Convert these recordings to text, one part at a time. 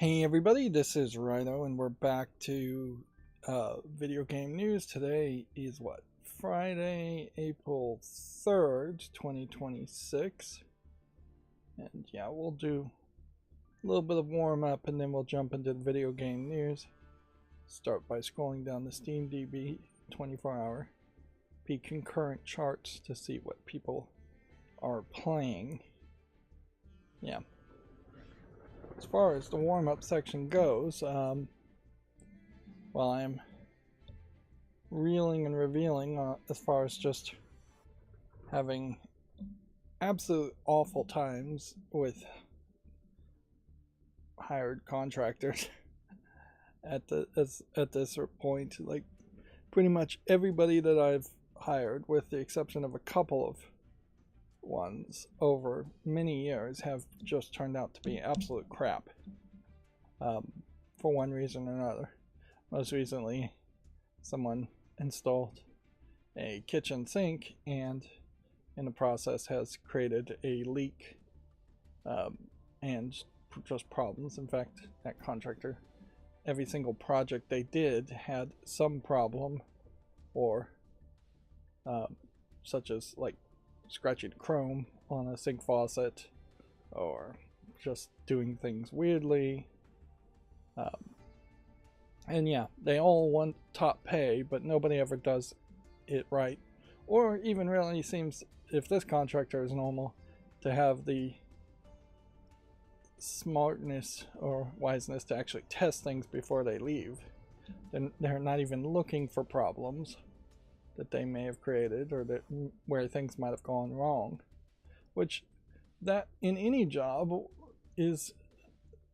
Hey everybody, this is Rydo and we're back to video game news. Today is what? Friday, April 3rd, 2026. And yeah, we'll do a little bit of warm up and then we'll jump into the video game news. Start by scrolling down the SteamDB 24-hour peak concurrent charts to see what people are playing. Yeah. As far as the warm-up section goes, while I'm reeling and revealing as far as just having absolute awful times with hired contractors at this point, like pretty much everybody that I've hired, with the exception of a couple of ones over many years, have just turned out to be absolute crap, for one reason or another. Most recently, someone installed a kitchen sink and in the process has created a leak, and just problems. In fact, that contractor, every single project they did had some problem, or such as like scratching chrome on a sink faucet, or just doing things weirdly. And yeah, they all want top pay, but nobody ever does it right, or even really seems, if this contractor is normal, to have the smartness or wiseness to actually test things before they leave. Then they're not even looking for problems that they may have created, or that where things might have gone wrong, which that in any job is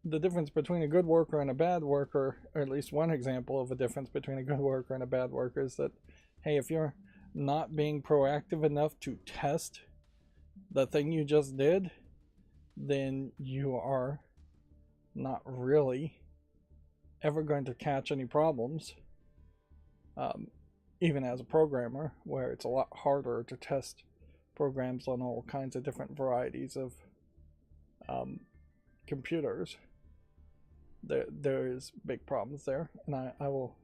the difference between a good worker and a bad worker, or at least one example of a difference between a good worker and a bad worker is that, hey, if you're not being proactive enough to test the thing you just did, then you are not really ever going to catch any problems. Even as a programmer, where it's a lot harder to test programs on all kinds of different varieties of computers, there is big problems there, and I will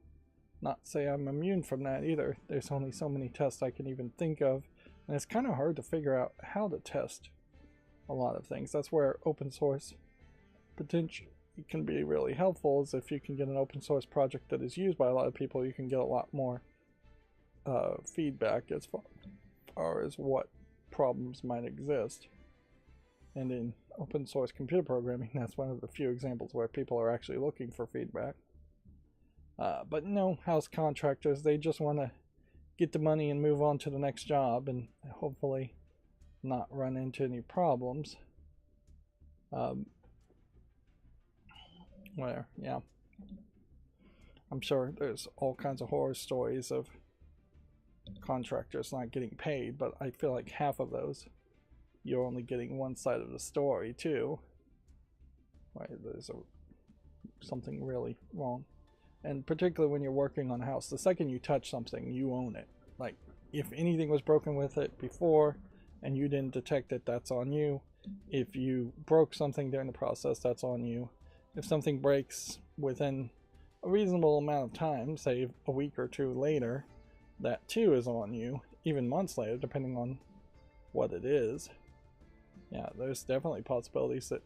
not say I'm immune from that either. There's only so many tests I can even think of, and it's kind of hard to figure out how to test a lot of things. That's where open source potentially can be really helpful, is if you can get an open source project that is used by a lot of people, you can get a lot more feedback as far as what problems might exist. And in open source computer programming, that's one of the few examples where people are actually looking for feedback. But no, house contractors, they just want to get the money and move on to the next job and hopefully not run into any problems. Where, yeah, I'm sure there's all kinds of horror stories of contractors not getting paid, but I feel like half of those, you're only getting one side of the story too. Right, there's something really wrong. And particularly when you're working on a house, the second you touch something, you own it. Like, if anything was broken with it before and you didn't detect it, that's on you. If you broke something during the process, that's on you. If something breaks within a reasonable amount of time, say a week or two later, that too is on you, even months later, depending on what it is. Yeah, there's definitely possibilities that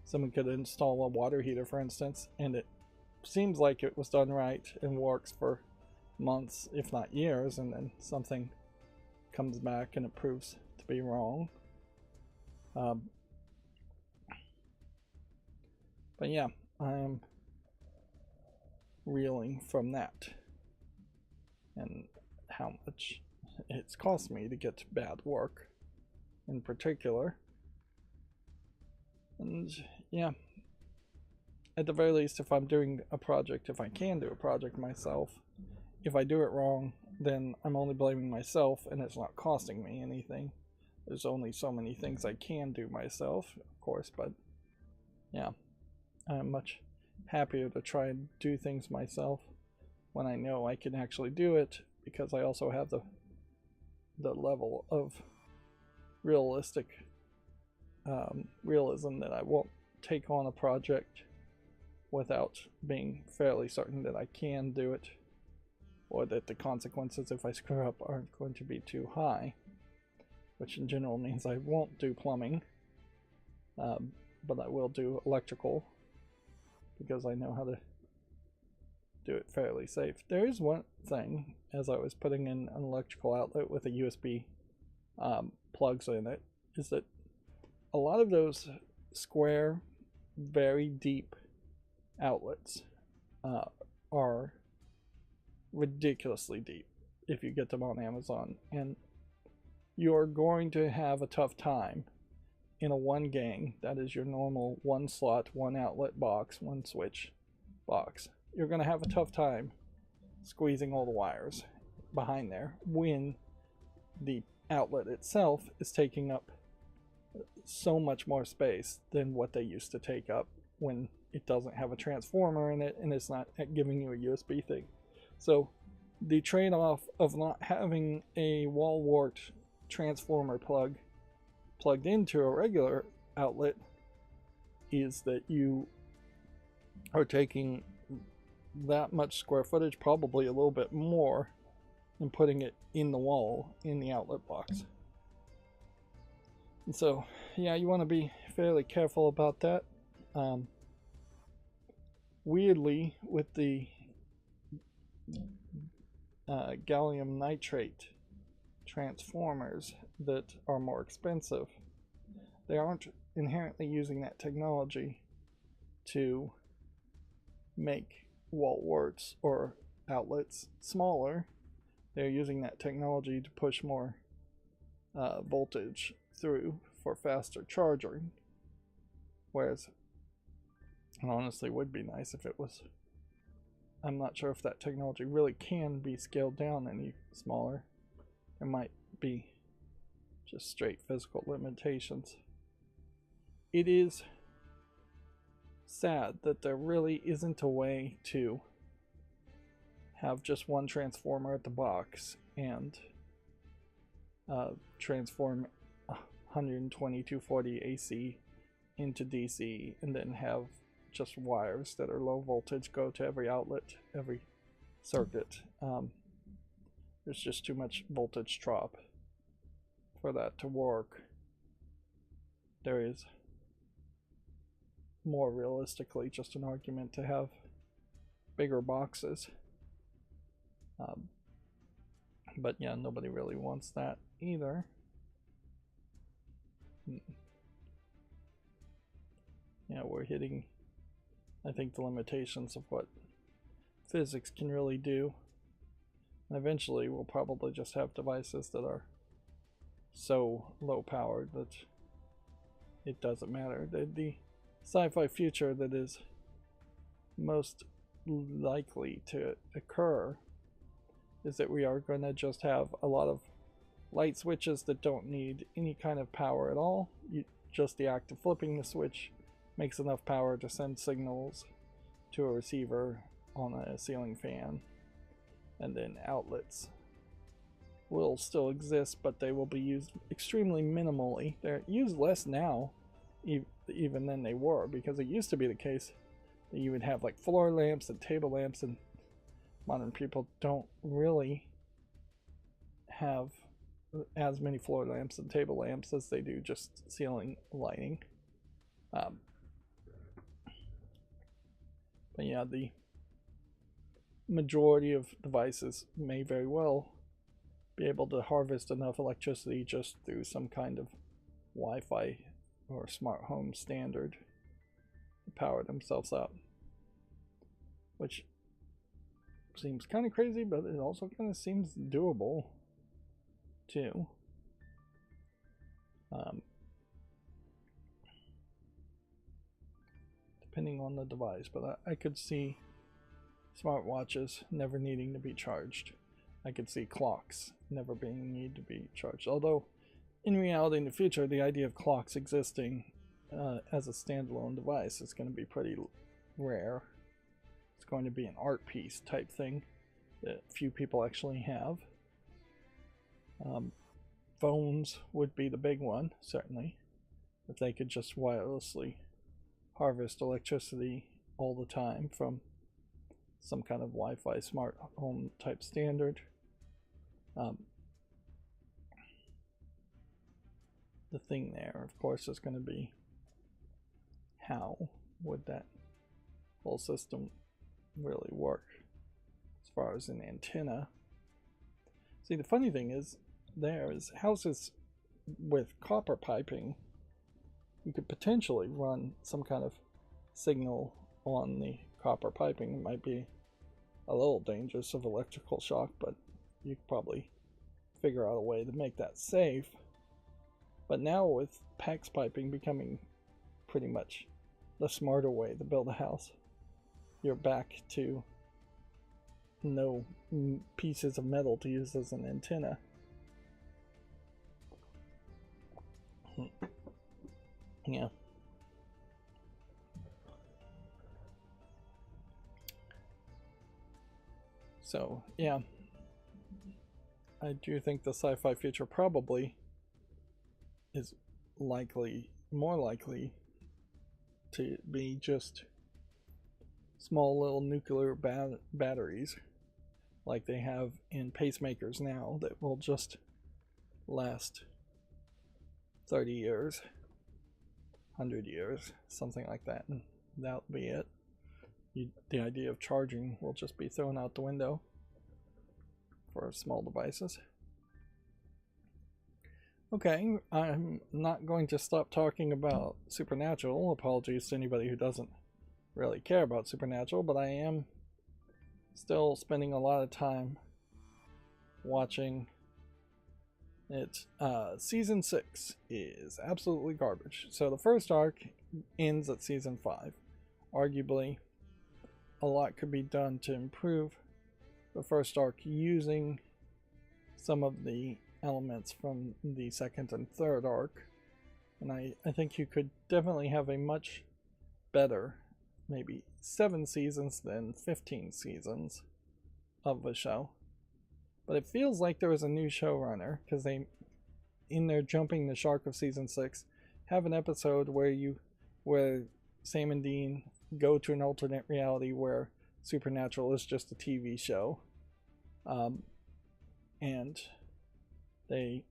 someone could install a water heater, for instance, and it seems like it was done right and works for months, if not years, and then something comes back and it proves to be wrong. But yeah, I'm reeling from that, and how much it's cost me to get bad work in particular. And yeah, at the very least, if I'm doing a project, if I can do a project myself, if I do it wrong, then I'm only blaming myself and it's not costing me anything. There's only so many things I can do myself, of course, but yeah, I'm much happier to try and do things myself when I know I can actually do it, because I also have the level of realism that I won't take on a project without being fairly certain that I can do it, or that the consequences if I screw up aren't going to be too high, which in general means I won't do plumbing, but I will do electrical because I know how to do it fairly safe. There is one thing, as I was putting in an electrical outlet with a USB plugs in it, is that a lot of those square, very deep outlets are ridiculously deep if you get them on Amazon, and you're going to have a tough time in a one gang, that is your normal one slot, one outlet box, one switch box. You're going to have a tough time squeezing all the wires behind there when the outlet itself is taking up so much more space than what they used to take up when it doesn't have a transformer in it and it's not giving you a USB thing. So the trade-off of not having a wall wart transformer plugged into a regular outlet is that you are taking that much square footage, probably a little bit more, and putting it in the wall in the outlet box. And so yeah, you want to be fairly careful about that. Weirdly, with the gallium nitrate transformers that are more expensive, they aren't inherently using that technology to make wall warts or outlets smaller. They're using that technology to push more voltage through for faster charging, whereas it honestly would be nice if it was. I'm not sure if that technology really can be scaled down any smaller. There might be just straight physical limitations. It is sad that there really isn't a way to have just one transformer at the box and transform 120 240 AC into DC, and then have just wires that are low voltage go to every outlet, every circuit. There's just too much voltage drop for that to work. There is more realistically just an argument to have bigger boxes. But yeah, nobody really wants that either. Yeah, we're hitting, I think, the limitations of what physics can really do. And eventually we'll probably just have devices that are so low powered that it doesn't matter. The sci-fi future that is most likely to occur is that we are going to just have a lot of light switches that don't need any kind of power at all. Just the act of flipping the switch makes enough power to send signals to a receiver on a ceiling fan, and then outlets will still exist, but they will be used extremely minimally. They're used less now even than they were, because it used to be the case that you would have like floor lamps and table lamps, and modern people don't really have as many floor lamps and table lamps as they do just ceiling lighting. But yeah, the majority of devices may very well be able to harvest enough electricity just through some kind of Wi-Fi or smart home standard to power themselves up, which seems kind of crazy, but it also kind of seems doable too. Depending on the device, but I could see smartwatches never needing to be charged. I could see clocks never being need to be charged. Although, in reality, in the future, the idea of clocks existing as a standalone device is going to be pretty rare. It's going to be an art piece type thing that few people actually have. Phones would be the big one, certainly, if they could just wirelessly harvest electricity all the time from some kind of Wi-Fi smart home type standard. The thing there, of course, is going to be how would that whole system really work as far as an antenna. See, the funny thing is, houses with copper piping, you could potentially run some kind of signal on the copper piping. It might be a little dangerous of electrical shock, but you could probably figure out a way to make that safe. But now with PAX piping becoming pretty much the smarter way to build a house, you're back to no pieces of metal to use as an antenna. Yeah. So, yeah. I do think the sci-fi future probably is more likely to be just small little nuclear batteries like they have in pacemakers now that will just last 30 years, 100 years, something like that, and that'll be it. The idea of charging will just be thrown out the window for small devices. Okay, I'm not going to stop talking about Supernatural. Apologies to anybody who doesn't really care about Supernatural, but I am still spending a lot of time watching it. Season 6 is absolutely garbage. So the first arc ends at season 5. Arguably, a lot could be done to improve the first arc using some of the elements from the second and third arc, and I think you could definitely have a much better, maybe 7 seasons than 15 seasons of a show. But it feels like there was a new showrunner, because they, in their jumping the shark of season 6, have an episode where Sam and Dean go to an alternate reality where Supernatural is just a TV show, and they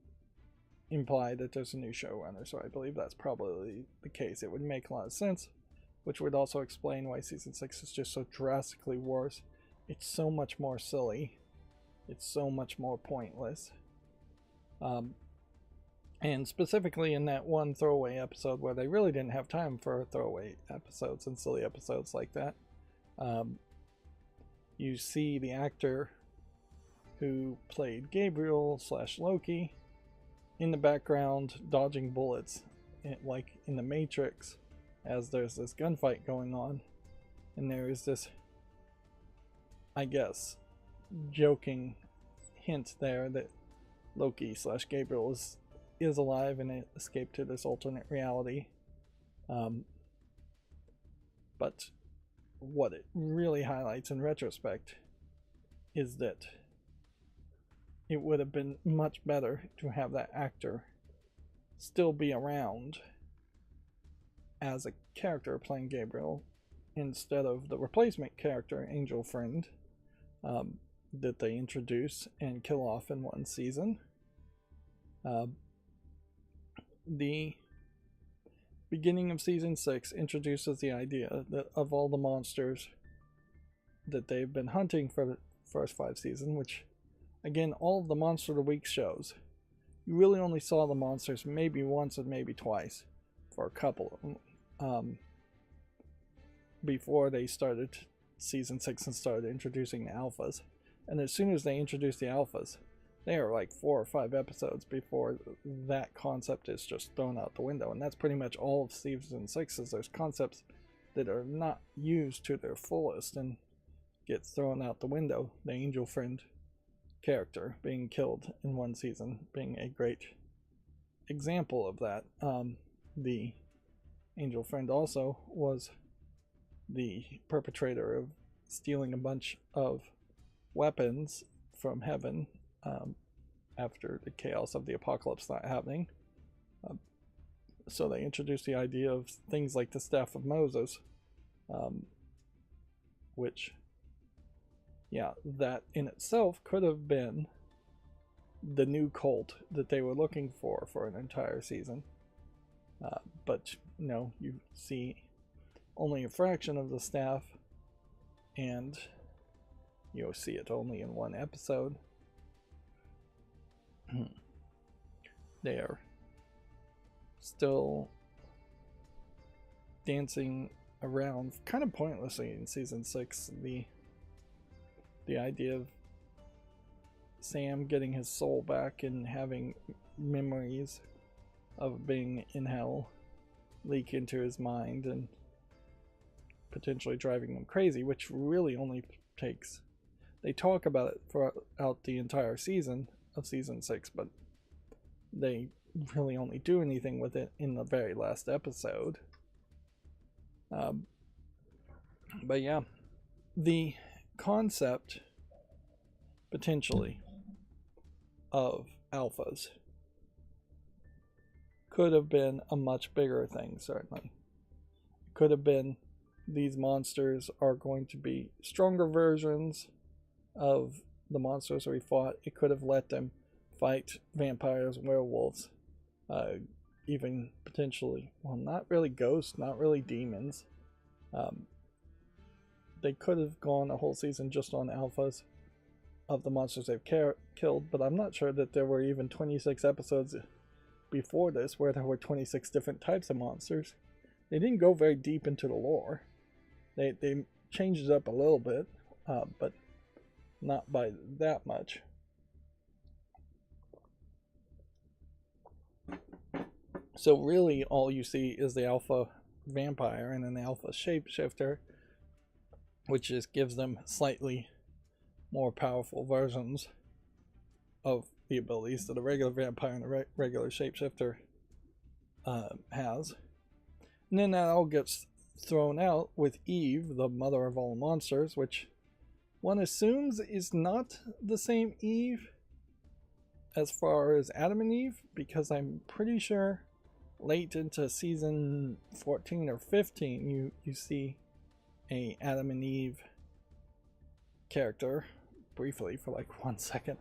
imply that there's a new showrunner, so I believe that's probably the case. It would make a lot of sense, which would also explain why season 6 is just so drastically worse. It's so much more silly. It's so much more pointless. And specifically in that one throwaway episode where they really didn't have time for throwaway episodes and silly episodes like that, you see the actor who played Gabriel / Loki in the background dodging bullets, like in the Matrix, as there's this gunfight going on, and there is this, I guess, joking hint there that Loki / Gabriel is alive and escaped to this alternate reality. But what it really highlights in retrospect is that it would have been much better to have that actor still be around as a character playing Gabriel instead of the replacement character, Angel Friend, that they introduce and kill off in one season. The beginning of season 6 introduces the idea that of all the monsters that they've been hunting for the first 5 seasons, which, again, all of the Monster of the Week shows, you really only saw the monsters maybe once and maybe twice for a couple of them, before they started season 6 and started introducing the alphas. And as soon as they introduced the alphas, they are like 4 or 5 episodes before that concept is just thrown out the window. And that's pretty much all of season 6, is there's concepts that are not used to their fullest and get thrown out the window. The Angel Friend character being killed in one season being a great example of that. The Angel Friend also was the perpetrator of stealing a bunch of weapons from heaven after the chaos of the apocalypse not happening. So they introduced the idea of things like the Staff of Moses which, yeah, that in itself could have been the new cult that they were looking for an entire season. But no, you see only a fraction of the staff, and you'll see it only in one episode. They are still dancing around kind of pointlessly in season 6. The idea of Sam getting his soul back and having memories of being in hell leak into his mind and potentially driving him crazy, which really only takes, they talk about it throughout the entire season of season 6, but they really only do anything with it in the very last episode. But yeah, the concept potentially of alphas could have been a much bigger thing, certainly. It could have been these monsters are going to be stronger versions of the monsters we fought. It could have let them fight vampires, werewolves, even potentially, well, not really ghosts, not really demons. They could have gone a whole season just on alphas of the monsters they've killed, but I'm not sure that there were even 26 episodes before this where there were 26 different types of monsters. They didn't go very deep into the lore. They changed it up a little bit, but not by that much. So really all you see is the alpha vampire and an alpha shapeshifter, which just gives them slightly more powerful versions of the abilities that a regular vampire and a regular shapeshifter has. And then that all gets thrown out with Eve, the mother of all monsters, which one assumes is not the same Eve as far as Adam and Eve, because I'm pretty sure late into season 14 or 15 you see a Adam and Eve character briefly for like 1 second,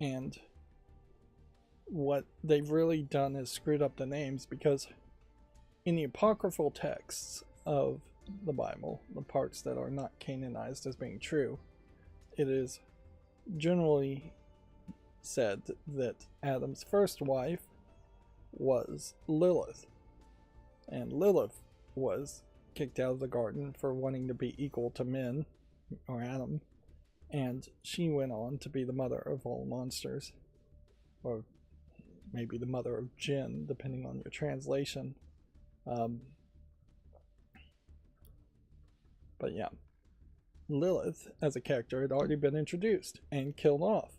and what they've really done is screwed up the names, because in the apocryphal texts of the Bible, the parts that are not canonized as being true, it is generally said that Adam's first wife was Lilith, and Lilith was kicked out of the garden for wanting to be equal to men, or Adam, and she went on to be the mother of all monsters, or maybe the mother of jinn, depending on your translation. But yeah, Lilith as a character had already been introduced and killed off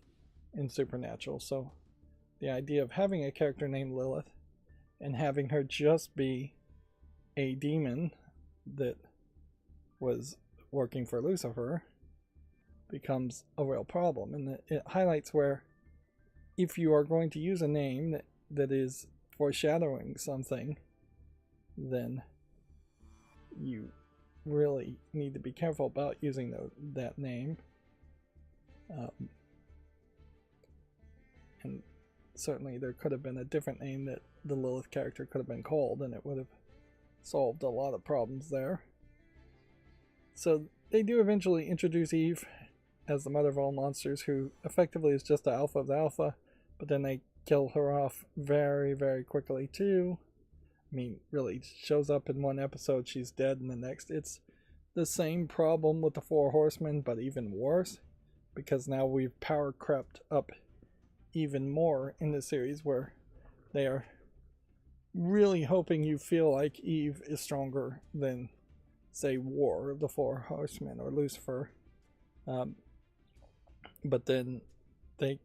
in Supernatural, so the idea of having a character named Lilith and having her just be a demon that was working for Lucifer becomes a real problem. And it highlights where, if you are going to use a name that is foreshadowing something, then you really need to be careful about using that name. And certainly there could have been a different name that the Lilith character could have been called, and it would have solved a lot of problems there. So they do eventually introduce Eve as the mother of all monsters, who effectively is just the alpha of the alpha, but then they kill her off very, very quickly too. I mean, really shows up in one episode, she's dead in the next. It's the same problem with the Four Horsemen, but even worse, because now we've power crept up even more in the series, where they are really hoping you feel like Eve is stronger than, say, War of the Four Horsemen or Lucifer. But then they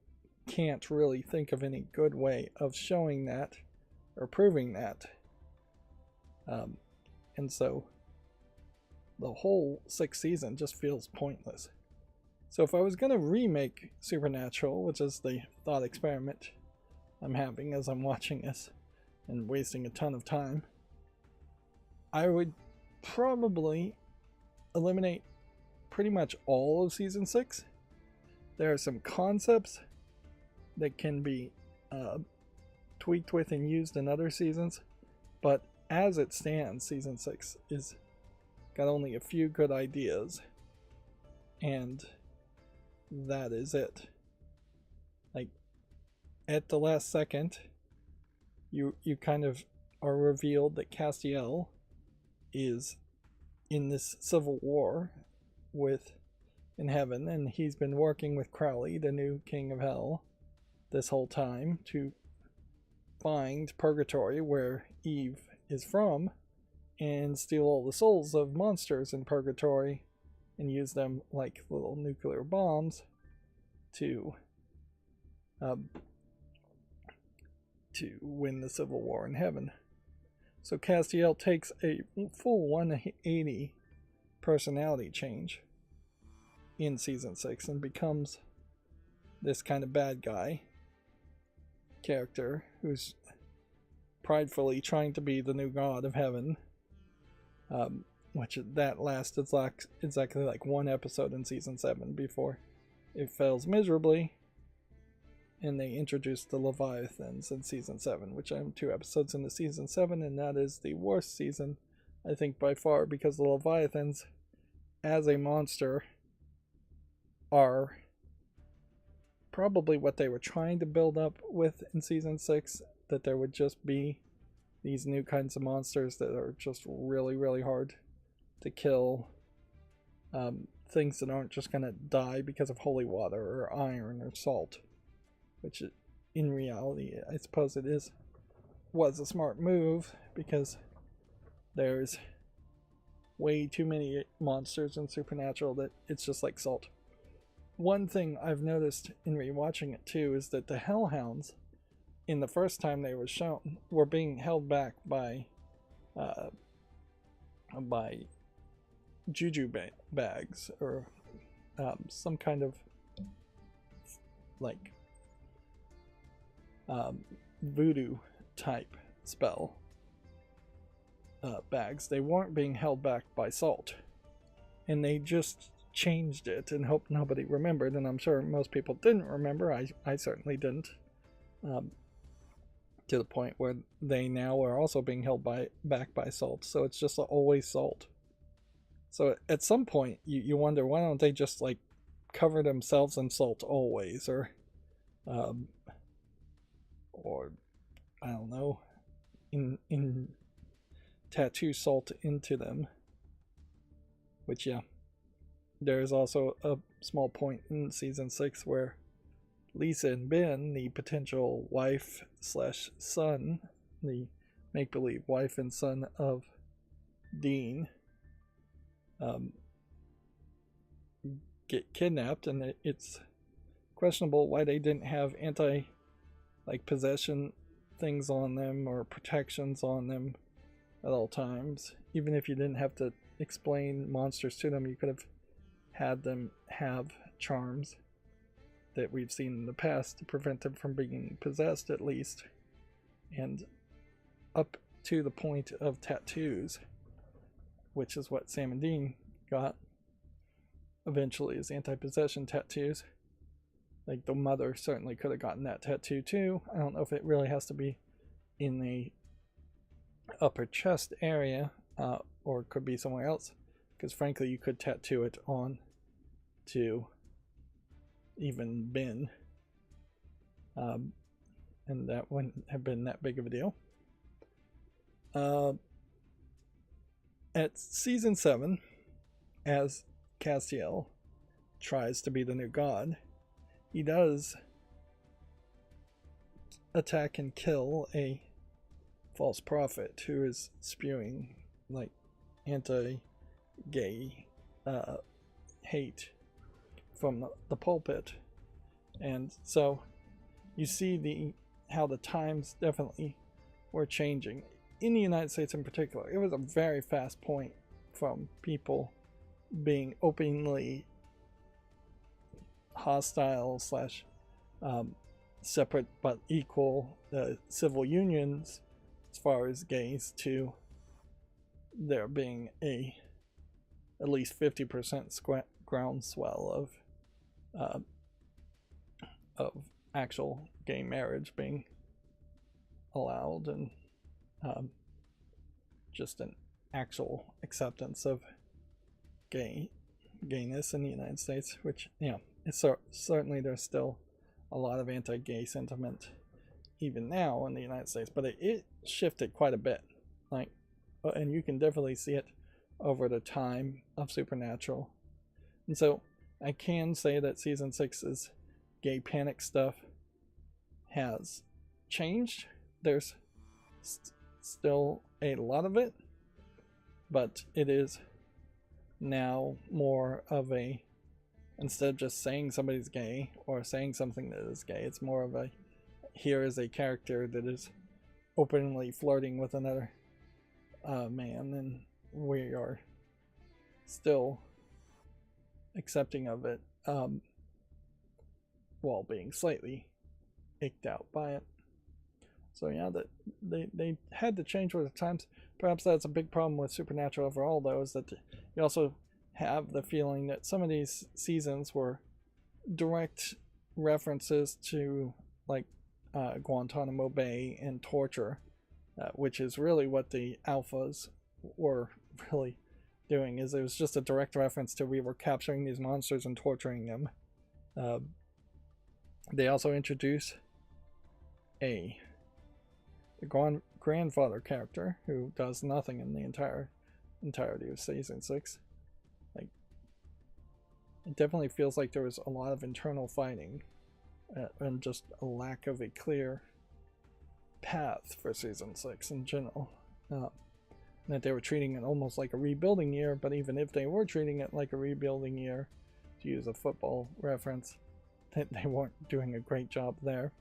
can't really think of any good way of showing that or proving that. And so the whole 6th season just feels pointless. So if I was going to remake Supernatural, which is the thought experiment I'm having as I'm watching this and wasting a ton of time, I would probably eliminate pretty much all of season 6. There are some concepts that can be tweaked with and used in other seasons, but as it stands, season 6 is got only a few good ideas, and that is it. Like, at the last second, you kind of are revealed that Castiel is in this civil war in heaven, and he's been working with Crowley, the new king of hell, this whole time to find purgatory, where Eve is from, and steal all the souls of monsters in purgatory and use them like little nuclear bombs to win the civil war in heaven. So Castiel takes a full 180 personality change in season 6 and becomes this kind of bad guy character who's pridefully trying to be the new god of heaven, which that lasted exactly like one episode in season 7 before it fails miserably, and they introduced the Leviathans in season 7, which I'm 2 episodes into season 7, and that is the worst season, I think, by far, because the Leviathans as a monster are probably what they were trying to build up with in season 6, that there would just be these new kinds of monsters that are just really, really hard to kill, things that aren't just going to die because of holy water or iron or salt, which in reality I suppose it was a smart move, because there's way too many monsters in Supernatural that it's just like salt. One thing I've noticed in rewatching it too is that the Hellhounds, in the first time they were shown, were being held back by juju bags, or some kind of like voodoo type spell bags. They weren't being held back by salt, and they just changed it and hoped nobody remembered, and I'm sure most people didn't remember. I certainly didn't, to the point where they now are also being held back by salt, so it's just always salt. So at some point you wonder, why don't they just like cover themselves in salt always, or I don't know, in tattoo salt into them. Which, yeah, there is also a small point in season 6 where Lisa and Ben, the potential wife slash son, the make-believe wife and son of Dean, get kidnapped, and it's questionable why they didn't have possession things on them or protections on them at all times. Even if you didn't have to explain monsters to them, you could have had them have charms that we've seen in the past to prevent them from being possessed, at least, and up to the point of tattoos, which is what Sam and Dean got eventually, as anti-possession tattoos. Like, the mother certainly could have gotten that tattoo too. I don't know if it really has to be in the upper chest area, or it could be somewhere else, because frankly you could tattoo it on to even Ben, and that wouldn't have been that big of a deal. At season 7, as Castiel tries to be the new god, he does attack and kill a false prophet who is spewing like anti-gay hate from the pulpit. And so you see how the times definitely were changing in the United States in particular. It was a very fast point from people being openly hostile slash separate but equal civil unions as far as gays, to there being at least 50% groundswell of actual gay marriage being allowed, and just an actual acceptance of gayness in the United States, which, it's certainly there's still a lot of anti-gay sentiment even now in the United States, but it shifted quite a bit, and you can definitely see it over the time of Supernatural. And so I can say that season 6's gay panic stuff has changed. There's still a lot of it, but it is now more of a, instead of just saying somebody's gay or saying something that is gay, it's more of a, here is a character that is openly flirting with another man, and we are still accepting of it, while being slightly icked out by it. So yeah, that they had to change with the times. Perhaps that's a big problem with Supernatural overall, though, is that you also have the feeling that some of these seasons were direct references to, like, Guantanamo Bay and torture, which is really what the alphas were really doing. Is it was just a direct reference to, we were capturing these monsters and torturing them. They also introduce the grandfather character who does nothing in the entirety of season 6. Like, it definitely feels like there was a lot of internal fighting, and just a lack of a clear path for season 6 in general. That they were treating it almost like a rebuilding year, but even if they were treating it like a rebuilding year, to use a football reference, they weren't doing a great job there.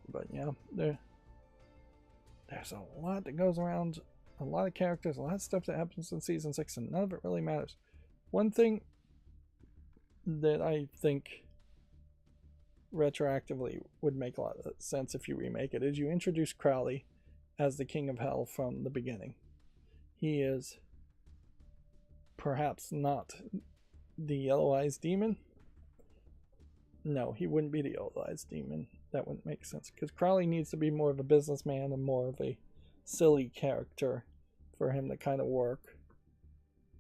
But yeah, there's a lot that goes around, a lot of characters, a lot of stuff that happens in season 6, and none of it really matters. One thing that I think retroactively would make a lot of sense if you remake it is you introduce Crowley as the King of Hell from the beginning. He is perhaps not the Yellow-Eyes Demon. No, he wouldn't be the Yellow-Eyes Demon. That wouldn't make sense, because Crowley needs to be more of a businessman and more of a silly character for him to kind of work.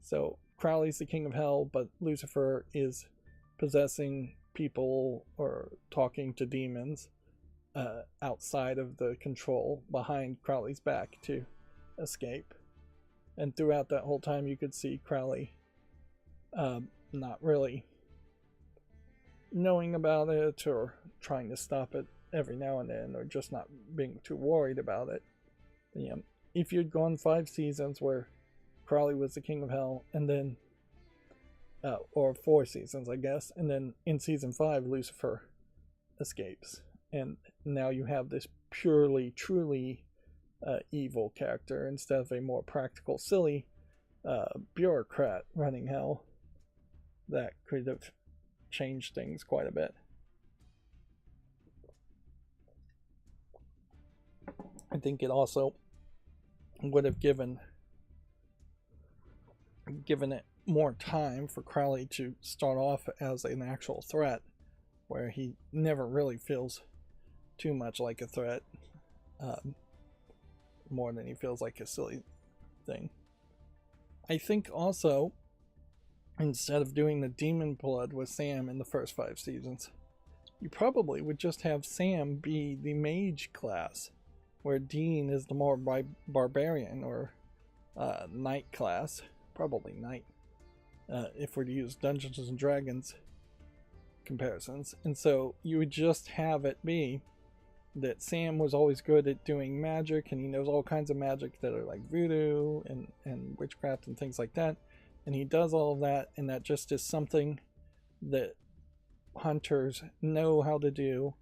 So Crowley's the King of Hell, but Lucifer is possessing people or talking to demons outside of the control behind Crowley's back to escape. And throughout that whole time you could see Crowley not really knowing about it or trying to stop it every now and then, or just not being too worried about it. If you'd gone 5 seasons where Crowley was the King of Hell, and then or 4 seasons, I guess, and then in season 5 Lucifer escapes, and now you have this purely, truly evil character instead of a more practical, silly bureaucrat running hell. That could have changed things quite a bit. I think it also would have given it more time for Crowley to start off as an actual threat, where he never really feels too much like a threat, more than he feels like a silly thing. I think also, instead of doing the demon blood with Sam in the first 5 seasons, you probably would just have Sam be the mage class, where Dean is the more barbarian or knight class, probably knight, if we're to use Dungeons and Dragons comparisons. And so you would just have it be that Sam was always good at doing magic, and he knows all kinds of magic that are like voodoo and witchcraft and things like that, and he does all of that, and that just is something that hunters know how to do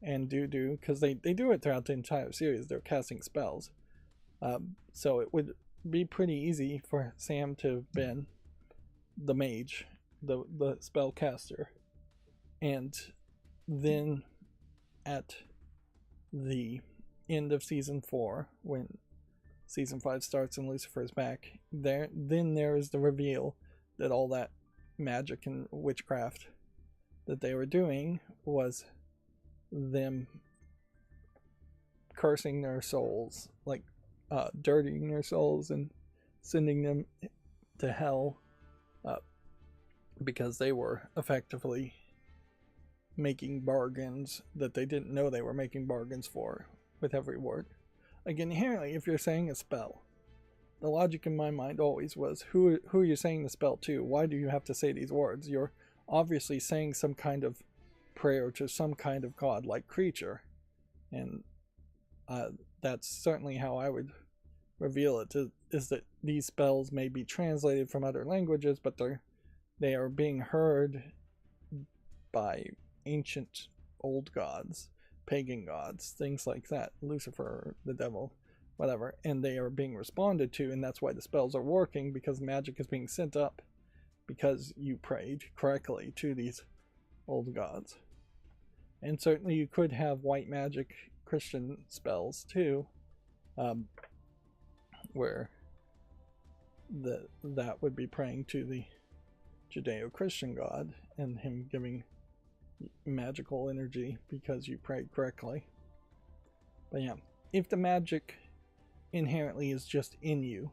and do, because they do it throughout the entire series. They're casting spells, so it would be pretty easy for Sam to have been the mage, the spellcaster, and then at the end of season 4, when season 5 starts and Lucifer's back, then there is the reveal that all that magic and witchcraft that they were doing was them cursing their souls, like dirtying their souls and sending them to hell, because they were effectively making bargains that they didn't know they were making bargains for with every word. Like, inherently, if you're saying a spell, the logic in my mind always was, who are you saying the spell to? Why do you have to say these words? You're obviously saying some kind of prayer to some kind of godlike creature, and that's certainly how I would reveal it, is that these spells may be translated from other languages, but they are being heard by ancient old gods, pagan gods, things like that, Lucifer, the devil, whatever, and they are being responded to, and that's why the spells are working, because magic is being sent up because you prayed correctly to these old gods. And certainly you could have white magic Christian spells too, where that would be praying to the Judeo-Christian god and him giving magical energy because you prayed correctly. But yeah, if the magic inherently is just in you,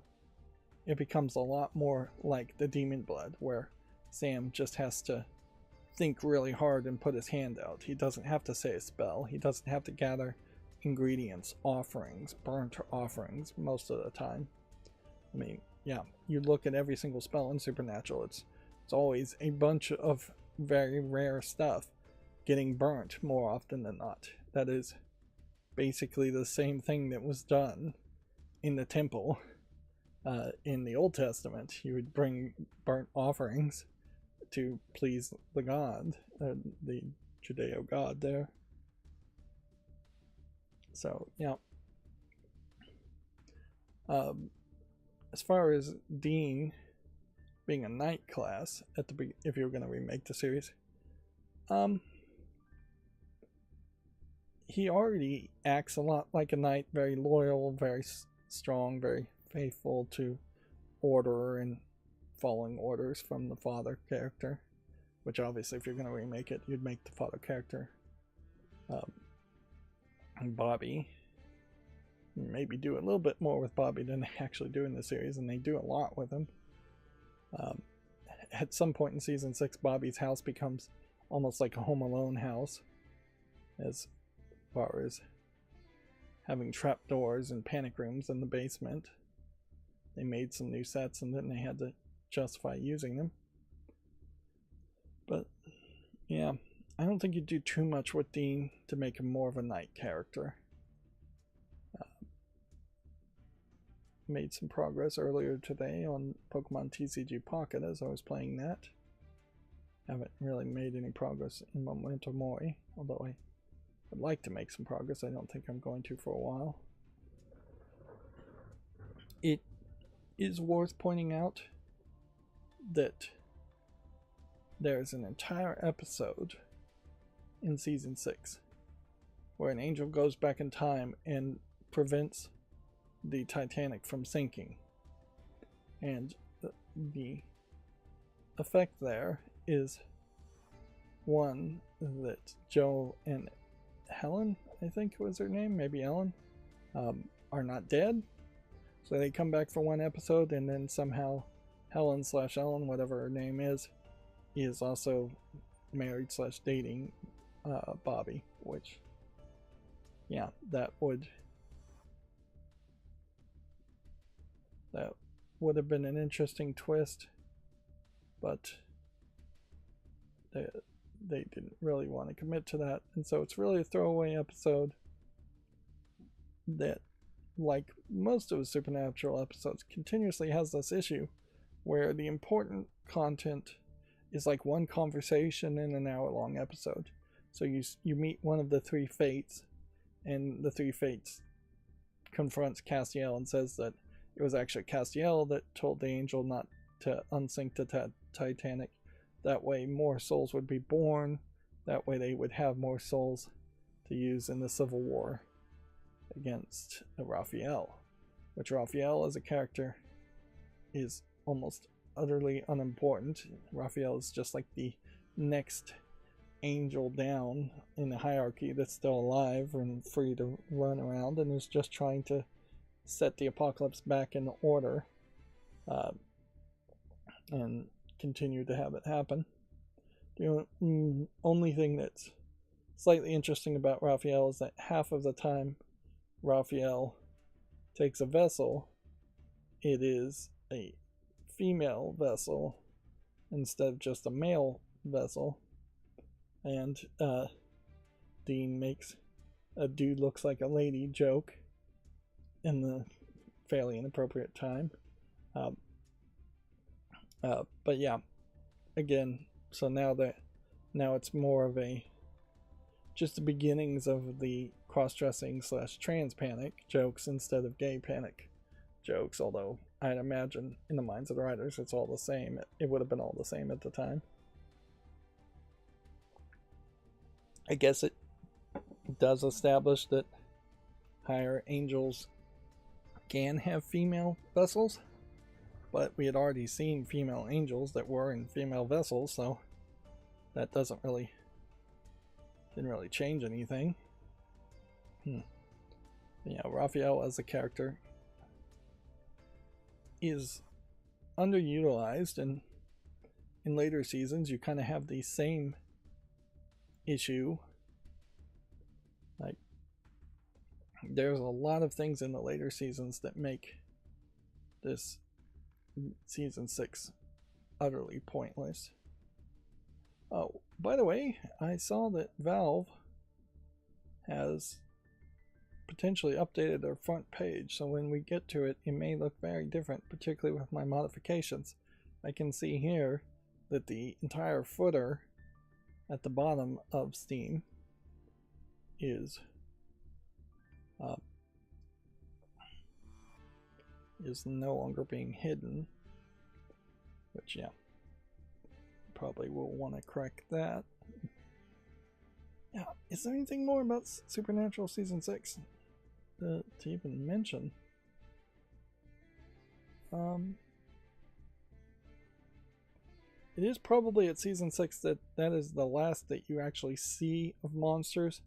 it becomes a lot more like the demon blood, where Sam just has to think really hard and put his hand out. He doesn't have to say a spell. He doesn't have to gather ingredients, offerings, burnt offerings most of the time. I mean, yeah, you look at every single spell in Supernatural, it's always a bunch of very rare stuff getting burnt more often than not. That is basically the same thing that was done in the temple in the Old Testament. You would bring burnt offerings to please the god, the Judeo god there. So yeah, as far as Dean being a knight class at the if you're going to remake the series, he already acts a lot like a knight, very loyal, very strong, very faithful to order and following orders from the father character, which obviously if you're going to remake it, you'd make the father character Bobby. Maybe do a little bit more with Bobby than they actually do in the series, and they do a lot with him. At some point in season 6, Bobby's house becomes almost like a Home Alone house, as far as having trapdoors and panic rooms in the basement. They made some new sets and then they had to justify using them. But yeah, I don't think you do too much with Dean to make him more of a knight character. Made some progress earlier today on Pokemon TCG Pocket as I was playing that. Haven't really made any progress in Memento Mori, although I would like to make some progress. I don't think I'm going to for a while. It is worth pointing out that there's an entire episode in season 6 where an angel goes back in time and prevents the Titanic from sinking, and the effect there is one, that Joe and Helen, I think was her name, maybe Ellen, are not dead, so they come back for one episode, and then somehow Helen / Ellen, whatever her name is also married / dating Bobby, which, yeah, that would have been an interesting twist, but they didn't really want to commit to that, and so it's really a throwaway episode that, like most of the Supernatural episodes, continuously has this issue where the important content is like one conversation in an hour-long episode. So you meet one of the three fates, and the three fates confronts Castiel and says that it was actually Castiel that told the angel not to unsink the Titanic. That way more souls would be born. That way they would have more souls to use in the Civil War. against Raphael, which Raphael as a character is almost utterly unimportant. Raphael is just like the next angel down in the hierarchy that's still alive and free to run around, and is just trying to set the apocalypse back in order and continue to have it happen. The only thing that's slightly interesting about Raphael is that half of the time Raphael takes a vessel, it is a female vessel instead of just a male vessel. And Dean makes a dude looks like a lady joke in the fairly inappropriate time. But yeah, again, so now it's more of just the beginnings of the cross-dressing / trans panic jokes instead of gay panic jokes, although I'd imagine in the minds of the writers it's all the same. It would have been all the same at the time. I guess it does establish that higher angels can have female vessels, but we had already seen female angels that were in female vessels, so that didn't really change anything. Yeah, Raphael as a character is underutilized, and in later seasons you kind of have the same issue. Like, there's a lot of things in the later seasons that make this season 6 utterly pointless. Oh, by the way, I saw that Valve has potentially updated their front page, so when we get to it, it may look very different, particularly with my modifications. I can see here that the entire footer at the bottom of Steam is no longer being hidden, which, yeah, probably will want to correct that. Yeah, is there anything more about Supernatural Season 6 to even mention? It is probably at Season 6 that is the last that you actually see of monsters.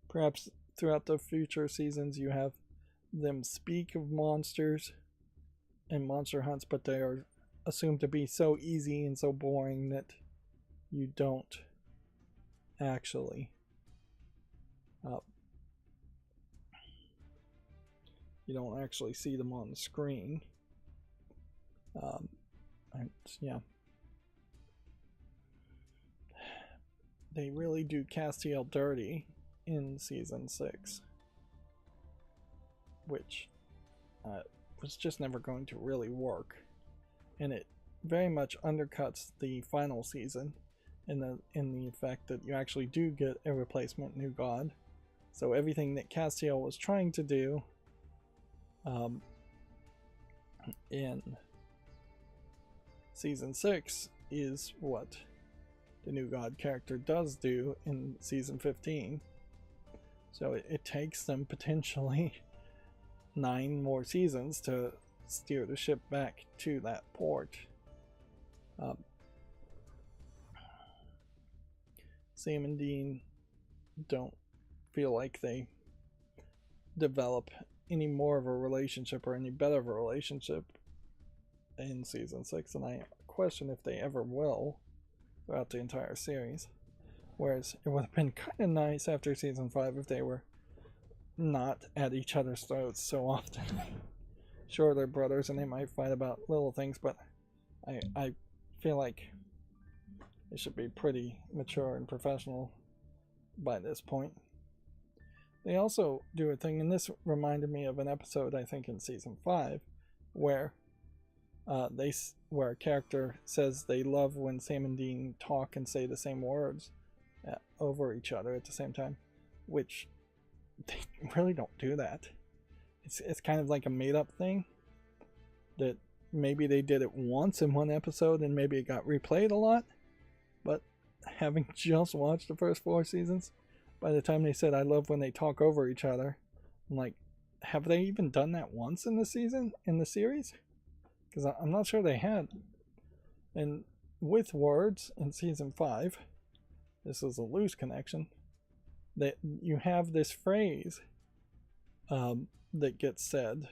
Perhaps throughout the future seasons you have them speak of monsters and monster hunts, but they are assumed to be so easy and so boring that you don't actually see them on the screen. Yeah, they really do Castiel dirty in Season 6, which was just never going to really work, and it very much undercuts the final season in the fact that you actually do get a replacement new god. So everything that Castiel was trying to do in Season 6 is what the new god character does do in Season 15. So it takes them potentially 9 more seasons to steer the ship back to that port. Sam and Dean don't feel like they develop any more of a relationship or any better of a relationship in Season 6, and I question if they ever will throughout the entire series. Whereas it would have been kind of nice after Season 5 if they were not at each other's throats so often. Sure, they're brothers and they might fight about little things, but I feel like they should be pretty mature and professional by this point. They also do a thing, and this reminded me of an episode I think in Season 5 where where a character says they love when Sam and Dean talk and say the same words over each other at the same time, which they really don't do that. It's kind of like a made-up thing that maybe they did it once in one episode and maybe it got replayed a lot, but having just watched the first 4 seasons, by the time they said I love when they talk over each other, I'm like, have they even done that once in the series? Because I'm not sure they had. And with words in season 5, this is a loose connection, that you have this phrase that gets said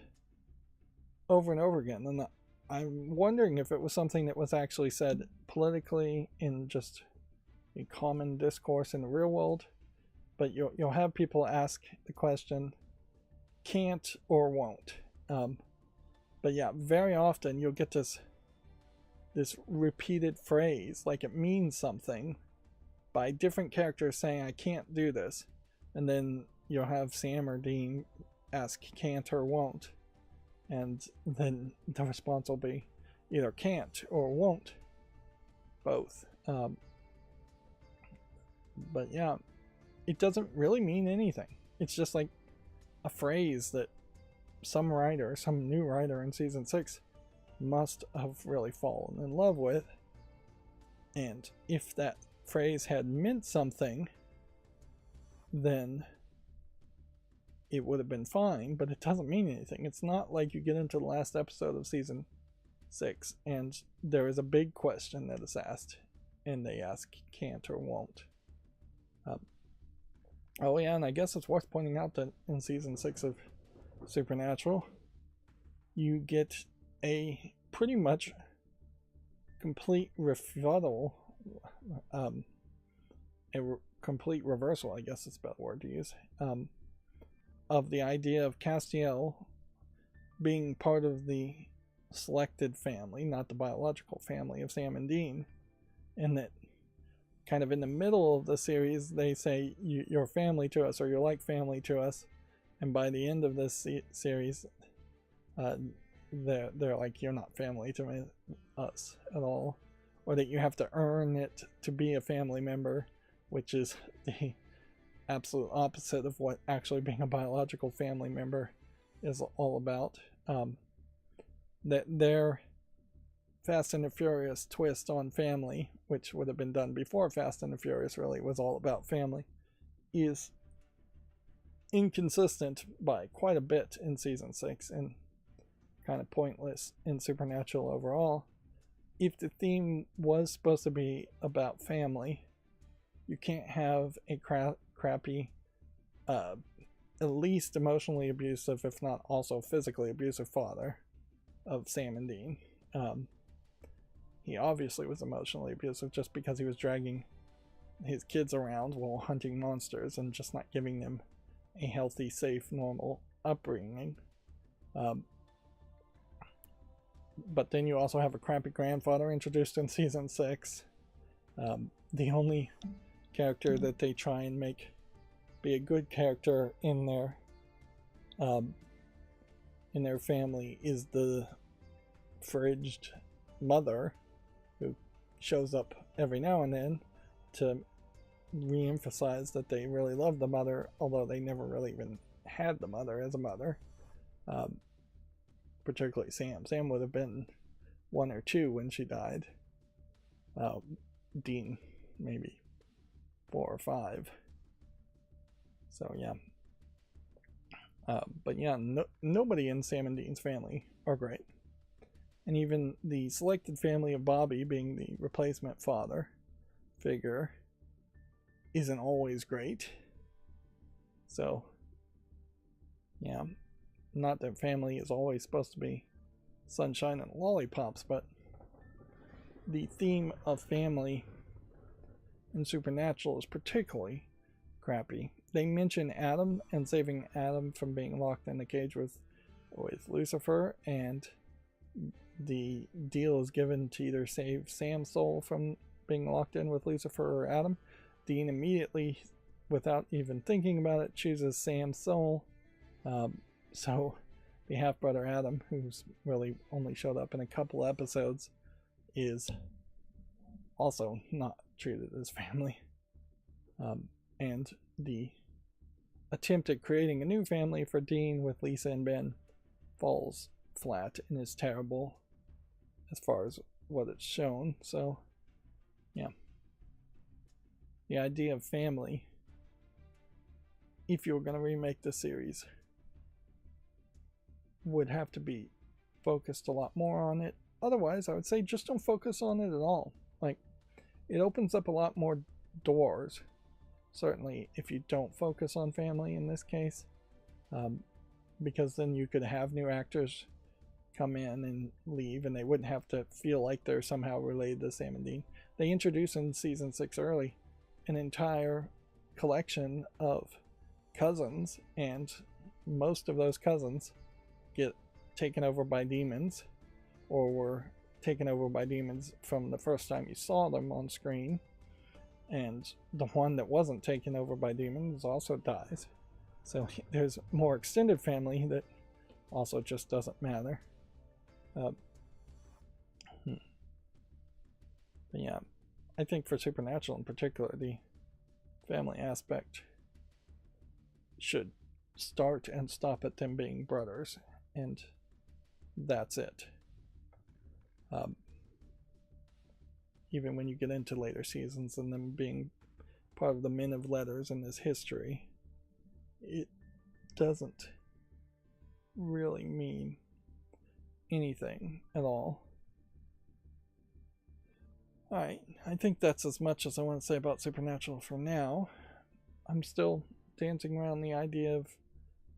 over and over again. And I'm wondering if it was something that was actually said politically in just a common discourse in the real world. But you'll have people ask the question, can't or won't. But yeah, very often you'll get this repeated phrase, like it means something, by different characters saying, I can't do this. And then you'll have Sam or Dean ask can't or won't. And then the response will be either can't or won't. Both. But yeah, it doesn't really mean anything. It's just like a phrase that some new writer in season 6 must have really fallen in love with. And if that phrase had meant something, then it would have been fine, but it doesn't mean anything. It's not like you get into the last episode of season 6 and there is a big question that is asked and they ask can't or won't. Oh yeah, and I guess it's worth pointing out that in season 6 of Supernatural, you get a pretty much complete rebuttal, complete reversal, I guess it's a better word to use, of the idea of Castiel being part of the selected family, not the biological family of Sam and Dean, and that kind of in the middle of the series they say you're family to us, or you're like family to us, and by the end of this series they're like, you're not family to us at all, or that you have to earn it to be a family member, which is the absolute opposite of what actually being a biological family member is all about. That their Fast and the Furious twist on family, which would have been done before Fast and the Furious really was all about family, is inconsistent by quite a bit in season 6 and kind of pointless in Supernatural overall. If the theme was supposed to be about family, you can't have a crappy, at least emotionally abusive, if not also physically abusive father of Sam and Dean. He obviously was emotionally abusive just because he was dragging his kids around while hunting monsters and just not giving them a healthy, safe, normal upbringing. But then you also have a crappy grandfather introduced in season 6. The only character that they try and make be a good character in their family is the fridged mother, who shows up every now and then to re-emphasize that they really love the mother, although they never really even had the mother as a mother. Particularly Sam. Sam would have been 1 or 2 when she died. Dean, maybe 4 or 5. So yeah. But yeah, nobody in Sam and Dean's family are great. And even the selected family of Bobby, being the replacement father figure, isn't always great. So yeah, not that family is always supposed to be sunshine and lollipops, but the theme of family in Supernatural is particularly crappy. They mention Adam and saving Adam from being locked in the cage with Lucifer, and the deal is given to either save Sam's soul from being locked in with Lucifer or Adam. Dean immediately, without even thinking about it, chooses Sam's soul. So the half-brother Adam, who's really only showed up in a couple episodes, is also not treated as family. And the attempt at creating a new family for Dean with Lisa and Ben falls flat and is terrible as far as what it's shown. So yeah, the idea of family, if you're going to remake the series, would have to be focused a lot more on it. Otherwise, I would say just don't focus on it at all. Like, it opens up a lot more doors, certainly if you don't focus on family in this case, because then you could have new actors come in and leave, and they wouldn't have to feel like they're somehow related to Sam and Dean. They introduced in season 6 early an entire collection of cousins, and most of those cousins get taken over by demons, or were taken over by demons from the first time you saw them on screen, and the one that wasn't taken over by demons also dies. So there's more extended family that also just doesn't matter. But yeah, I think for Supernatural in particular, the family aspect should start and stop at them being brothers, and that's it. Even when you get into later seasons and them being part of the Men of Letters in this history, it doesn't really mean anything at all. Alright, I think that's as much as I want to say about Supernatural for now. I'm still dancing around the idea of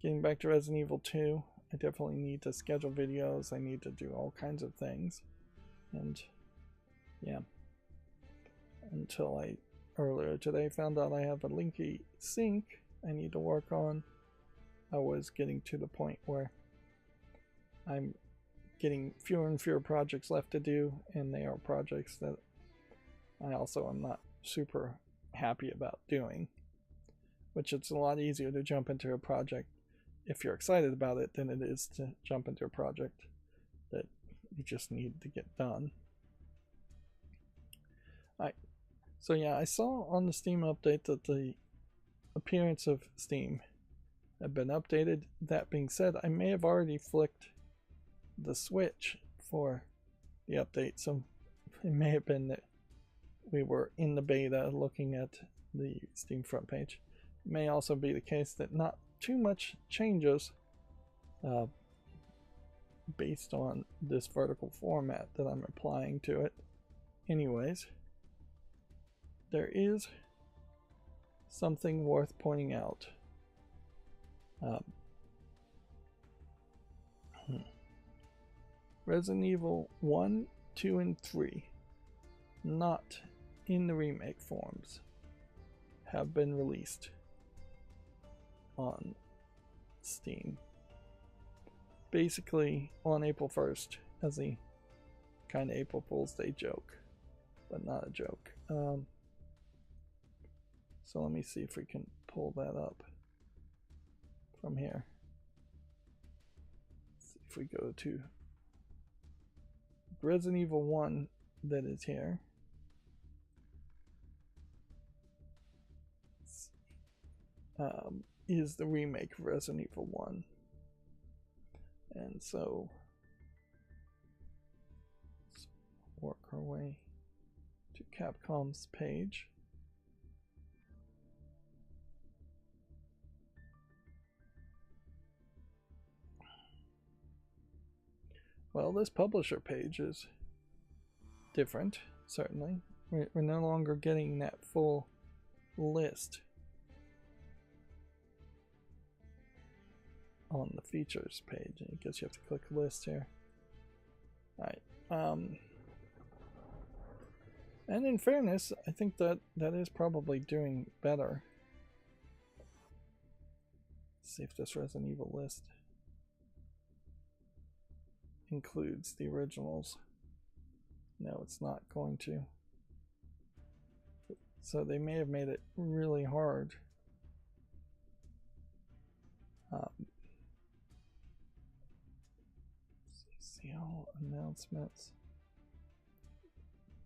getting back to Resident Evil 2. I definitely need to schedule videos, I need to do all kinds of things. And yeah, until I earlier today found out I have a linky sync I need to work on, I was getting to the point where I'm getting fewer and fewer projects left to do, and they are projects that I also am not super happy about doing, which it's a lot easier to jump into a project if you're excited about it than it is to jump into a project that you just need to get done. Alright, so yeah, I saw on the Steam update that the appearance of Steam had been updated. That being said, I may have already flicked the switch for the update, so it may have been that we were in the beta looking at the Steam front page. It may also be the case that not too much changes based on this vertical format that I'm applying to it. Anyways, there is something worth pointing out. Resident Evil 1, 2, and 3, not in the remake forms, have been released on Steam. Basically on April 1st as a kind of April Fool's Day joke, but not a joke. So let me see if we can pull that up from here. Let's see if we go to Resident Evil 1 that is here. Is the remake of Resident Evil 1. And so let's work our way to Capcom's page. Well, this publisher page is different, certainly. We're no longer getting that full list on the features page. I guess you have to click list here. Alright. And in fairness, I think that is probably doing better. Let's see if this Resident Evil list includes the originals. No, it's not going to. So they may have made it really hard. See all announcements.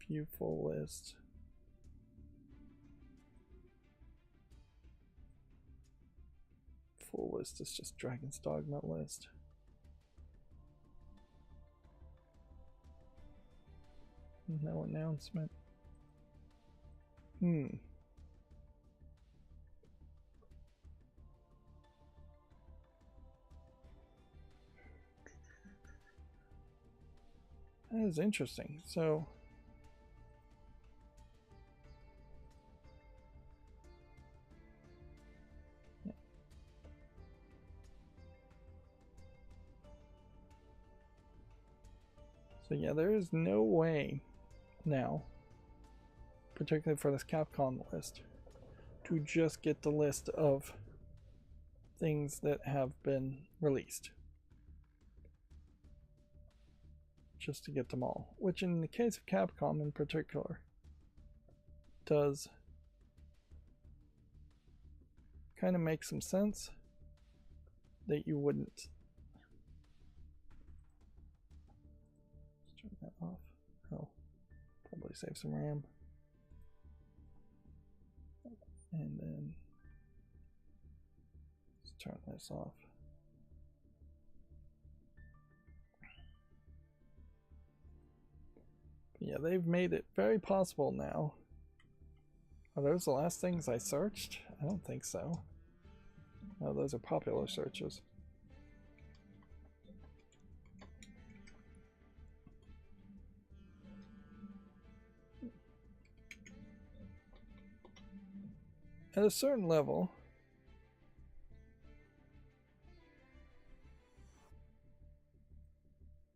View full list. Full list is just Dragon's Dogma list. No announcement. That is interesting. So yeah, there is no way now, particularly for this Capcom list, to just get the list of things that have been released. Just to get them all, which in the case of Capcom in particular does kind of make some sense that you wouldn't. Let's turn that off. Oh, probably save some RAM. And then let's turn this off. Yeah, they've made it very possible now. Are those the last things I searched? I don't think so. No, those are popular searches. At a certain level,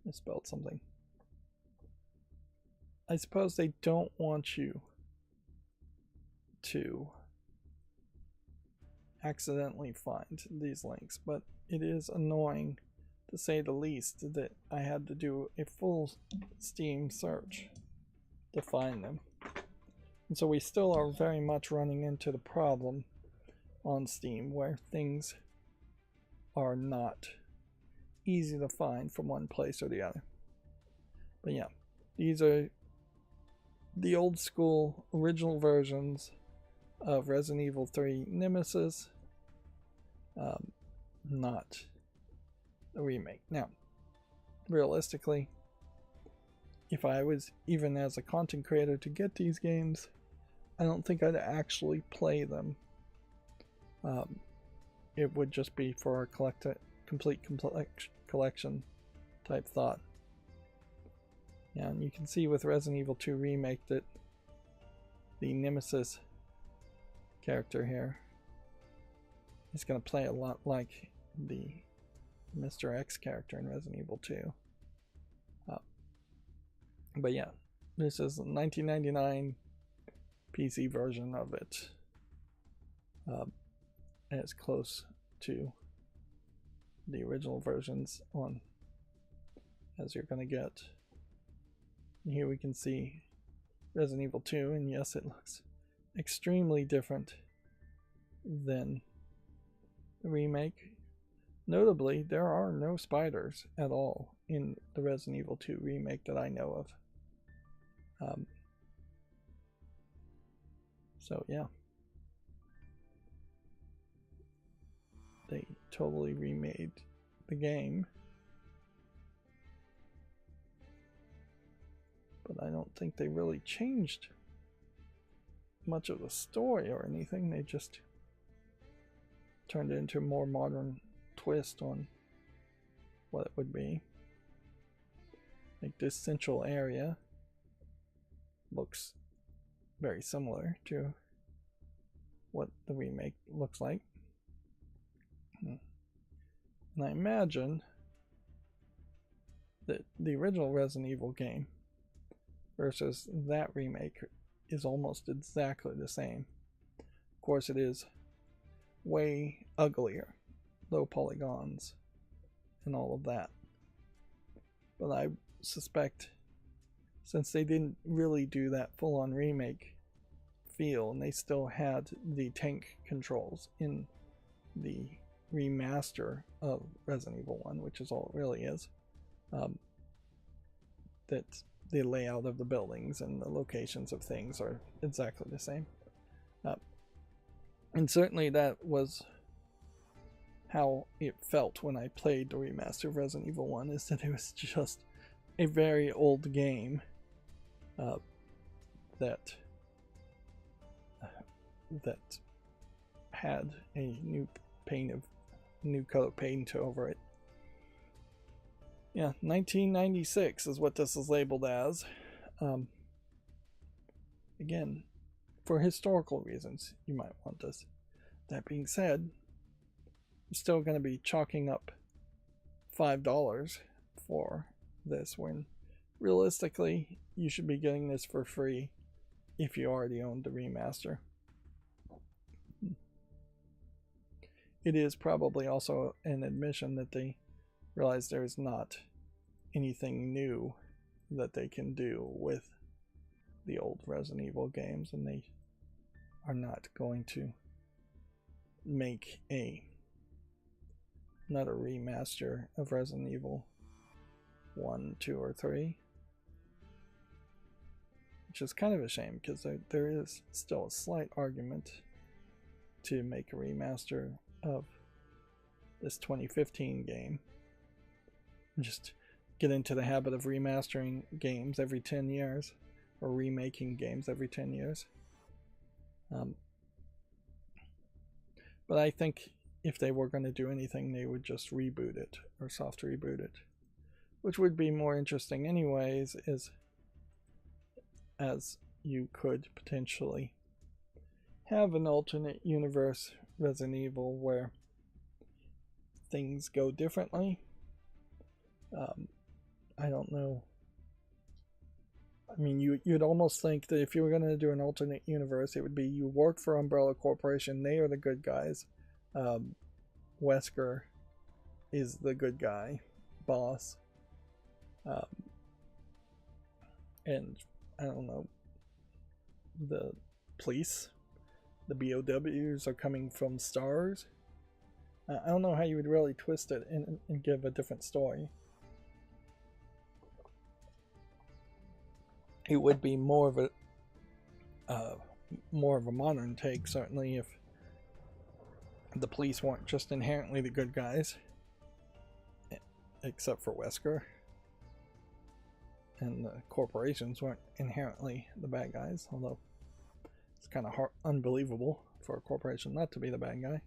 I spelled something. I suppose they don't want you to accidentally find these links, but it is annoying to say the least that I had to do a full Steam search to find them. And so we still are very much running into the problem on Steam where things are not easy to find from one place or the other. But yeah, these are the old school original versions of Resident Evil 3 Nemesis, not a remake. Now, realistically, if I was even as a content creator to get these games, I don't think I'd actually play them. It would just be for a complete collection type thought. Yeah, and you can see with Resident Evil 2 Remake that the Nemesis character here is going to play a lot like the Mr. X character in Resident Evil 2. But yeah, this is a 1999 PC version of it. And it's close to the original versions on as you're going to get. And here we can see Resident Evil 2, and yes, it looks extremely different than the remake. Notably, there are no spiders at all in the Resident Evil 2 remake that I know of. So yeah, they totally remade the game, but I don't think they really changed much of the story or anything. They just turned it into a more modern twist on what it would be. Like this central area looks very similar to what the remake looks like. And I imagine that the original Resident Evil game versus that remake is almost exactly the same. Of course, it is way uglier, low polygons, and all of that. But I suspect, since they didn't really do that full-on remake feel, and they still had the tank controls in the remaster of Resident Evil 1, which is all it really is, that the layout of the buildings and the locations of things are exactly the same. And certainly that was how it felt when I played the remaster of Resident Evil 1, is that it was just a very old game that had a new coat of paint over it. Yeah, 1996 is what this is labeled as. Again, for historical reasons, you might want this. That being said, I'm still going to be chalking up $5 for this when realistically you should be getting this for free if you already owned the remaster. It is probably also an admission that they realize there is not anything new that they can do with the old Resident Evil games, and they are not going to make another remaster of Resident Evil 1, 2, or 3, which is kind of a shame because there is still a slight argument to make a remaster of this 2015 game. Just get into the habit of remastering games every 10 years or remaking games every 10 years. But I think if they were going to do anything, they would just reboot it or soft reboot it, which would be more interesting anyways, as you could potentially have an alternate universe Resident Evil where things go differently. I don't know. I mean, you'd almost think that if you were going to do an alternate universe, it would be you work for Umbrella Corporation, they are the good guys. Wesker is the good guy, boss. And I don't know, the police, the BOWs are coming from stars. I don't know how you would really twist it and give a different story. It would be more of a modern take, certainly, if the police weren't just inherently the good guys, except for Wesker, and the corporations weren't inherently the bad guys, although it's kind of unbelievable for a corporation not to be the bad guy.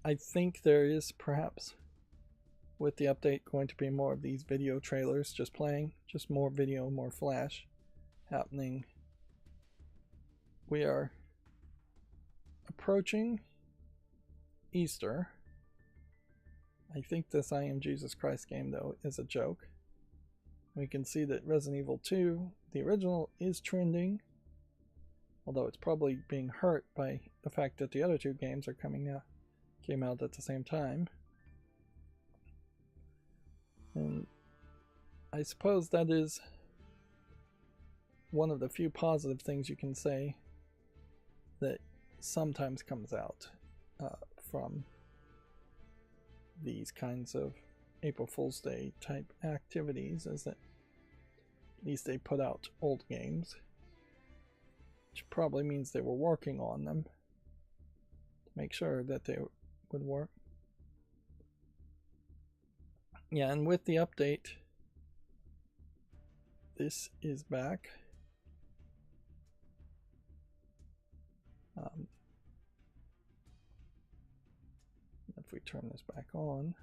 I think there is perhaps, with the update, going to be more of these video trailers just playing, just more video, more flash happening. We are approaching Easter. I think this I Am Jesus Christ game, though, is a joke. We can see that Resident Evil 2, the original, is trending, although it's probably being hurt by the fact that the other two games are came out at the same time. And I suppose that is one of the few positive things you can say that sometimes comes out from these kinds of April Fool's Day type activities, is that at least they put out old games, which probably means they were working on them to make sure that they would work. Yeah, and with the update, this is back. If we turn this back on,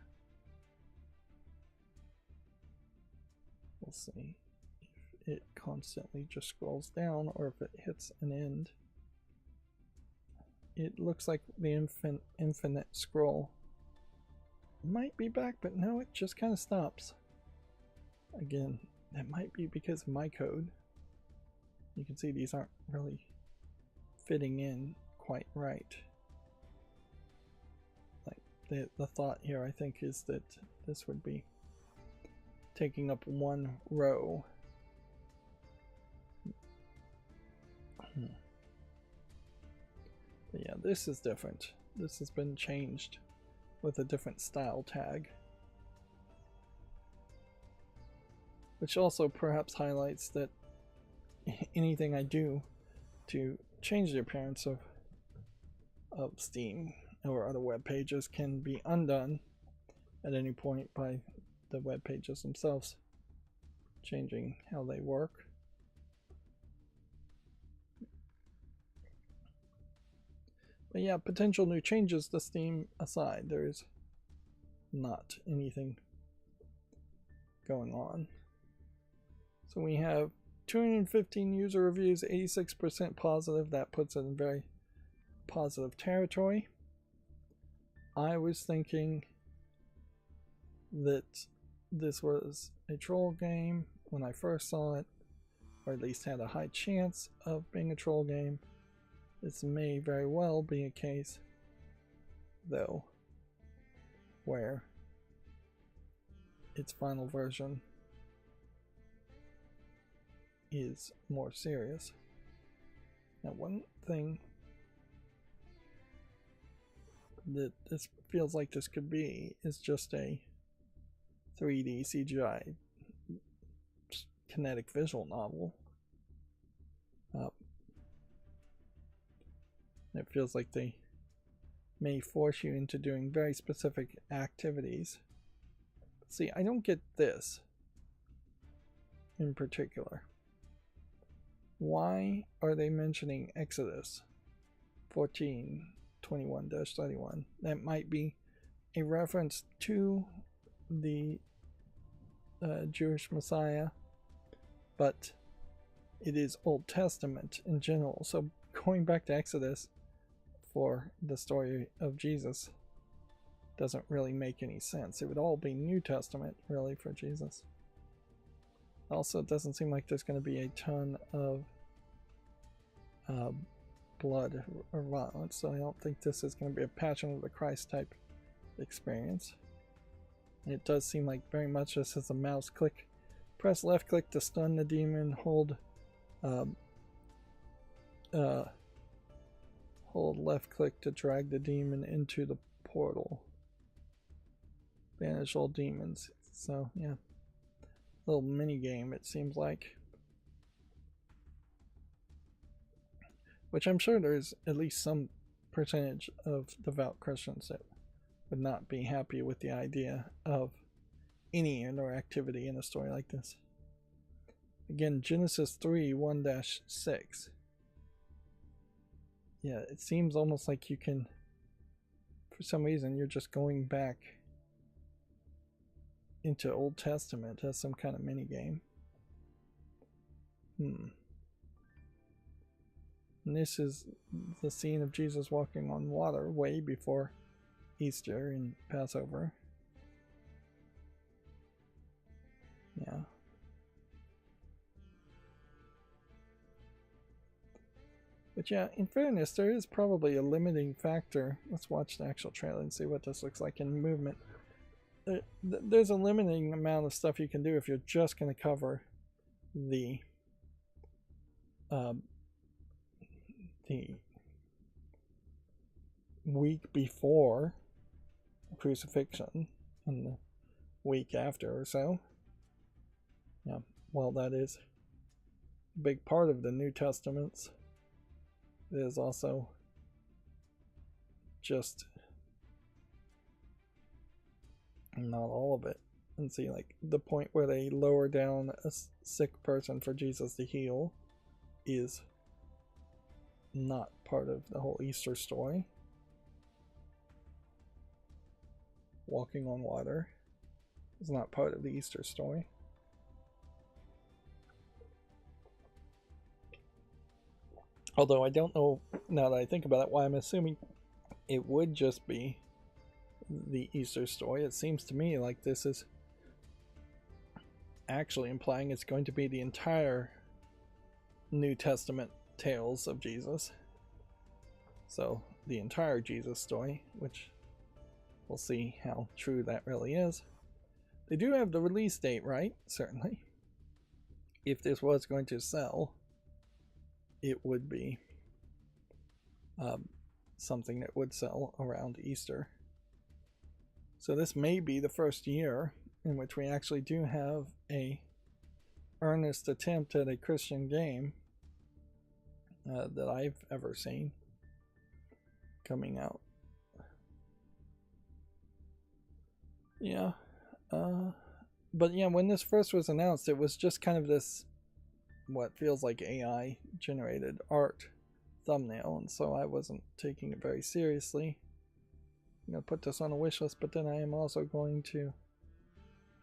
we'll see if it constantly just scrolls down or if it hits an end. It looks like the infinite scroll might be back, but no, it just kind of stops. Again, that might be because of my code. You can see these aren't really fitting in quite right. Like the thought here, I think, is that this would be taking up one row. But yeah, this is different. This has been changed with a different style tag, which also perhaps highlights that anything I do to change the appearance of Steam or other web pages can be undone at any point by the web pages themselves changing how they work. But yeah, potential new changes to Steam aside, there's not anything going on. So we have 215 user reviews, 86% positive. That puts it in very positive territory. I was thinking that this was a troll game when I first saw it, or at least had a high chance of being a troll game. This may very well be a case, though, where its final version is more serious. Now, one thing that this feels like this could be is just a 3D CGI kinetic visual novel. It feels like they may force you into doing very specific activities. See, I don't get this in particular. Why are they mentioning Exodus 14:21-31? That might be a reference to the Jewish Messiah, but it is Old Testament in general. So going back to Exodus for the story of Jesus doesn't really make any sense. It would all be New Testament, really, for Jesus. Also, it doesn't seem like there's going to be a ton of blood or violence, so I don't think this is going to be a Passion of the Christ type experience. It does seem like very much this is a mouse click. Press left click to stun the demon, hold left click to drag the demon into the portal. Banish all demons. So yeah, little mini game it seems like, which I'm sure there's at least some percentage of devout Christians that would not be happy with the idea of any interactivity in a story like this. Again, Genesis 3:1-6. Yeah, it seems almost like you can, for some reason, you're just going back into Old Testament as some kind of mini game. And this is the scene of Jesus walking on water way before Easter and Passover. Yeah. But yeah, in fairness, there is probably a limiting factor. Let's watch the actual trailer and see what this looks like in movement. There's a limiting amount of stuff you can do if you're just going to cover the week before crucifixion and the week after or so. Yeah, well, that is a big part of the New Testaments. It is also just not all of it. And see, like, the point where they lower down a sick person for Jesus to heal is not part of the whole Easter story. Walking on water is not part of the Easter story. Although I don't know, now that I think about it, why I'm assuming it would just be the Easter story. It seems to me like this is actually implying it's going to be the entire New Testament tales of Jesus. So the entire Jesus story, which we'll see how true that really is. They do have the release date, right? Certainly. If this was going to sell, it would be something that would sell around Easter. So this may be the first year in which we actually do have a earnest attempt at a Christian game that I've ever seen coming out. Yeah. But yeah, when this first was announced, it was just kind of this, what feels like AI generated art thumbnail, and so I wasn't taking it very seriously. I'm going to put this on a wish list, but then I am also going to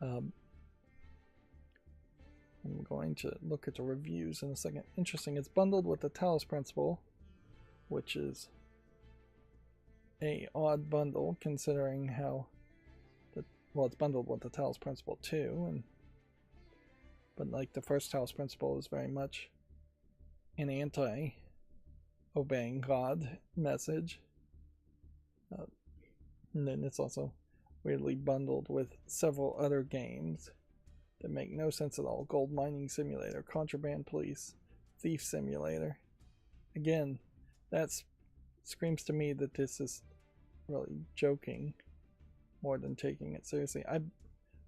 I'm going to look at the reviews in a second. Interesting, it's bundled with the Talos Principle, which is a odd bundle considering how well, it's bundled with the Talos Principle too, but like the first Talos Principle is very much an anti-obeying God message. And then it's also weirdly bundled with several other games that make no sense at all. Gold Mining Simulator, Contraband Police, Thief Simulator. Again, that screams to me that this is really joking more than taking it seriously. I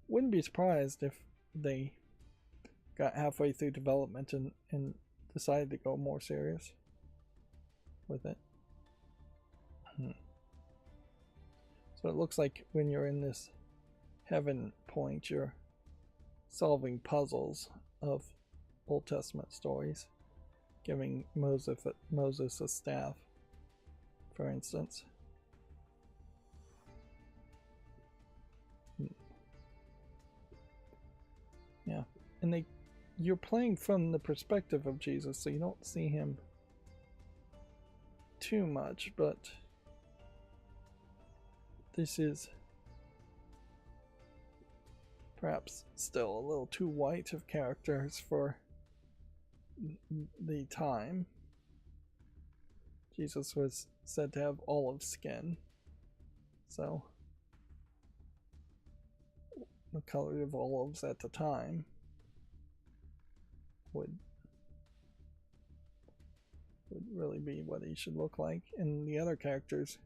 wouldn't be surprised if they got halfway through development and decided to go more serious with it. So it looks like when you're in this heaven point, you're solving puzzles of Old Testament stories, giving Moses a staff, for instance. Yeah, and you're playing from the perspective of Jesus, so you don't see him too much, but this is perhaps still a little too white of characters for the time. Jesus was said to have olive skin, so the color of olives at the time would really be what he should look like, and the other characters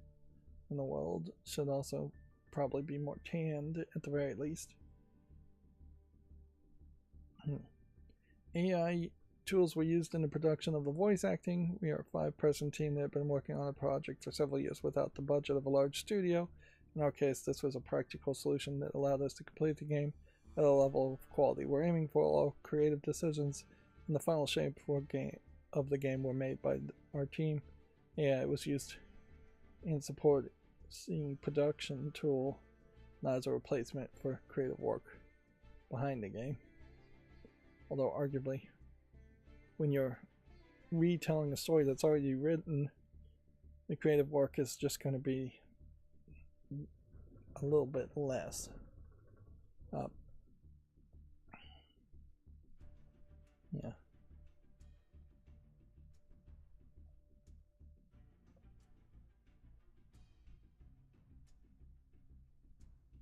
in the world should also probably be more tanned at the very least. AI tools were used in the production of the voice acting. We are a 5-person team that have been working on a project for several years without the budget of a large studio. In our case, this was a practical solution that allowed us to complete the game at a level of quality. We're aiming for all creative decisions in the final shape of the game were made by our team. AI was used in supporting production tool, not as a replacement for creative work behind the game. Although arguably, when you're retelling a story that's already written, the creative work is just going to be a little bit less. Yeah.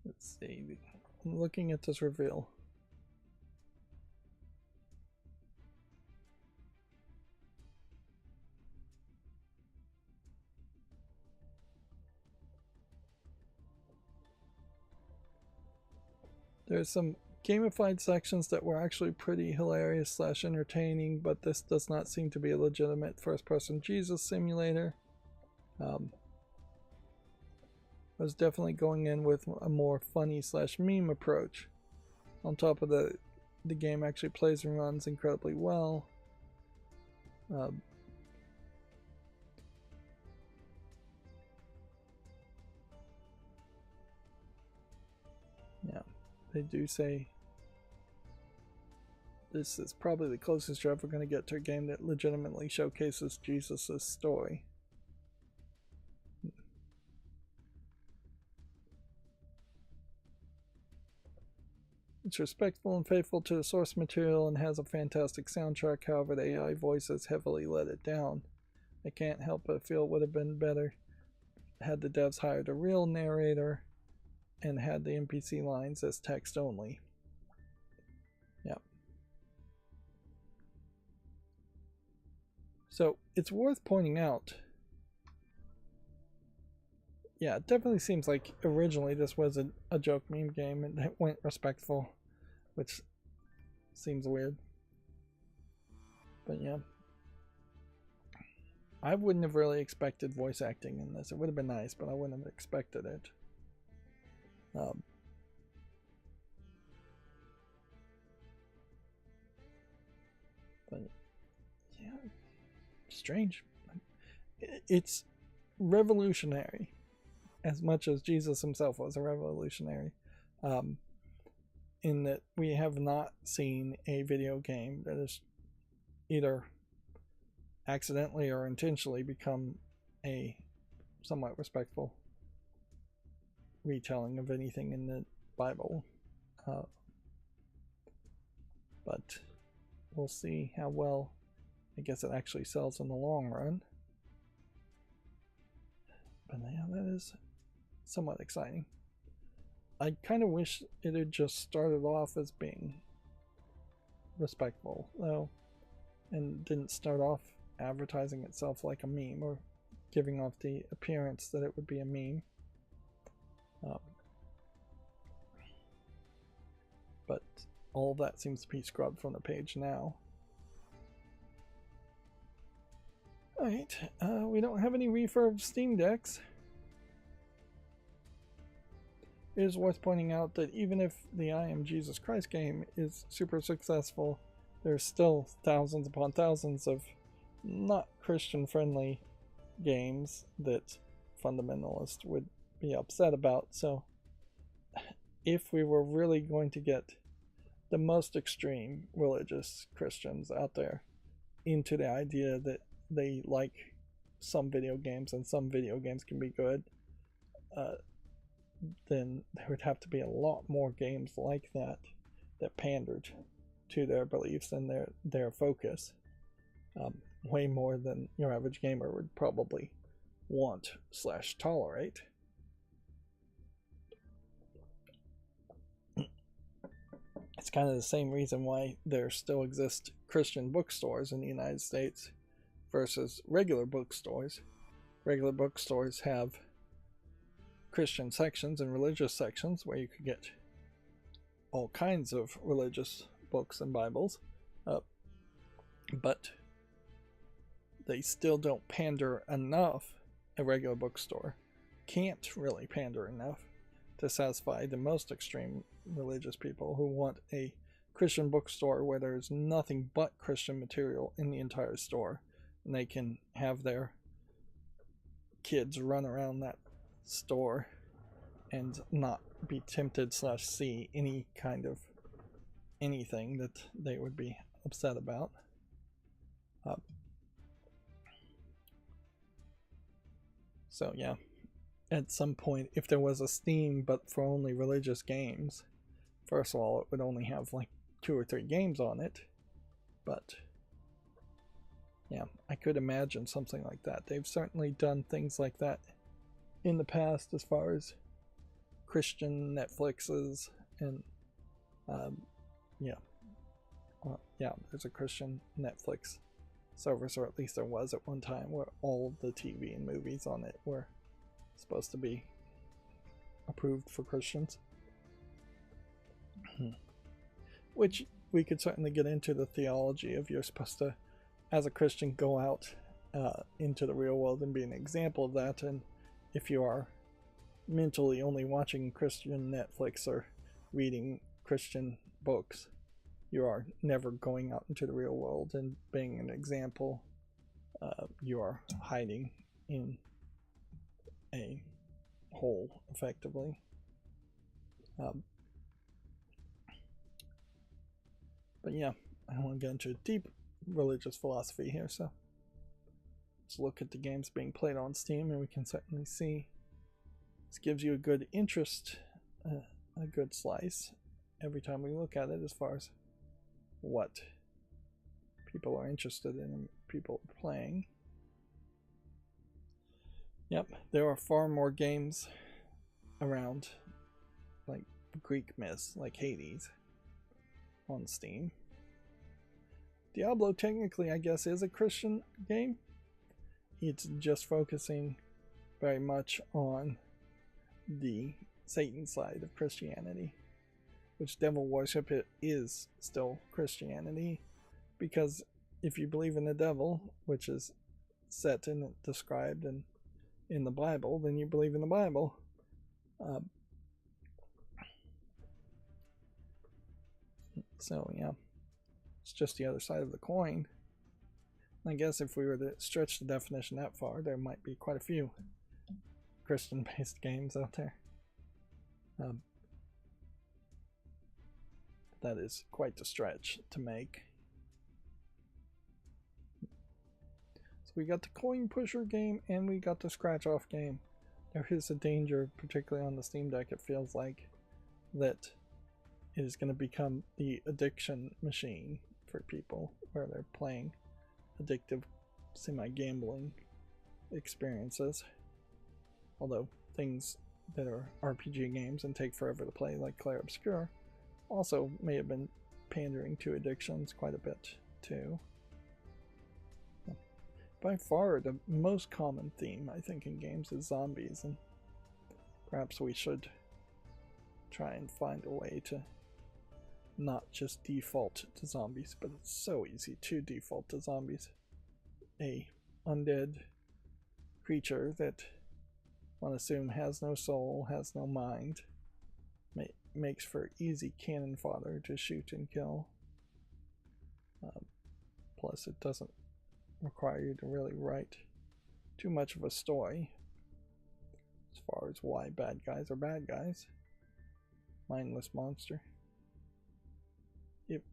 Let's see. I'm looking at this reveal. There's some gamified sections that were actually pretty hilarious / entertaining, but this does not seem to be a legitimate first-person Jesus simulator. I was definitely going in with a more funny / meme approach. On top of the game actually plays and runs incredibly well. Yeah, they do say this is probably the closest you're ever going to get to a game that legitimately showcases Jesus' story. It's respectful and faithful to the source material and has a fantastic soundtrack, however the AI voices heavily let it down. I can't help but feel it would have been better had the devs hired a real narrator and had the NPC lines as text only. Yeah. So it's worth pointing out, yeah, it definitely seems like originally this was a joke meme game and it went respectful, which seems weird. But yeah, I wouldn't have really expected voice acting in this. It would have been nice, but I wouldn't have expected it. But yeah, strange. it's revolutionary as much as Jesus himself was a revolutionary, in that we have not seen a video game that has either accidentally or intentionally become a somewhat respectful retelling of anything in the Bible. But we'll see how well, I guess, it actually sells in the long run. But yeah, that is somewhat exciting. I kind of wish it had just started off as being respectful, though, and didn't start off advertising itself like a meme or giving off the appearance that it would be a meme. But all of that seems to be scrubbed from the page now. Alright, we don't have any refurbed Steam Decks. It is worth pointing out that even if the I Am Jesus Christ game is super successful, there's still thousands upon thousands of not Christian-friendly games that fundamentalists would be upset about. So if we were really going to get the most extreme religious Christians out there into the idea that they like some video games and some video games can be good, then there would have to be a lot more games like that that pandered to their beliefs and their focus, way more than your average gamer would probably want / tolerate. It's kind of the same reason why there still exist Christian bookstores in the United States versus regular bookstores. Regular bookstores have Christian sections and religious sections where you could get all kinds of religious books and Bibles, but they still don't pander enough. A regular bookstore can't really pander enough to satisfy the most extreme religious people who want a Christian bookstore where there's nothing but Christian material in the entire store, and they can have their kids run around that store and not be tempted / see any kind of anything that they would be upset about. So yeah, at some point, if there was a Steam but for only religious games, first of all, it would only have like 2 or 3 games on it. But yeah, I could imagine something like that. They've certainly done things like that in the past as far as Christian Netflixes and there's a Christian Netflix service, or at least there was at one time, where all of the TV and movies on it were supposed to be approved for Christians. Which we could certainly get into the theology of you're supposed to, as a Christian, go out into the real world and be an example of that, and if you are mentally only watching Christian Netflix or reading Christian books, you are never going out into the real world and being an example. You are hiding in a hole, effectively. But yeah, I don't want to get into deep religious philosophy here, so let's look at the games being played on Steam, and we can certainly see this gives you a good interest, a good slice every time we look at it as far as what people are interested in and people are playing. Yep, there are far more games around, like Greek myths, like Hades, on Steam. Diablo technically, I guess, is a Christian game. It's just focusing very much on the Satan side of Christianity, which devil worship it is still Christianity, because if you believe in the devil, which is set and described in the Bible, then you believe in the Bible. So yeah, it's just the other side of the coin. I guess if we were to stretch the definition that far, there might be quite a few Christian-based games out there. That is quite the stretch to make. So we got the coin pusher game and we got the scratch off game. There is a danger, particularly on the Steam Deck, it feels like, that it is going to become the addiction machine for people, where they're playing addictive semi-gambling experiences. Although things that are RPG games and take forever to play, like Clair Obscur, also may have been pandering to addictions quite a bit too. By far the most common theme, I think, in games is zombies, and perhaps we should try and find a way to not just default to zombies, but it's so easy to default to zombies. A undead creature that one assume has no soul, has no mind, makes for easy cannon fodder to shoot and kill. Plus it doesn't require you to really write too much of a story as far as why bad guys are bad guys. Mindless monster. It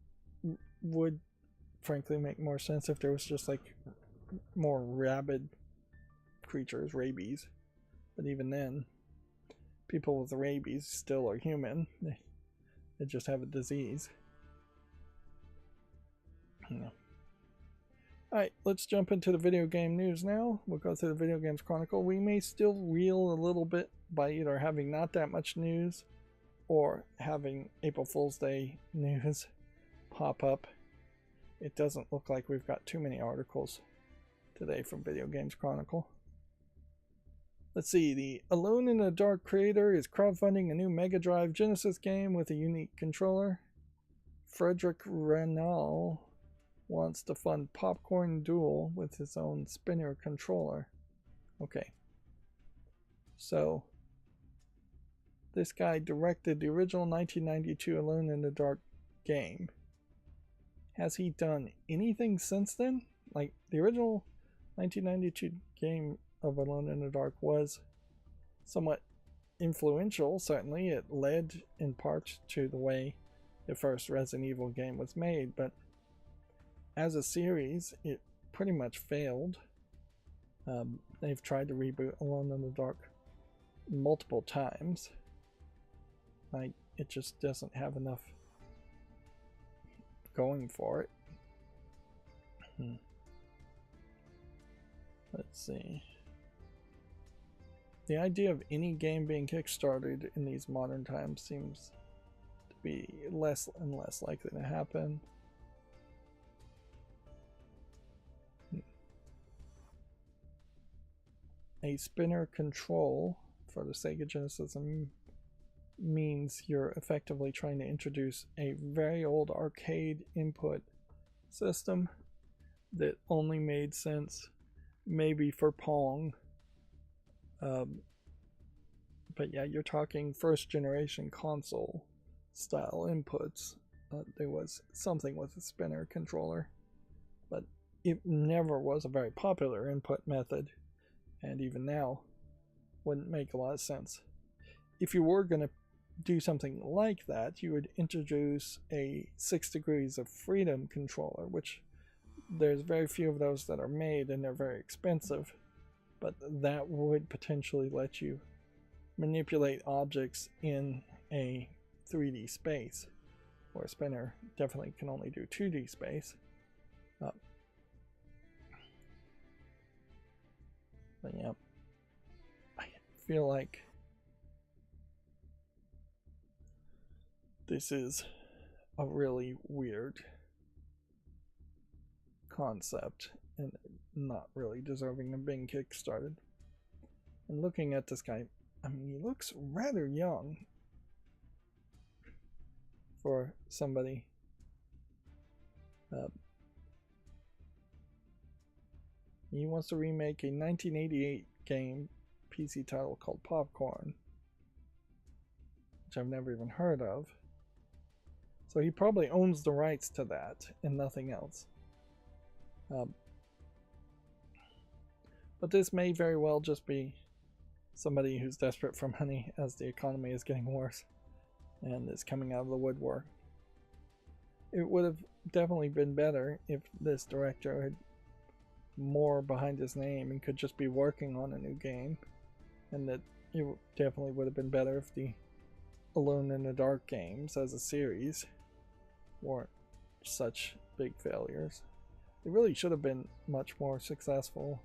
would frankly make more sense if there was just like more rabid creatures, rabies, but even then people with rabies still are human. They just have a disease. Yeah. Alright, let's jump into the video game news now. We'll go through the Video Games Chronicle. We may still reel a little bit by either having not that much news or having April Fool's Day news pop up. It doesn't look like we've got too many articles today from Video Games Chronicle. Let's see, the Alone in the Dark creator is crowdfunding a new Mega Drive Genesis game with a unique controller. Frederick Renal wants to fund Popcorn Duel with his own spinner controller. Okay. So, this guy directed the original 1992 Alone in the Dark game. Has he done anything since then? Like, the original 1992 game of Alone in the Dark was somewhat influential, certainly. It led in part to the way the first Resident Evil game was made, but as a series, it pretty much failed. They've tried to reboot Alone in the Dark multiple times. Like, it just doesn't have enough going for it. Let's see. The idea of any game being kickstarted in these modern times seems to be less and less likely to happen. A spinner control for the Sega Genesis means you're effectively trying to introduce a very old arcade input system that only made sense maybe for Pong. But yeah, you're talking first generation console style inputs. There was something with a spinner controller, but it never was a very popular input method, and even now wouldn't make a lot of sense. If you were going to do something like that, you would introduce a 6 Degrees of Freedom controller, which there's very few of those that are made and they're very expensive, but that would potentially let you manipulate objects in a 3D space, where a spinner definitely can only do 2D space. But yeah, I feel like this is a really weird concept and not really deserving of being kickstarted. And looking at this guy, I mean, he looks rather young for somebody. He wants to remake a 1988 game PC title called Popcorn, which I've never even heard of. So he probably owns the rights to that and nothing else. But this may very well just be somebody who's desperate for money as the economy is getting worse and is coming out of the woodwork. It would have definitely been better if this director had more behind his name and could just be working on a new game, and that it definitely would have been better if the Alone in the Dark games as a series weren't such big failures. They really should have been much more successful.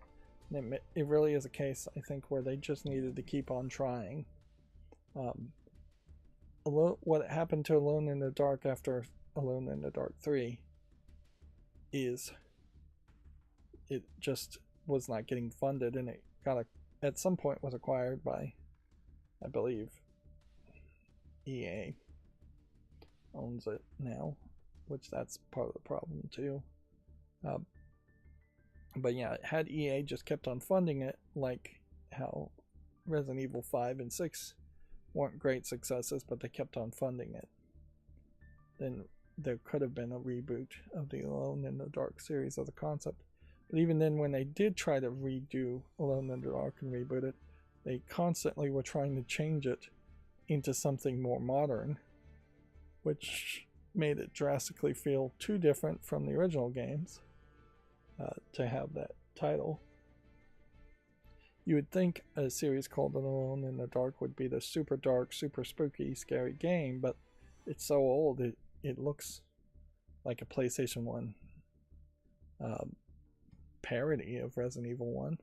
It really is a case, I think, where they just needed to keep on trying. What happened to Alone in the Dark after Alone in the Dark 3 is it just was not getting funded, and it at some point was acquired by, I believe, EA owns it now, which that's part of the problem too. But yeah, had EA just kept on funding it, like how Resident Evil 5 and 6 weren't great successes, but they kept on funding it, then there could have been a reboot of the Alone in the Dark series as a concept. But even then, when they did try to redo Alone in the Dark and reboot it, they constantly were trying to change it into something more modern, which made it drastically feel too different from the original games to have that title. You would think a series called Alone in the Dark would be the super dark, super spooky, scary game, but it's so old it looks like a PlayStation 1 parody of Resident Evil 1.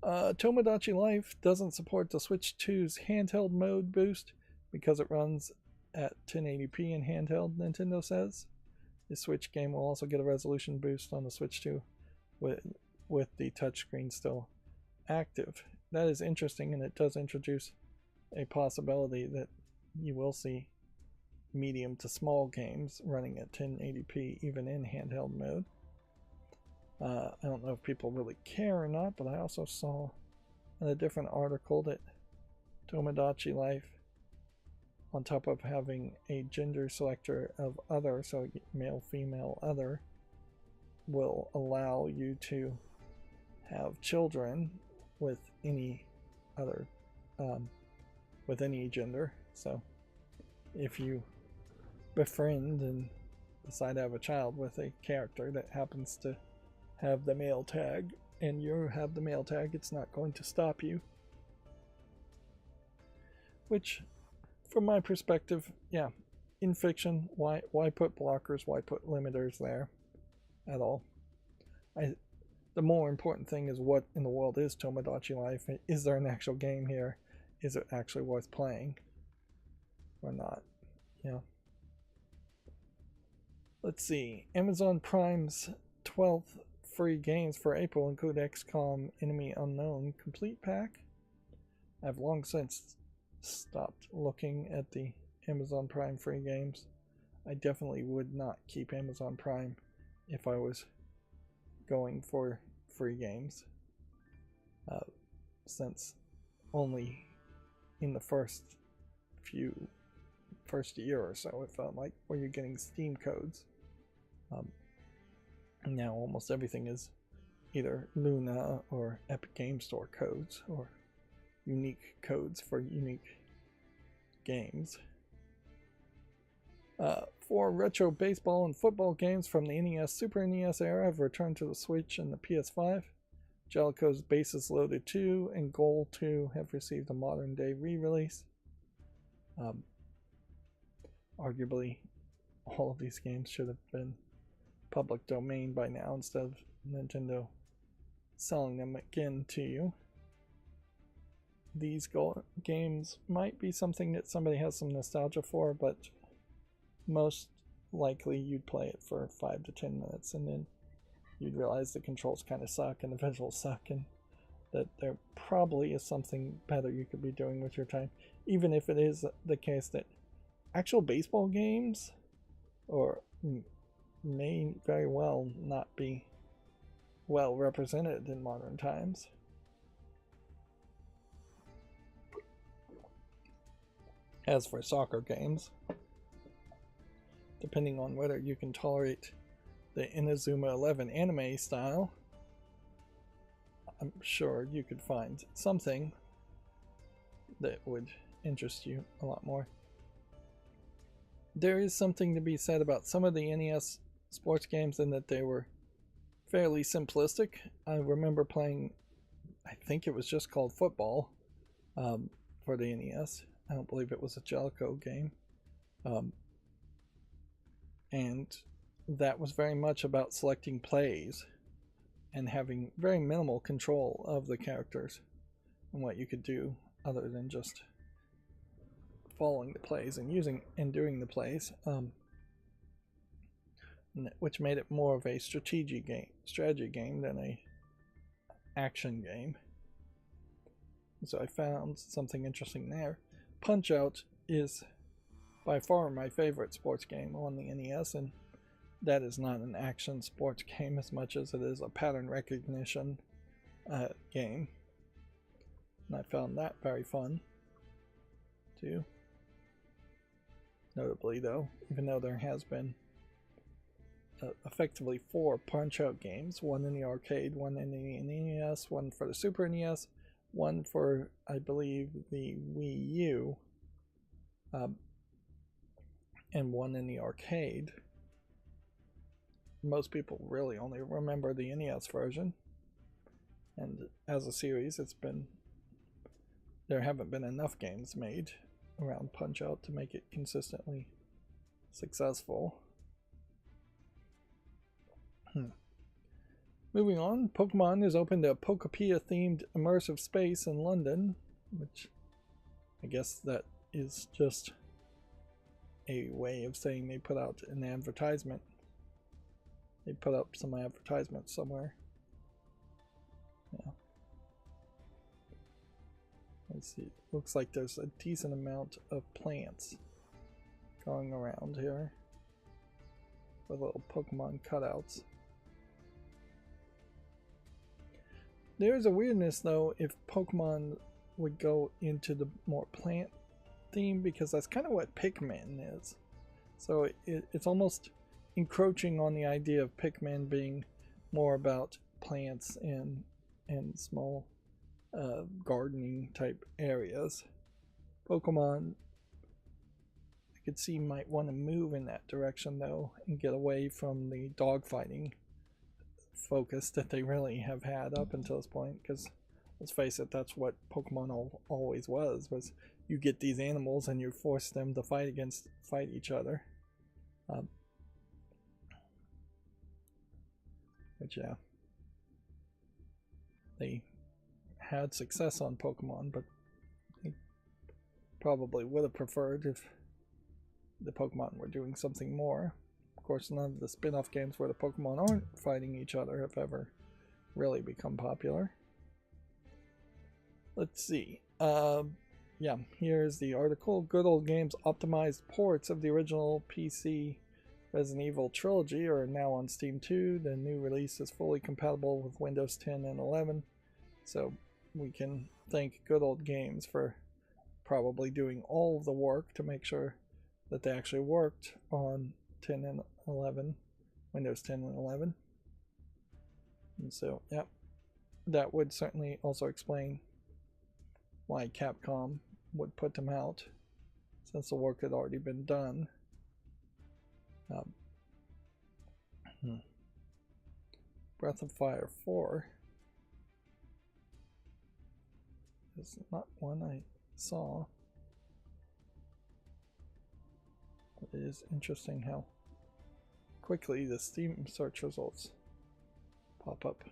Tomodachi Life doesn't support the Switch 2's handheld mode boost because it runs at 1080p in handheld, Nintendo says. The Switch game will also get a resolution boost on the Switch 2 with the touchscreen still active. That is interesting, and it does introduce a possibility that you will see medium to small games running at 1080p even in handheld mode. I don't know if people really care or not, but I also saw in a different article that Tomodachi Life, on top of having a gender selector of other, so male, female, other, will allow you to have children with any other, with any gender. So if you befriend and decide to have a child with a character that happens to have the male tag, and you have the male tag, it's not going to stop you. Which, from my perspective, yeah, in fiction, why put blockers, why put limiters there at all? The more important thing is, what in the world is Tomodachi Life? Is there an actual game here? Is it actually worth playing or not? Yeah. Let's see. Amazon Prime's 12th free games for April include XCOM Enemy Unknown Complete Pack. I've long since stopped looking at the Amazon Prime free games. I definitely would not keep Amazon Prime if I was going for free games, since only in the first year or so it felt like where you're getting Steam codes. Now almost everything is either Luna or Epic Game Store codes or unique codes for unique games. 4 retro baseball and football games from the NES, Super NES era have returned to the Switch and the PS5. Jellicoe's Bases Loaded 2 and Goal 2 have received a modern day re-release. Arguably, all of these games should have been public domain by now instead of Nintendo selling them again to you. These games might be something that somebody has some nostalgia for, but most likely you'd play it for 5 to 10 minutes and then you'd realize the controls kind of suck and the visuals suck, and that there probably is something better you could be doing with your time, even if it is the case that actual baseball games may very well not be well represented in modern times. As for soccer games, depending on whether you can tolerate the Inazuma 11 anime style, I'm sure you could find something that would interest you a lot more. There is something to be said about some of the NES sports games in that they were fairly simplistic. I remember playing, I think it was just called Football for the NES. I don't believe it was a Jellicoe game. And that was very much about selecting plays and having very minimal control of the characters and what you could do other than just following the plays and using and doing the plays, which made it more of a strategy game than a action game. So I found something interesting there. Punch-Out is by far my favorite sports game on the NES, and that is not an action sports game as much as it is a pattern recognition game. And I found that very fun too. Notably though, even though there has been effectively 4 Punch-Out games, one in the arcade, one in the NES, one for the Super NES, one for, I believe, the Wii U, and one in the arcade. Most people really only remember the NES version, and as a series there haven't been enough games made around Punch-Out to make it consistently successful. Moving on, Pokemon has opened a Pokopia themed immersive space in London, which I guess that is just a way of saying they put out an advertisement. They put up some advertisements somewhere. Yeah. Let's see. Looks like there's a decent amount of plants going around here with little Pokemon cutouts. There's a weirdness though if Pokemon would go into the more plant theme, because that's kind of what Pikmin is. So it's almost encroaching on the idea of Pikmin being more about plants and small gardening type areas. Pokemon, I could see, might want to move in that direction though and get away from the dogfighting focus that they really have had up until this point, because let's face it, that's what Pokemon always was you get these animals and you force them to fight each other. But yeah, they had success on Pokemon, but they probably would have preferred if the Pokemon were doing something more. Of course, none of the spin-off games where the Pokemon aren't fighting each other have ever really become popular. Let's see. Yeah, here's the article. Good Old Games optimized ports of the original PC Resident Evil trilogy are now on Steam too. The new release is fully compatible with Windows 10 and 11. So we can thank Good Old Games for probably doing all of the work to make sure that they actually worked on 10 and 11, Windows 10 and 11. And so, yeah, that would certainly also explain why Capcom would put them out, since the work had already been done. Breath of Fire 4 is not one I saw. It is interesting how quickly the Steam search results pop up.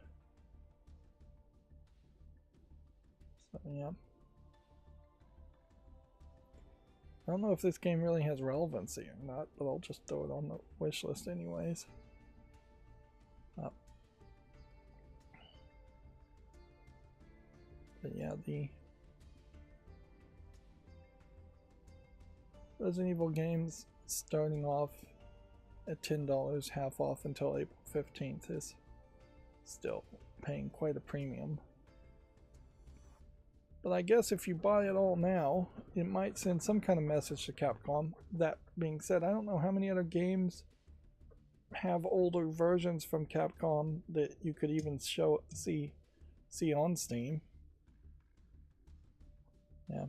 So yeah. I don't know if this game really has relevancy or not, but I'll just throw it on the wish list anyways. But yeah, the Resident Evil games starting off at $10 half off until April 15th is still paying quite a premium. But I guess if you buy it all now, it might send some kind of message to Capcom. That being said, I don't know how many other games have older versions from Capcom that you could even see see on Steam. Yeah.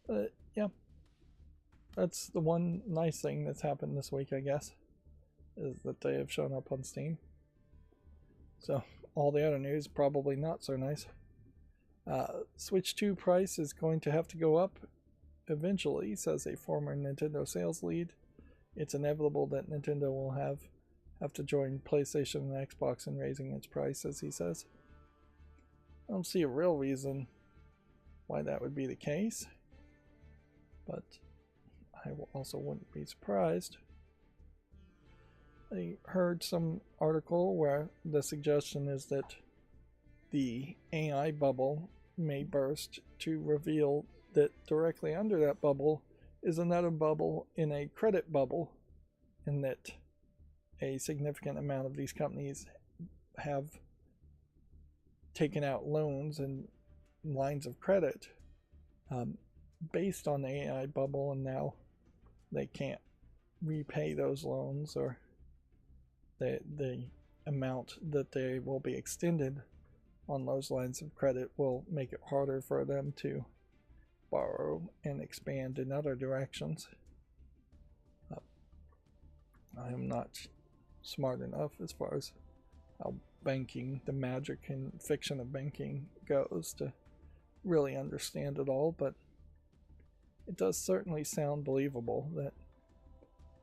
But yeah, that's the one nice thing that's happened this week, I guess, is that they have shown up on Steam. So all the other news, probably not so nice. Switch 2 price is going to have to go up eventually, says a former Nintendo sales lead. It's inevitable that Nintendo will have to join PlayStation and Xbox in raising its price, as he says. I don't see a real reason why that would be the case, but I also wouldn't be surprised. I heard some article where the suggestion is that the AI bubble may burst to reveal that directly under that bubble is another bubble in a credit bubble, and that a significant amount of these companies have taken out loans and lines of credit based on the AI bubble, and now they can't repay those loans, or the amount that they will be extended on those lines of credit will make it harder for them to borrow and expand in other directions. I am not smart enough as far as how banking, the magic and fiction of banking goes, to really understand it all, but it does certainly sound believable that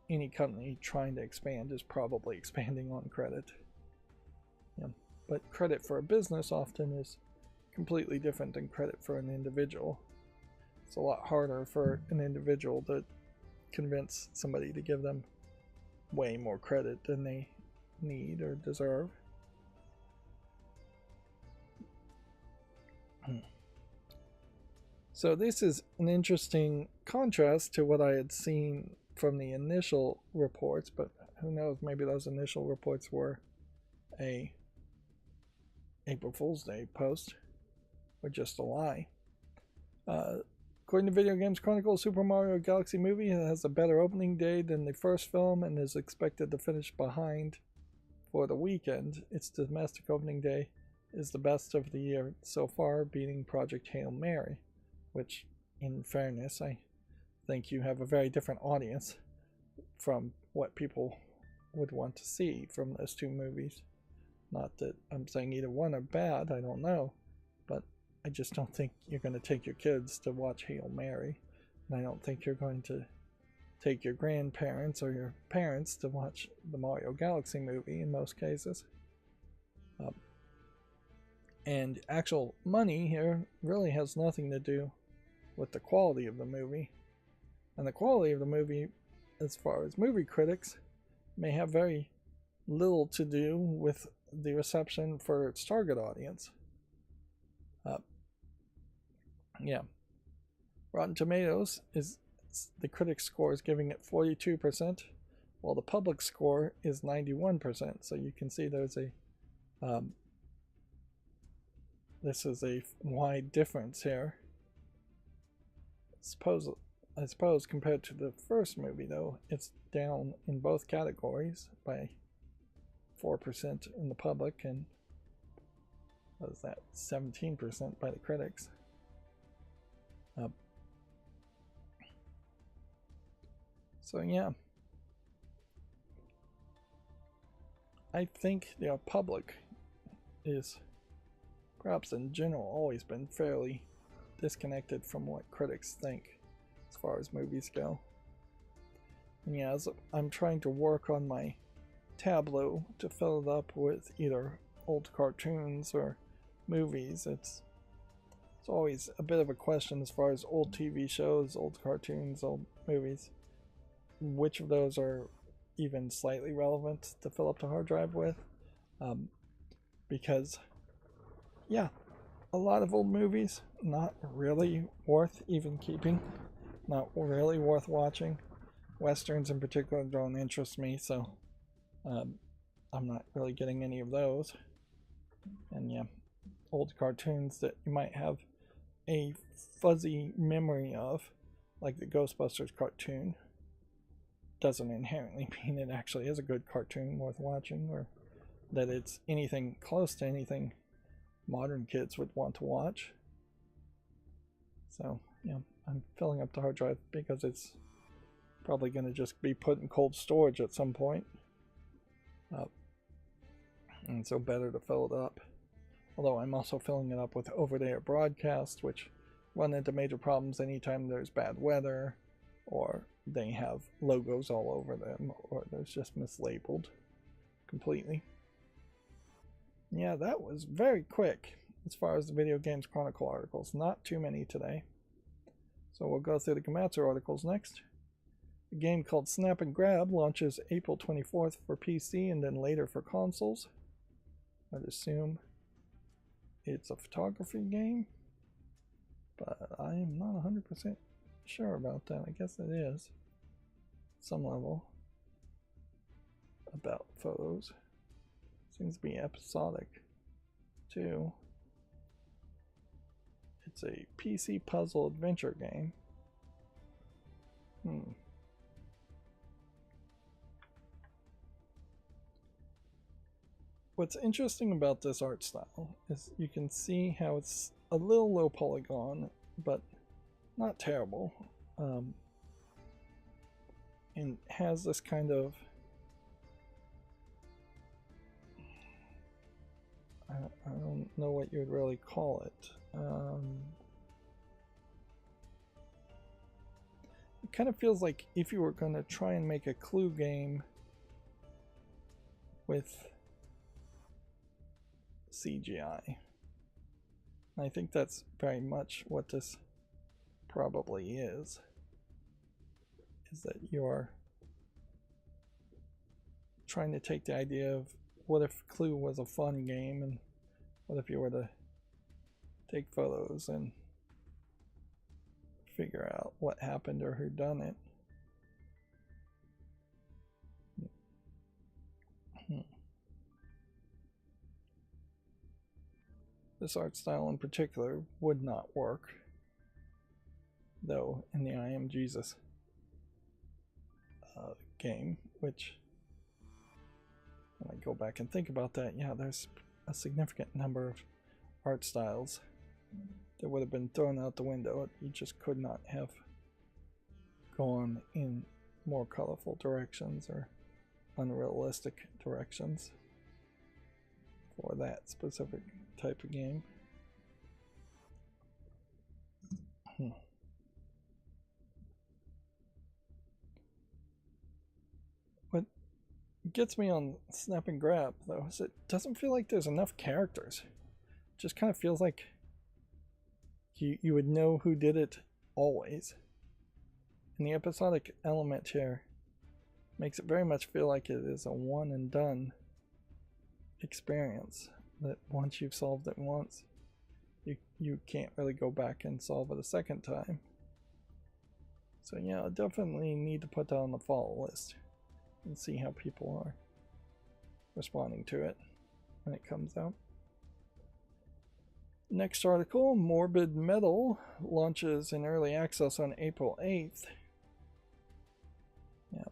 any company trying to expand is probably expanding on credit. Yeah. But credit for a business often is completely different than credit for an individual. It's a lot harder for an individual to convince somebody to give them way more credit than they need or deserve. So this is an interesting contrast to what I had seen from the initial reports, but who knows, maybe those initial reports were a April Fool's Day post or just a lie. According to Video Games Chronicle, Super Mario Galaxy movie has a better opening day than the first film and is expected to finish behind for the weekend. Its domestic opening day is the best of the year so far, beating Project Hail Mary, which, in fairness, I think you have a very different audience from what people would want to see from those two movies. Not that I'm saying either one are bad, I don't know, but I just don't think you're going to take your kids to watch Hail Mary, and I don't think you're going to take your grandparents or your parents to watch the Mario Galaxy movie in most cases. And actual money here really has nothing to do with the quality of the movie. And the quality of the movie, as far as movie critics, may have very little to do with the reception for its target audience. Yeah. Rotten Tomatoes is the critic score is giving it 42%, while the public score is 91%. So you can see there's a this is a wide difference here. I suppose compared to the first movie, though, it's down in both categories by 4% in the public and what is that, 17% by the critics. So yeah, I think the public is perhaps in general always been fairly disconnected from what critics think as far as movies go. And yeah, as I'm trying to work on my tableau to fill it up with either old cartoons or movies, it's always a bit of a question as far as old TV shows, old cartoons, old movies. Which of those are even slightly relevant to fill up the hard drive with? Because, yeah, a lot of old movies, not really worth even keeping, not really worth watching. Westerns in particular don't interest me, so I'm not really getting any of those. And yeah, old cartoons that you might have a fuzzy memory of, like the Ghostbusters cartoon, doesn't inherently mean it actually is a good cartoon worth watching, or that it's anything close to anything modern kids would want to watch. So yeah, I'm filling up the hard drive because it's probably going to just be put in cold storage at some point. And so better to fill it up. Although I'm also filling it up with over-the-air broadcasts, which run into major problems anytime there's bad weather, or they have logos all over them, or there's just mislabeled completely. Yeah, that was very quick as far as the Video Games Chronicle articles. Not too many today. So we'll go through the Gematsu articles next. A game called Snap and Grab launches April 24th for PC and then later for consoles. I'd assume it's a photography game, but I am not 100% sure about that. I guess it is some level about photos. Seems to be episodic too. It's a PC puzzle adventure game. What's interesting about this art style is you can see how it's a little low polygon, but not terrible, and has this kind of, I don't know what you would really call it. It kind of feels like if you were going to try and make a Clue game with CGI. I think that's very much what this probably is that you're trying to take the idea of what if Clue was a fun game, and what if you were to take photos and figure out what happened or who done it. This art style in particular would not work, though, in the I Am Jesus game, which, when I go back and think about that, yeah, there's a significant number of art styles that would have been thrown out the window. You just could not have gone in more colorful directions or unrealistic directions for that specific type of game. What gets me on Snap and Grab, though, is it doesn't feel like there's enough characters. It just kind of feels like you would know who did it always. And the episodic element here makes it very much feel like it is a one and done experience, that once you've solved it once, you can't really go back and solve it a second time. So yeah, I definitely need to put that on the follow list and see how people are responding to it when it comes out. Next article, Morbid Metal launches in early access on April 8th. Yeah.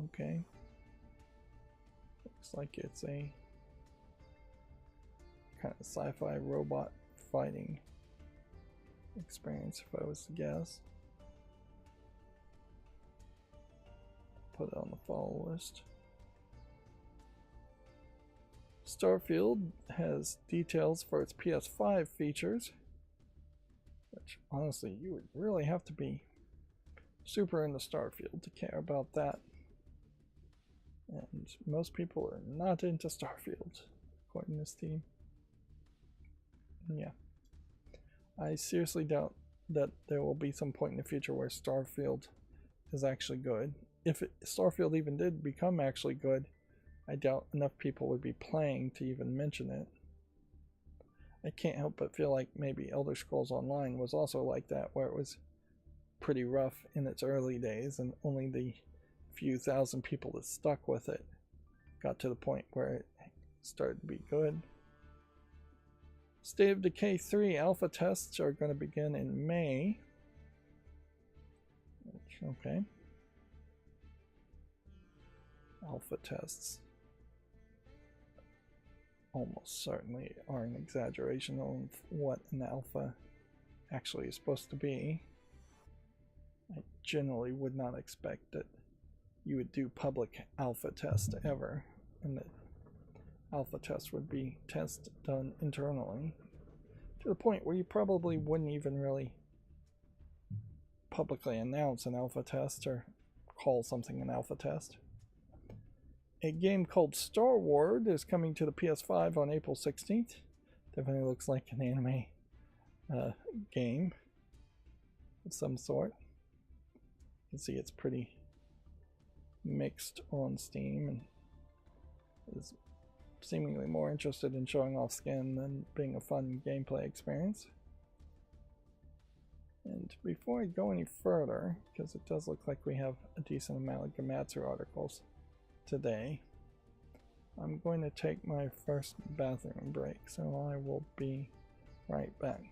Okay. Looks like it's a kind of sci-fi robot fighting experience, if I was to guess. Put it on the follow list. Starfield has details for its PS5 features, which honestly you would really have to be super into Starfield to care about that. And most people are not into Starfield, according to this team. Yeah. I seriously doubt that there will be some point in the future where Starfield is actually good. If Starfield even did become actually good, I doubt enough people would be playing to even mention it. I can't help but feel like maybe Elder Scrolls Online was also like that, where it was pretty rough in its early days, and only the few thousand people that stuck with it got to the point where it started to be good. State of Decay 3 alpha tests are going to begin in May. Okay. Alpha tests. almost certainly are an exaggeration of what an alpha actually is supposed to be. I generally would not expect that you would do public alpha test ever, and that alpha test would be test done internally to the point where you probably wouldn't even really publicly announce an alpha test or call something an alpha test. A game called Star Wars is coming to the PS5 on April 16th. Definitely looks like an anime game of some sort. You can see it's pretty mixed on Steam and is seemingly more interested in showing off skin than being a fun gameplay experience. And before I go any further, because it does look like we have a decent amount of Gematsu articles today, I'm going to take my first bathroom break, so I will be right back.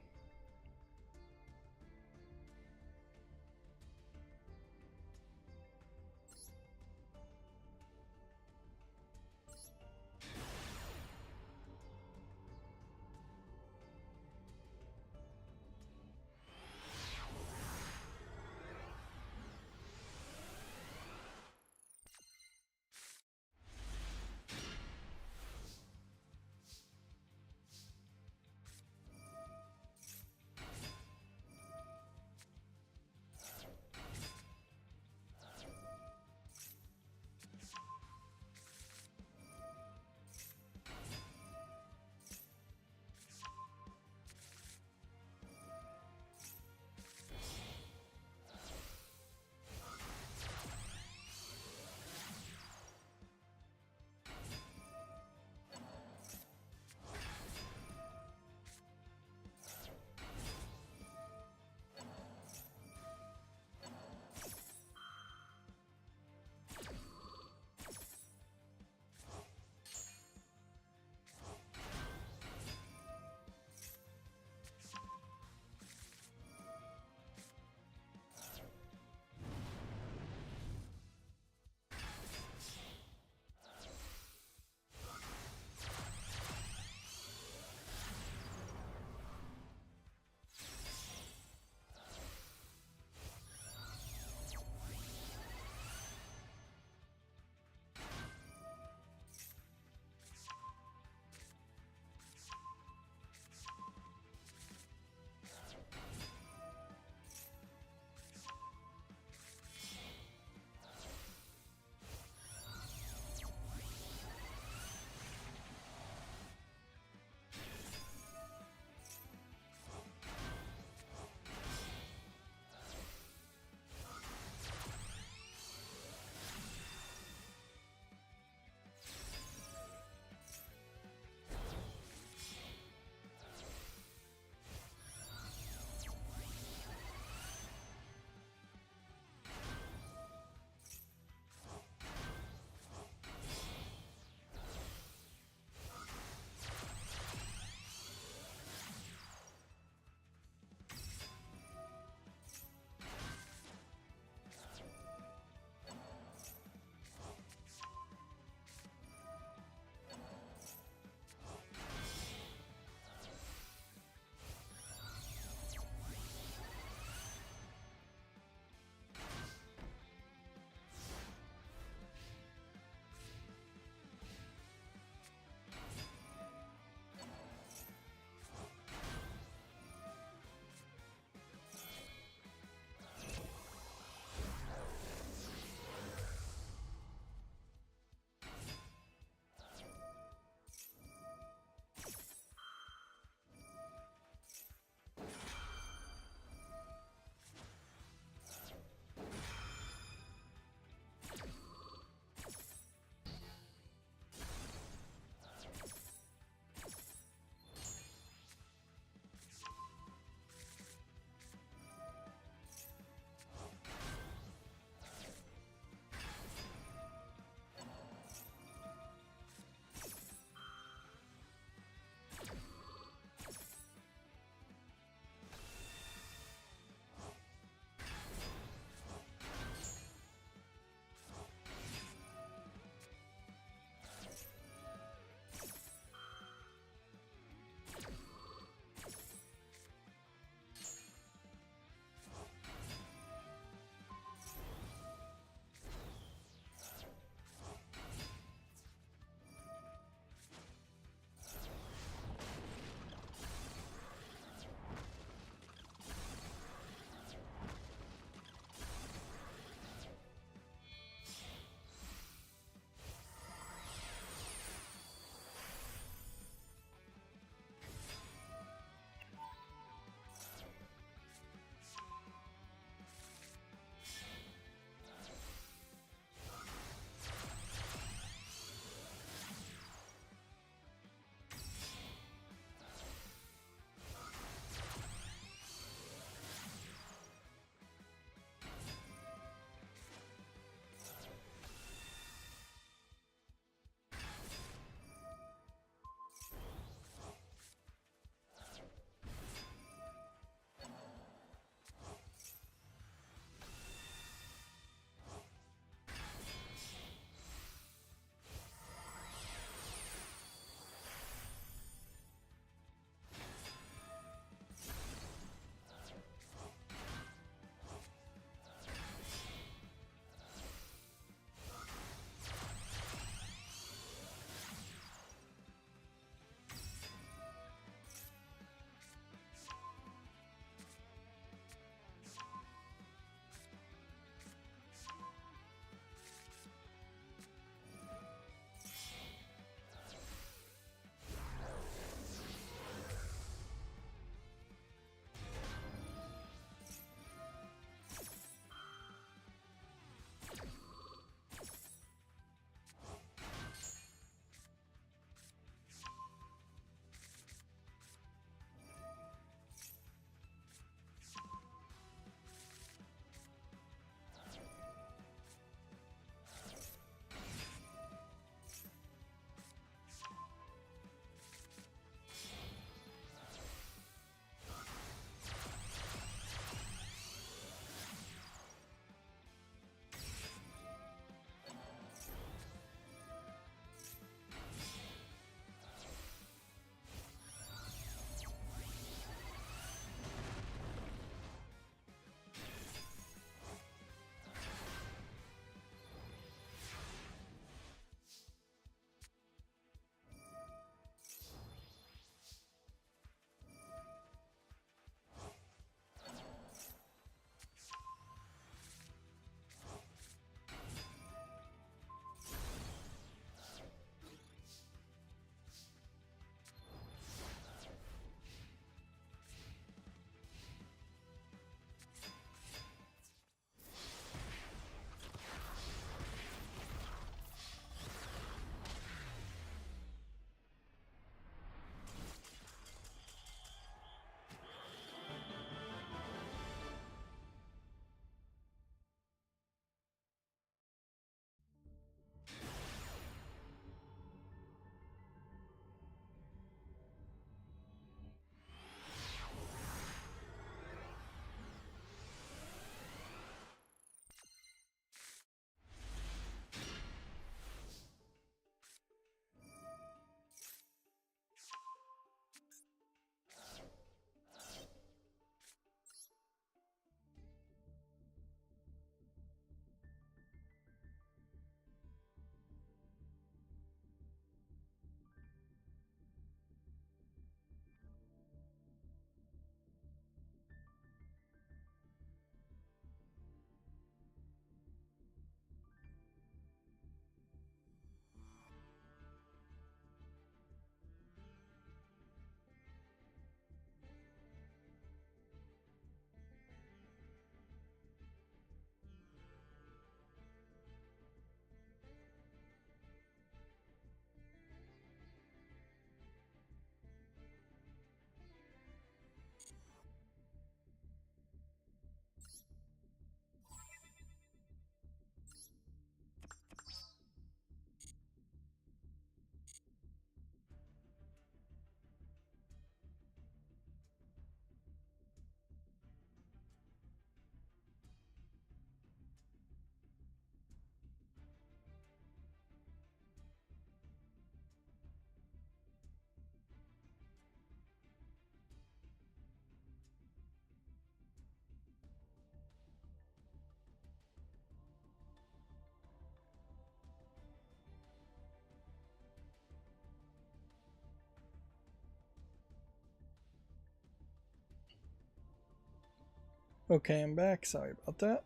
Okay, I'm back. Sorry about that.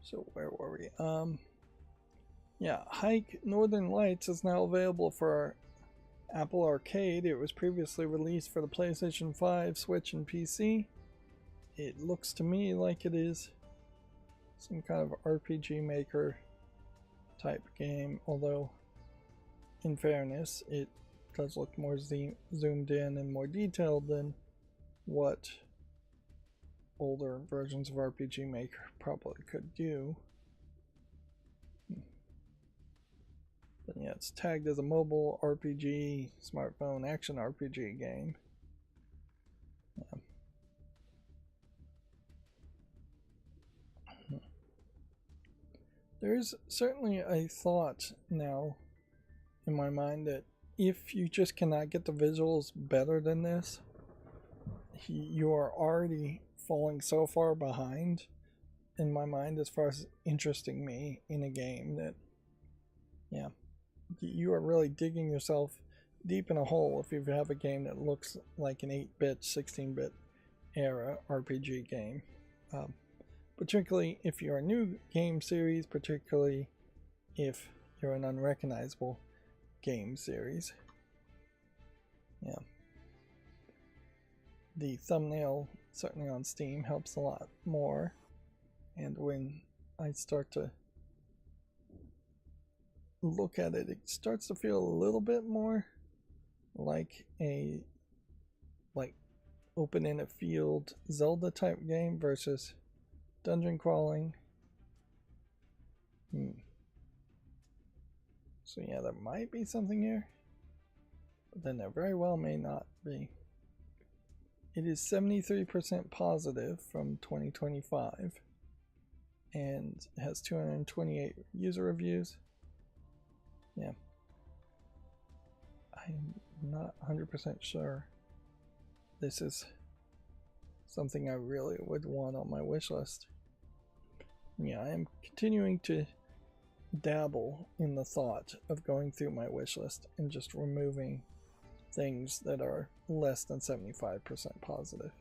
So where were we? Yeah, Hike Northern Lights is now available for Apple Arcade. It was previously released for the PlayStation 5, Switch, and PC. It looks to me like it is some kind of RPG Maker type game, although in fairness, it does look more zoomed in and more detailed than what older versions of RPG Maker probably could do. But yeah, it's tagged as a mobile RPG, smartphone action RPG game. Yeah. There's certainly a thought now in my mind that if you just cannot get the visuals better than this, you are already falling so far behind in my mind as far as interesting me in a game that, yeah, you are really digging yourself deep in a hole if you have a game that looks like an 8-bit, 16-bit era RPG game. Particularly if you're a new game series, particularly if you're an unrecognizable game series. Yeah. The thumbnail, certainly on Steam, helps a lot more. And when I start to look at it, it starts to feel a little bit more like a open in a field Zelda type game versus dungeon crawling. So yeah, there might be something here, but then there very well may not be. It is 73% positive from 2025 and has 228 user reviews. Yeah, I'm not 100% sure this is something I really would want on my wish list. Yeah, I am continuing to dabble in the thought of going through my wish list and just removing things that are less than 75% positive.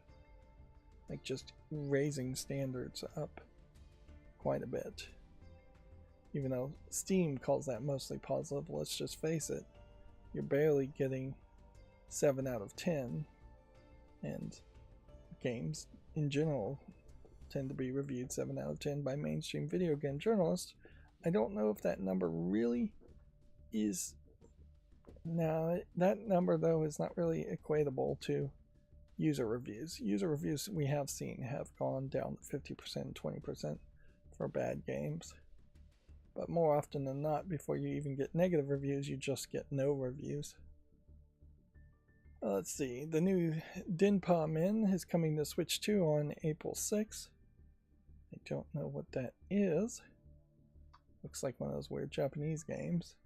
Like just raising standards up quite a bit. Even though Steam calls that mostly positive, let's just face it, you're barely getting 7 out of 10, and games in general tend to be reviewed 7 out of 10 by mainstream video game journalists. I don't know if that number really is. Now, that number though is not really equatable to user reviews. User reviews we have seen have gone down to 50% and 20% for bad games. But more often than not, before you even get negative reviews, you just get no reviews. Let's see, the new Dinpa Min is coming to Switch 2 on April 6th. I don't know what that is. Looks like one of those weird Japanese games.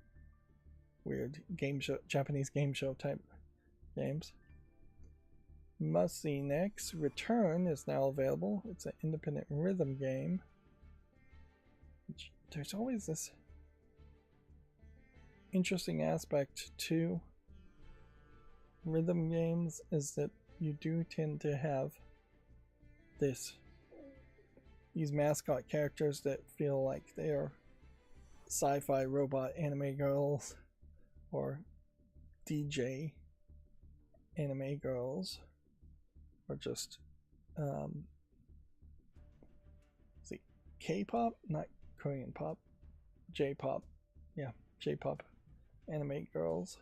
Weird game show, Japanese game show type games. Must See Next Return is now available. It's an independent rhythm game. There's always this interesting aspect to rhythm games, is that you do tend to have these mascot characters that feel like they are sci-fi robot anime girls or DJ anime girls, or just see, K-pop, not Korean pop, J-pop, yeah, J-pop anime girls.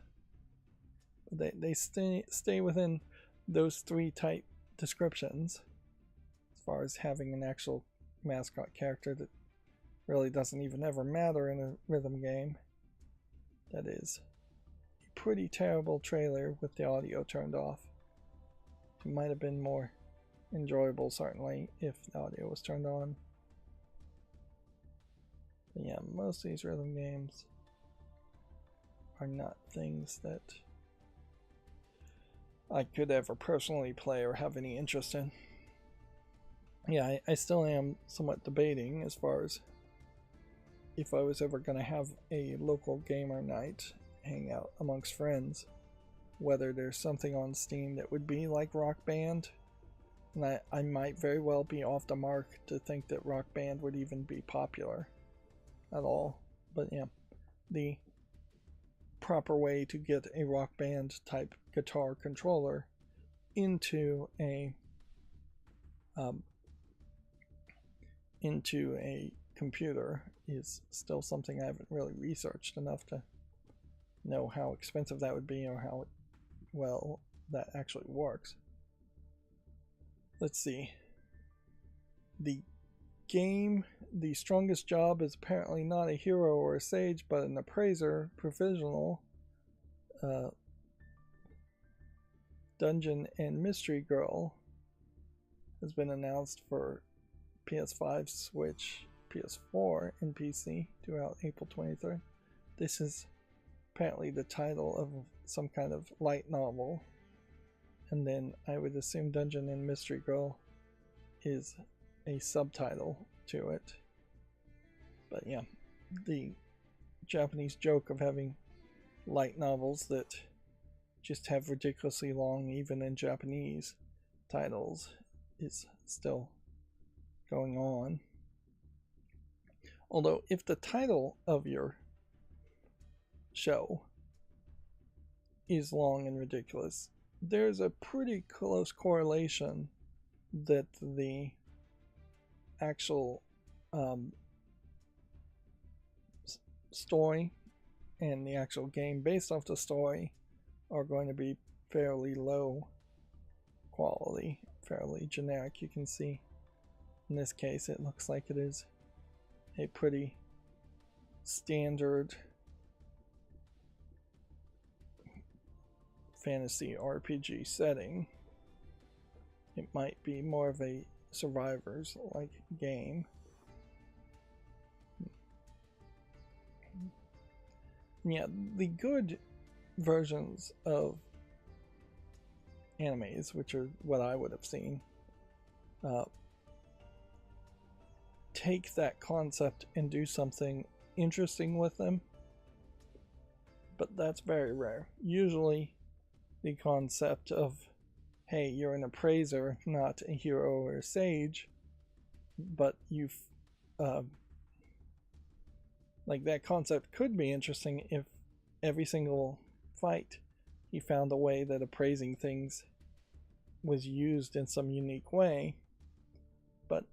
They stay within those 3 type descriptions as far as having an actual mascot character that really doesn't even ever matter in a rhythm game. That is a pretty terrible trailer with the audio turned off. It might have been more enjoyable, certainly, if the audio was turned on. But yeah, most of these rhythm games are not things that I could ever personally play or have any interest in. Yeah, I still am somewhat debating as far as if I was ever going to have a local gamer night, hang out amongst friends, whether there's something on Steam that would be like Rock Band, And I might very well be off the mark to think that Rock Band would even be popular at all. But yeah, the proper way to get a Rock Band type guitar controller into a computer is still something I haven't really researched enough to know how expensive that would be or how well that actually works. Let's see. The game, The Strongest Job, is apparently not a hero or a sage, but an appraiser, provisional. Dungeon and Mystery Girl has been announced for PS5, Switch, PS4, and PC due out April 23rd. This is apparently the title of some kind of light novel, and then I would assume Dungeon and Mystery Girl is a subtitle to it. But yeah, the Japanese joke of having light novels that just have ridiculously long, even in Japanese, titles is still going on. Although, if the title of your show is long and ridiculous, there's a pretty close correlation that the actual story and the actual game based off the story are going to be fairly low quality, fairly generic. You can see in this case it looks like it is a pretty standard fantasy RPG setting. It might be more of a survivors like game. Yeah, the good versions of animes, which are what I would have seen, take that concept and do something interesting with them, but that's very rare. Usually the concept of, hey, you're an appraiser, not a hero or a sage, but you've like, that concept could be interesting if every single fight he found a way that appraising things was used in some unique way. But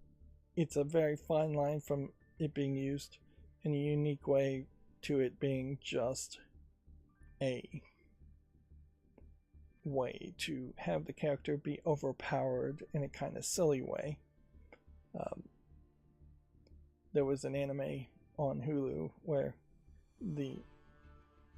it's a very fine line from it being used in a unique way to it being just a way to have the character be overpowered in a kind of silly way. There was an anime on Hulu where the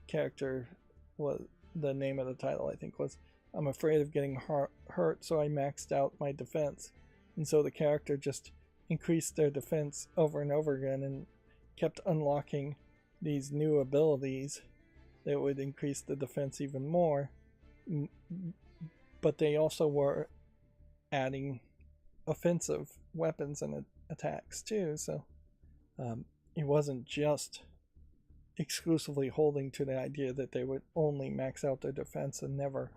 character was, the name of the title I think was, I'm afraid of getting hurt, so I maxed out my defense. And so the character just increased their defense over and over again and kept unlocking these new abilities that would increase the defense even more. But they also were adding offensive weapons and attacks too, so it wasn't just exclusively holding to the idea that they would only max out their defense and never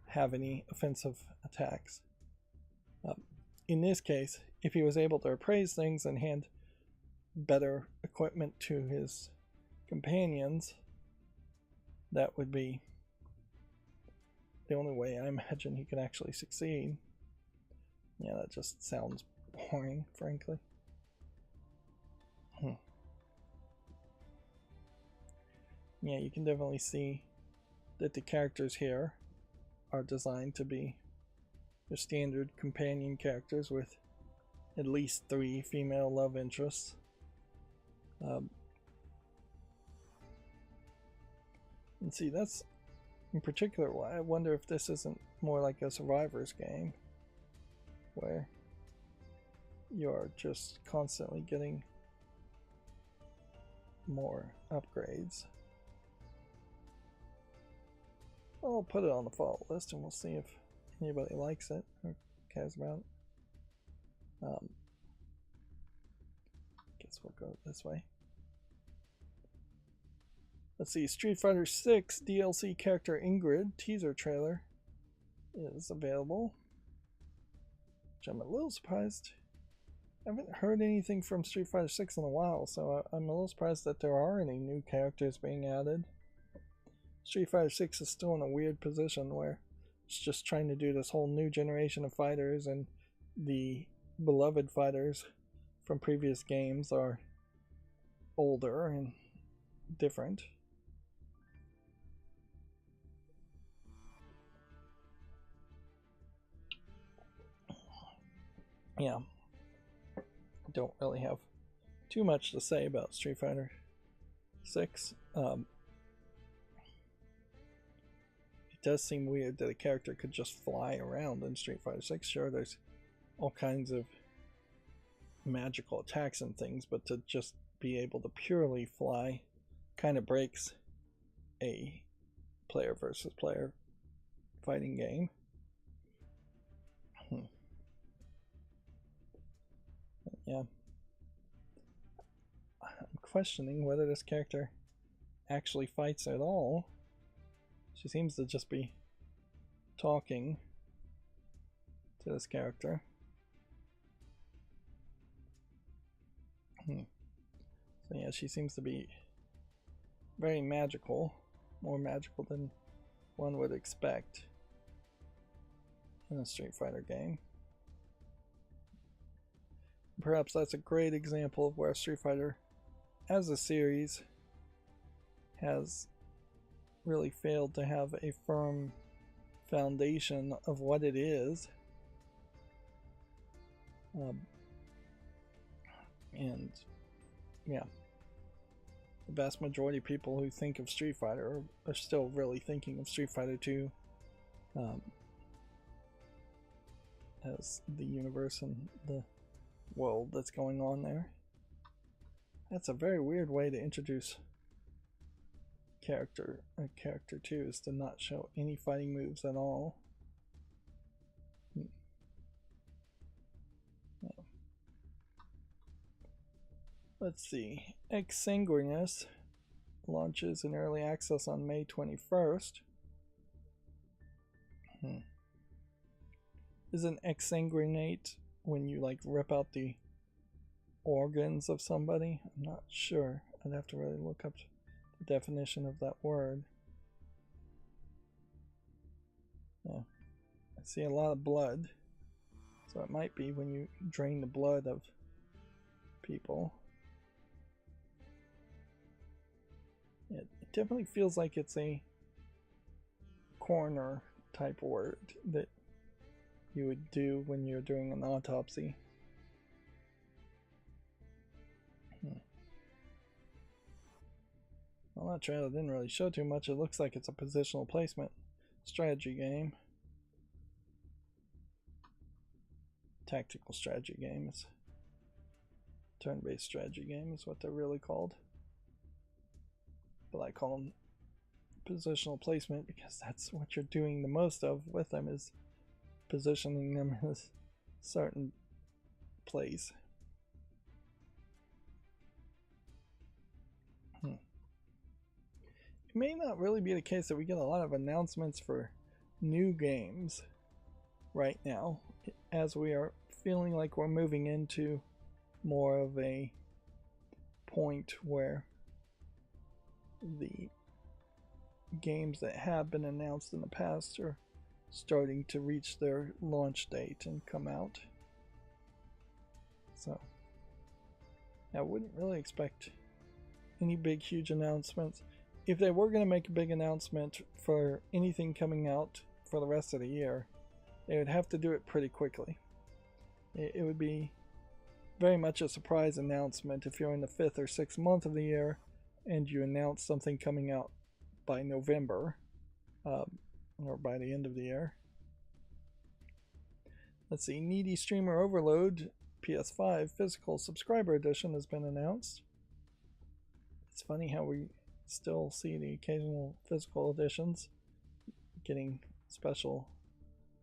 have any offensive attacks. In this case, if he was able to appraise things and hand better equipment to his companions, that would be the only way I imagine he could actually succeed. Yeah, that just sounds boring, frankly. Yeah, you can definitely see that the characters here are designed to be your standard companion characters with at least 3 female love interests. And see, that's in particular why I wonder if this isn't more like a survivors game where you're just constantly getting more upgrades. I'll put it on the follow list and we'll see if anybody likes it or cares about it. Guess we'll go this way. Let's see, Street Fighter 6 DLC character Ingrid teaser trailer is available. which I'm a little surprised. I haven't heard anything from Street Fighter 6 in a while, so I'm a little surprised that there are any new characters being added. Street Fighter 6 is still in a weird position where it's just trying to do this whole new generation of fighters, and the beloved fighters from previous games are older and different. Yeah, I don't really have too much to say about Street Fighter 6. It does seem weird that a character could just fly around in Street Fighter 6. Sure, there's all kinds of magical attacks and things, but to just be able to purely fly kind of breaks a player versus player fighting game. Yeah. I'm questioning whether this character actually fights at all. She seems to just be talking to this character. So yeah, she seems to be very magical, more magical than one would expect in a Street Fighter game. Perhaps that's a great example of where Street Fighter as a series has really failed to have a firm foundation of what it is. And yeah, the vast majority of people who think of Street Fighter are still really thinking of Street Fighter 2 as the universe and the world that's going on there. That's a very weird way to introduce a character 2, is to not show any fighting moves at all. Let's see. Exsanguineous launches in early access on May 21st. Isn't exsanguinate when you like rip out the organs of somebody? I'm not sure. I'd have to really look up the definition of that word. Yeah. I see a lot of blood, so it might be when you drain the blood of people. It definitely feels like it's a coroner type word that you would do when you're doing an autopsy. Well, that trailer didn't really show too much. It looks like it's a positional placement strategy game. Tactical strategy games. Turn-based strategy game is what they're really called. But I call them positional placement because that's what you're doing the most of with them, is positioning them in a certain place. It may not really be the case that we get a lot of announcements for new games right now, as we are feeling like we're moving into more of a point where the games that have been announced in the past are starting to reach their launch date and come out. So I wouldn't really expect any big huge announcements. If they were going to make a big announcement for anything coming out for the rest of the year, they would have to do it pretty quickly. It would be very much a surprise announcement if you're in the 5th or 6th month of the year and you announce something coming out by November, or by the end of the year. Let's see, Needy Streamer Overload PS5 Physical Subscriber Edition has been announced. It's funny how we still see the occasional physical editions getting special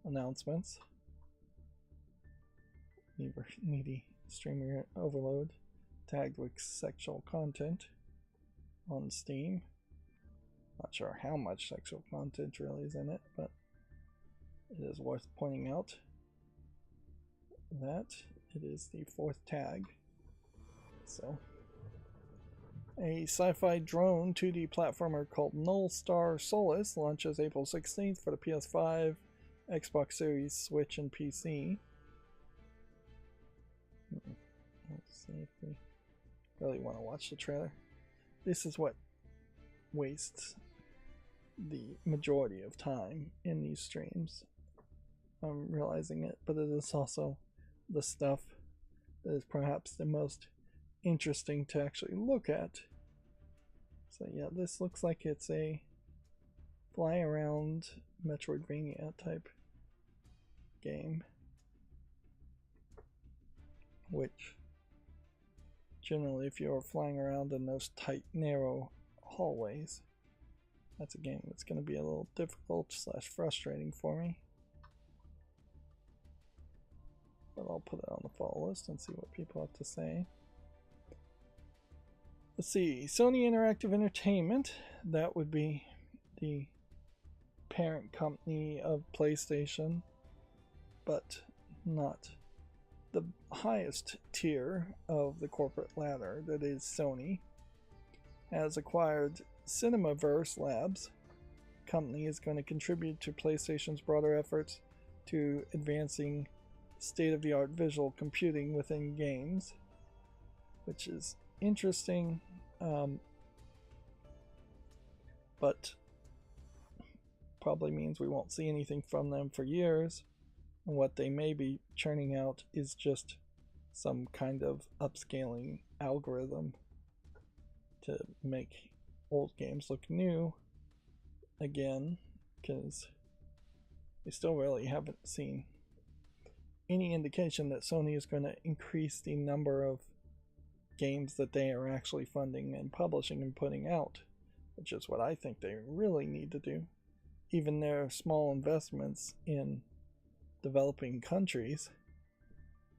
announcements. Needy Streamer Overload tagged with sexual content on Steam. Not sure how much sexual content really is in it, but it is worth pointing out. that. It is the 4th tag. So, a sci-fi drone 2D platformer called Null Star Solace launches April 16th for the PS5, Xbox Series, Switch, and PC. Let's see if we really want to watch the trailer. This is what wastes the majority of time in these streams. I'm realizing it, but it is also the stuff that is perhaps the most interesting to actually look at. So yeah, this looks like it's a fly around Metroidvania type game, which generally if you're flying around in those tight narrow hallways, that's a game that's going to be a little difficult / frustrating for me. But I'll put it on the follow list and see what people have to say. Let's see, Sony Interactive Entertainment, that would be the parent company of PlayStation, but not the highest tier of the corporate ladder that is Sony, has acquired Cinemaverse Labs. The company is going to contribute to PlayStation's broader efforts to advancing state-of-the-art visual computing within games, which is interesting, but probably means we won't see anything from them for years, and what they may be churning out is just some kind of upscaling algorithm to make old games look new again, because we still really haven't seen any indication that Sony is going to increase the number of games that they are actually funding and publishing and putting out, which is what I think they really need to do. Even their small investments in developing countries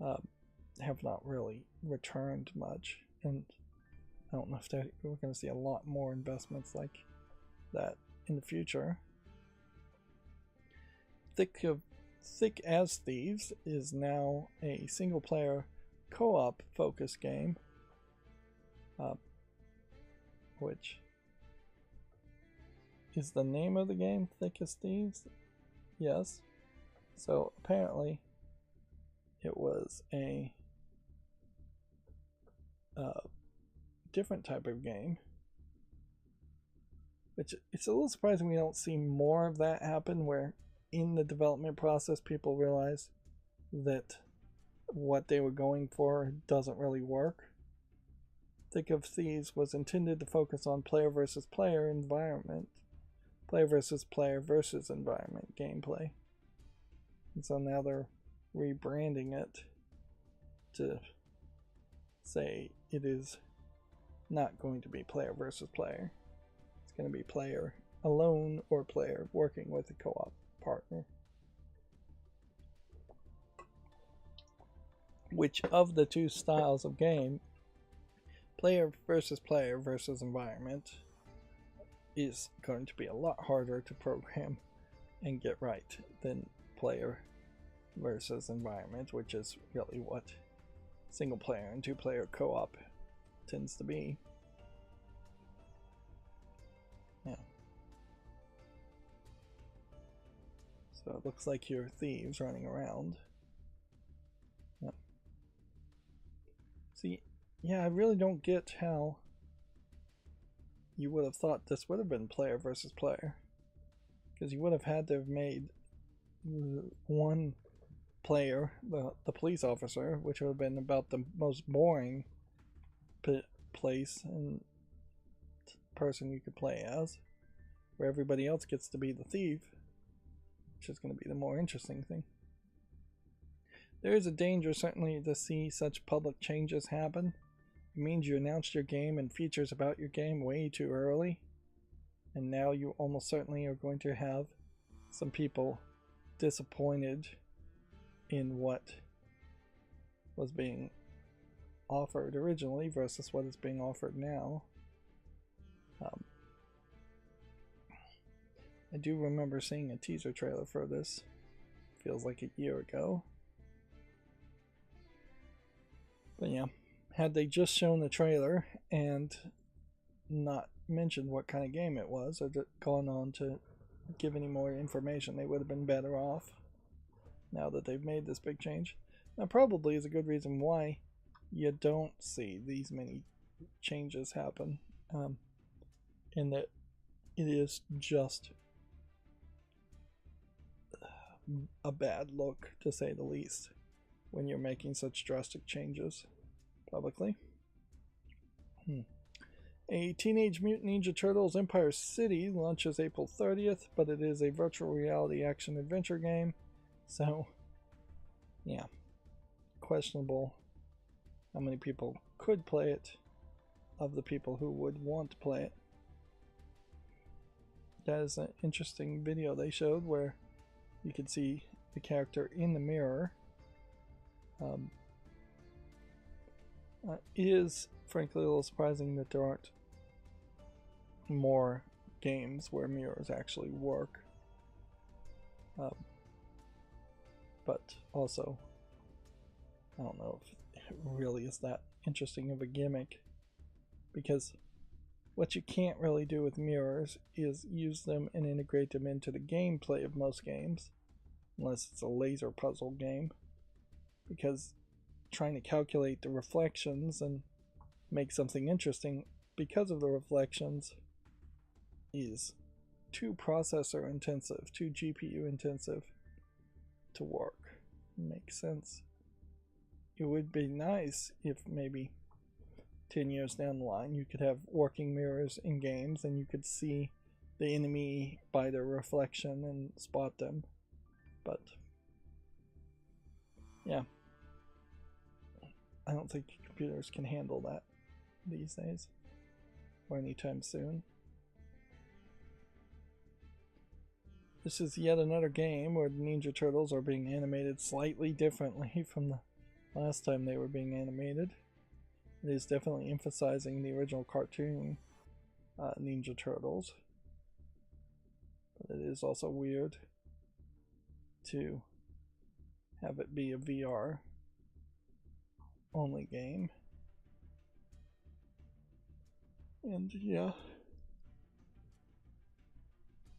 have not really returned much, and I don't know if we're going to see a lot more investments like that in the future. Thick as Thieves is now a single-player co-op focused game, which is the name of the game, Thick as Thieves? Yes. So apparently it was a different type of game, which it's a little surprising we don't see more of that happen, where in the development process people realize that what they were going for doesn't really work. Thick of Thieves was intended to focus on player versus player environment, player versus player versus environment gameplay, and so now they're rebranding it to say it is not going to be player versus player. It's going to be player alone or player working with a co-op partner. Which of the two styles of game, player versus environment, is going to be a lot harder to program and get right than player versus environment, which is really what single player and 2-player co-op tends to be. Yeah. So it looks like you're thieves running around. Yeah. See, yeah, I really don't get how you would have thought this would have been player versus player, because you would have had to have made one player, the police officer, which would have been about the most boring place and person you could play as, where everybody else gets to be the thief, which is going to be the more interesting thing. There is a danger, certainly, to see such public changes happen. It means you announced your game and features about your game way too early, and now you almost certainly are going to have some people disappointed in what was being offered originally versus what is being offered now. I do remember seeing a teaser trailer for this, feels like a year ago, But yeah, had they just shown the trailer and not mentioned what kind of game it was, or gone on to give any more information, they would have been better off now that they've made this big change. Now, probably is a good reason why you don't see these many changes happen, in that it is just a bad look, to say the least, when you're making such drastic changes publicly. A Teenage Mutant Ninja Turtles Empire City launches April 30th, but it is a virtual reality action adventure game, so yeah, questionable how many people could play it of the people who would want to play it. That is an interesting video they showed where you could see the character in the mirror. It is frankly a little surprising that there aren't more games where mirrors actually work. But also, I don't know if it really is that interesting of a gimmick, because what you can't really do with mirrors is use them and integrate them into the gameplay of most games, unless it's a laser puzzle game, because trying to calculate the reflections and make something interesting because of the reflections is too processor intensive, too GPU intensive to work. Makes sense. It would be nice if maybe 10 years down the line you could have working mirrors in games and you could see the enemy by their reflection and spot them. But yeah, I don't think computers can handle that these days or anytime soon. This is yet another game where the Ninja Turtles are being animated slightly differently from the last time they were being animated. It is definitely emphasizing the original cartoon Ninja Turtles. But it is also weird to have it be a VR only game. And yeah,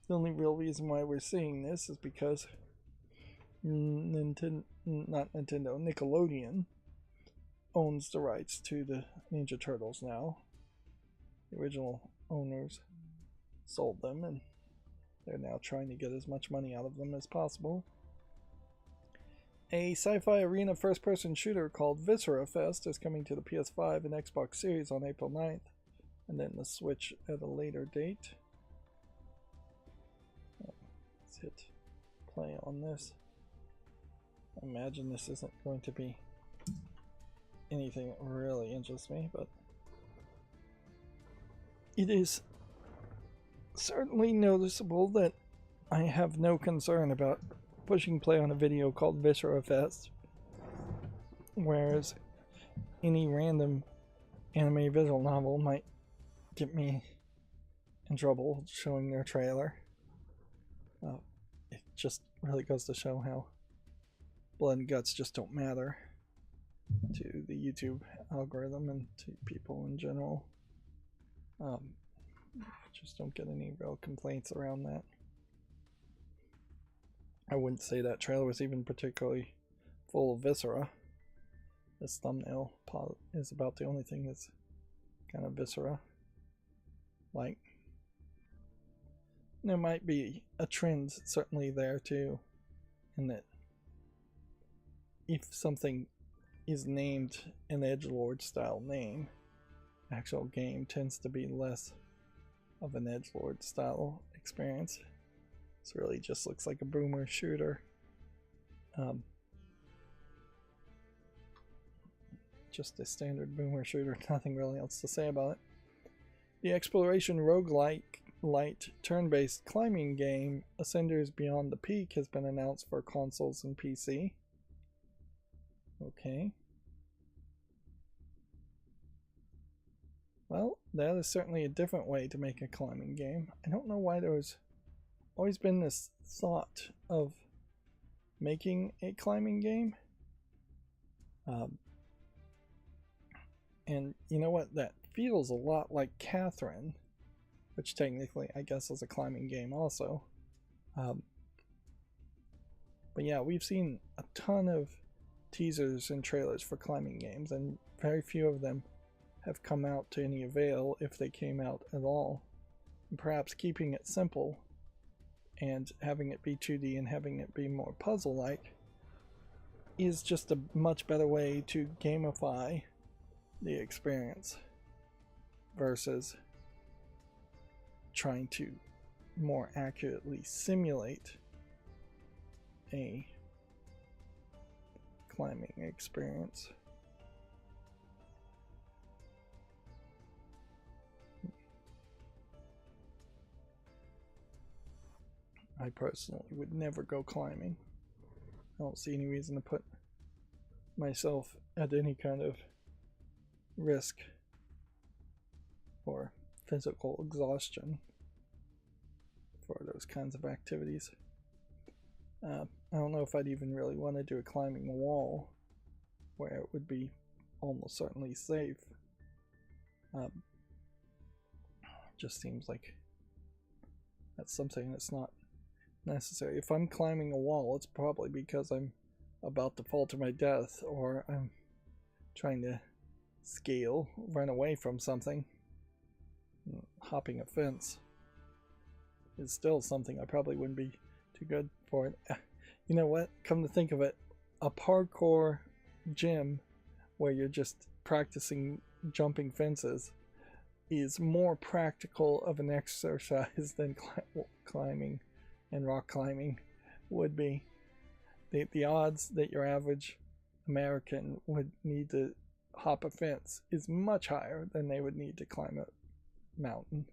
the only real reason why we're seeing this is because Nickelodeon owns the rights to the Ninja Turtles now. The original owners sold them, and they're now trying to get as much money out of them as possible. A sci-fi arena first-person shooter called Viscera Fest is coming to the PS5 and Xbox Series on April 9th, and then the Switch at a later date. Let's hit play on this. I imagine this isn't going to be anything that really interests me, but it is certainly noticeable that I have no concern about pushing play on a video called Viscera Fest, whereas any random anime visual novel might get me in trouble showing their trailer. It just really goes to show how blood and guts just don't matter to the YouTube algorithm and to people in general. Just don't get any real complaints around that. I wouldn't say that trailer was even particularly full of viscera. This thumbnail is about the only thing that's kind of viscera like. There might be a trend certainly there too, in that if something is named an edgelord style name, actual game tends to be less of an edgelord style experience. This really just looks like a boomer shooter. Just a standard boomer shooter, nothing really else to say about it. The exploration roguelike light turn-based climbing game Ascenders Beyond the Peak has been announced for consoles and PC. Okay. Well, that is certainly a different way to make a climbing game. I don't know why there was always been this thought of making a climbing game. And you know what? That feels a lot like Catherine, which technically I guess is a climbing game also. But yeah, we've seen a ton of teasers and trailers for climbing games, and very few of them have come out to any avail, if they came out at all. And perhaps keeping it simple and having it be 2D and having it be more puzzle-like is just a much better way to gamify the experience versus trying to more accurately simulate a climbing experience. I personally would never go climbing. I don't see any reason to put myself at any kind of risk or physical exhaustion for those kinds of activities. I don't know if I'd even really want to do a climbing wall where it would be almost certainly safe. Just seems like that's something that's not necessary. If I'm climbing a wall, it's probably because I'm about to fall to my death, or I'm trying to scale, run away from something. Hopping a fence is still something I probably wouldn't be too good for. You know what? Come to think of it, a parkour gym where you're just practicing jumping fences is more practical of an exercise than climbing and rock climbing would be. The odds that your average American would need to hop a fence is much higher than they would need to climb a mountain.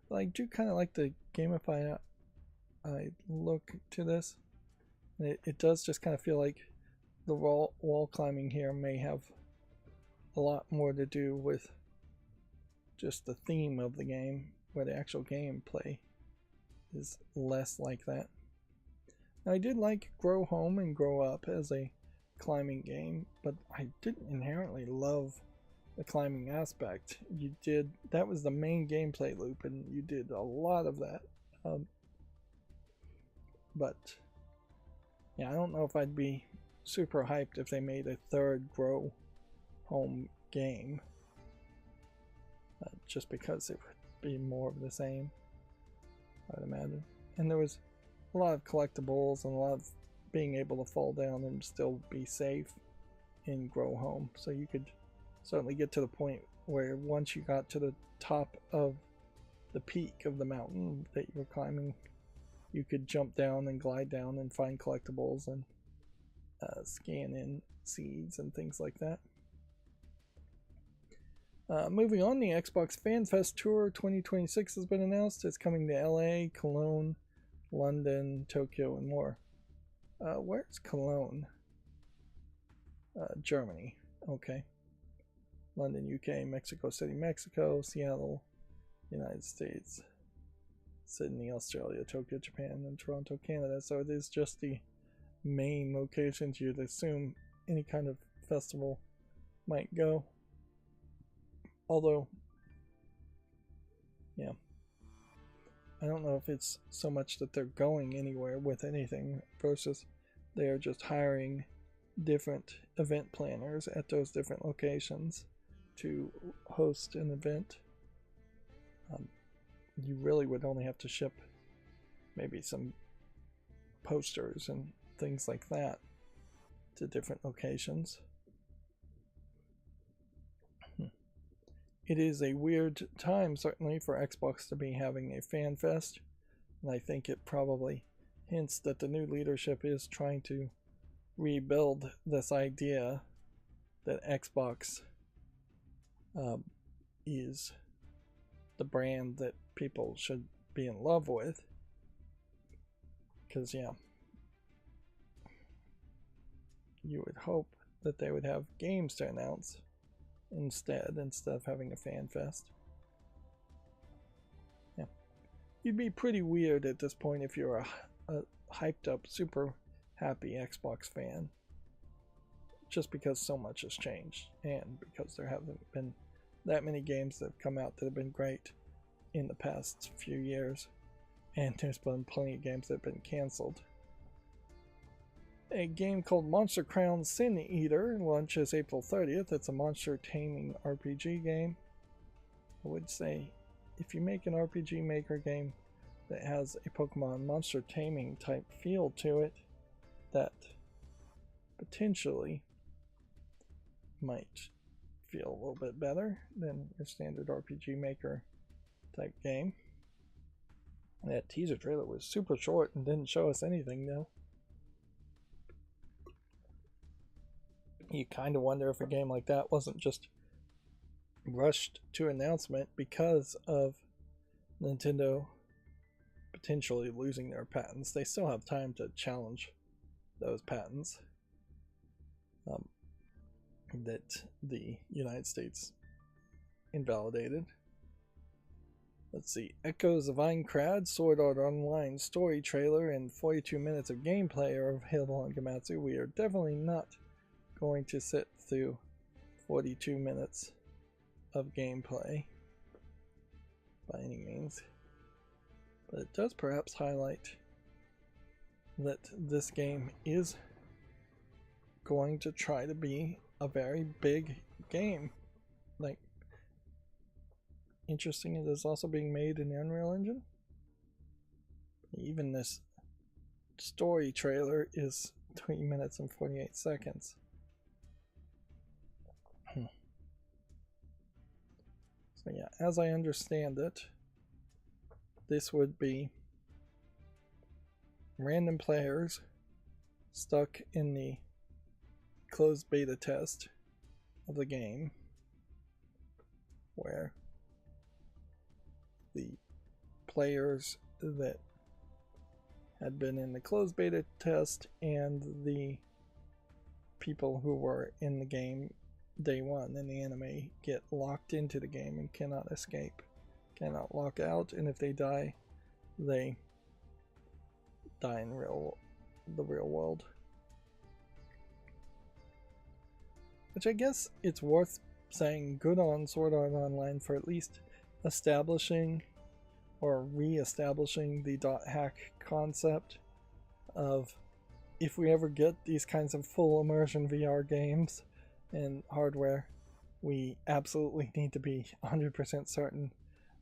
But I do kind of like the gamify look to this. It does just kind of feel like the wall climbing here may have a lot more to do with just the theme of the game, where the actual gameplay is less like that. Now, I did like Grow Home and Grow Up as a climbing game, but I didn't inherently love the climbing aspect. That was the main gameplay loop, and you did a lot of that. But yeah, I don't know if I'd be super hyped if they made a third Grow Home game, just because it would be more of the same, I'd imagine. And there was a lot of collectibles and a lot of being able to fall down and still be safe in Grow Home. So you could certainly get to the point where once you got to the top of the peak of the mountain that you were climbing, you could jump down and glide down and find collectibles and scan in seeds and things like that. Moving on, the Xbox Fan Fest Tour 2026 has been announced. It's coming to LA, Cologne, London, Tokyo, and more. Where's Cologne? Germany. Okay. London, UK, Mexico City, Mexico, Seattle, United States, Sydney, Australia, Tokyo, Japan, and Toronto, Canada. So it is just the main locations you'd assume any kind of festival might go. Although, yeah, I don't know if it's so much that they're going anywhere with anything versus they are just hiring different event planners at those different locations to host an event. You really would only have to ship maybe some posters and things like that to different locations. It is a weird time, certainly, for Xbox to be having a fan fest, and I think it probably hints that the new leadership is trying to rebuild this idea that Xbox is the brand that people should be in love with. Because, yeah, you would hope that they would have games to announce instead of having a fan fest. Yeah, you'd be pretty weird at this point if you're a hyped up, super happy Xbox fan just because so much has changed, and because there haven't been that many games that have come out that have been great in the past few years, and there's been plenty of games that have been canceled. A game called Monster Crown Sin Eater launches April 30th. It's a monster taming RPG game. I would say if you make an RPG Maker game that has a Pokemon monster taming type feel to it, that potentially might feel a little bit better than your standard RPG Maker type game. That teaser trailer was super short and didn't show us anything though. You kind of wonder if a game like that wasn't just rushed to announcement because of Nintendo potentially losing their patents. They still have time to challenge those patents that the United States invalidated. Let's see. Echoes of Aincrad, Sword Art Online story trailer, and 42 minutes of gameplay are available on Gematsu. We are definitely not going to sit through 42 minutes of gameplay by any means, but it does perhaps highlight that this game is going to try to be a very big game. Like, interesting, it is also being made in the Unreal Engine. Even this story trailer is 3 minutes and 48 seconds. So yeah, as I understand it, this would be random players stuck in the closed beta test of the game, where the players that had been in the closed beta test and the people who were in the game day one in the anime get locked into the game and cannot escape, cannot lock out, and if they die in the real world. Which I guess it's worth saying good on Sword Art Online for at least establishing or re-establishing the .hack concept of, if we ever get these kinds of full immersion VR games and hardware, we absolutely need to be 100% certain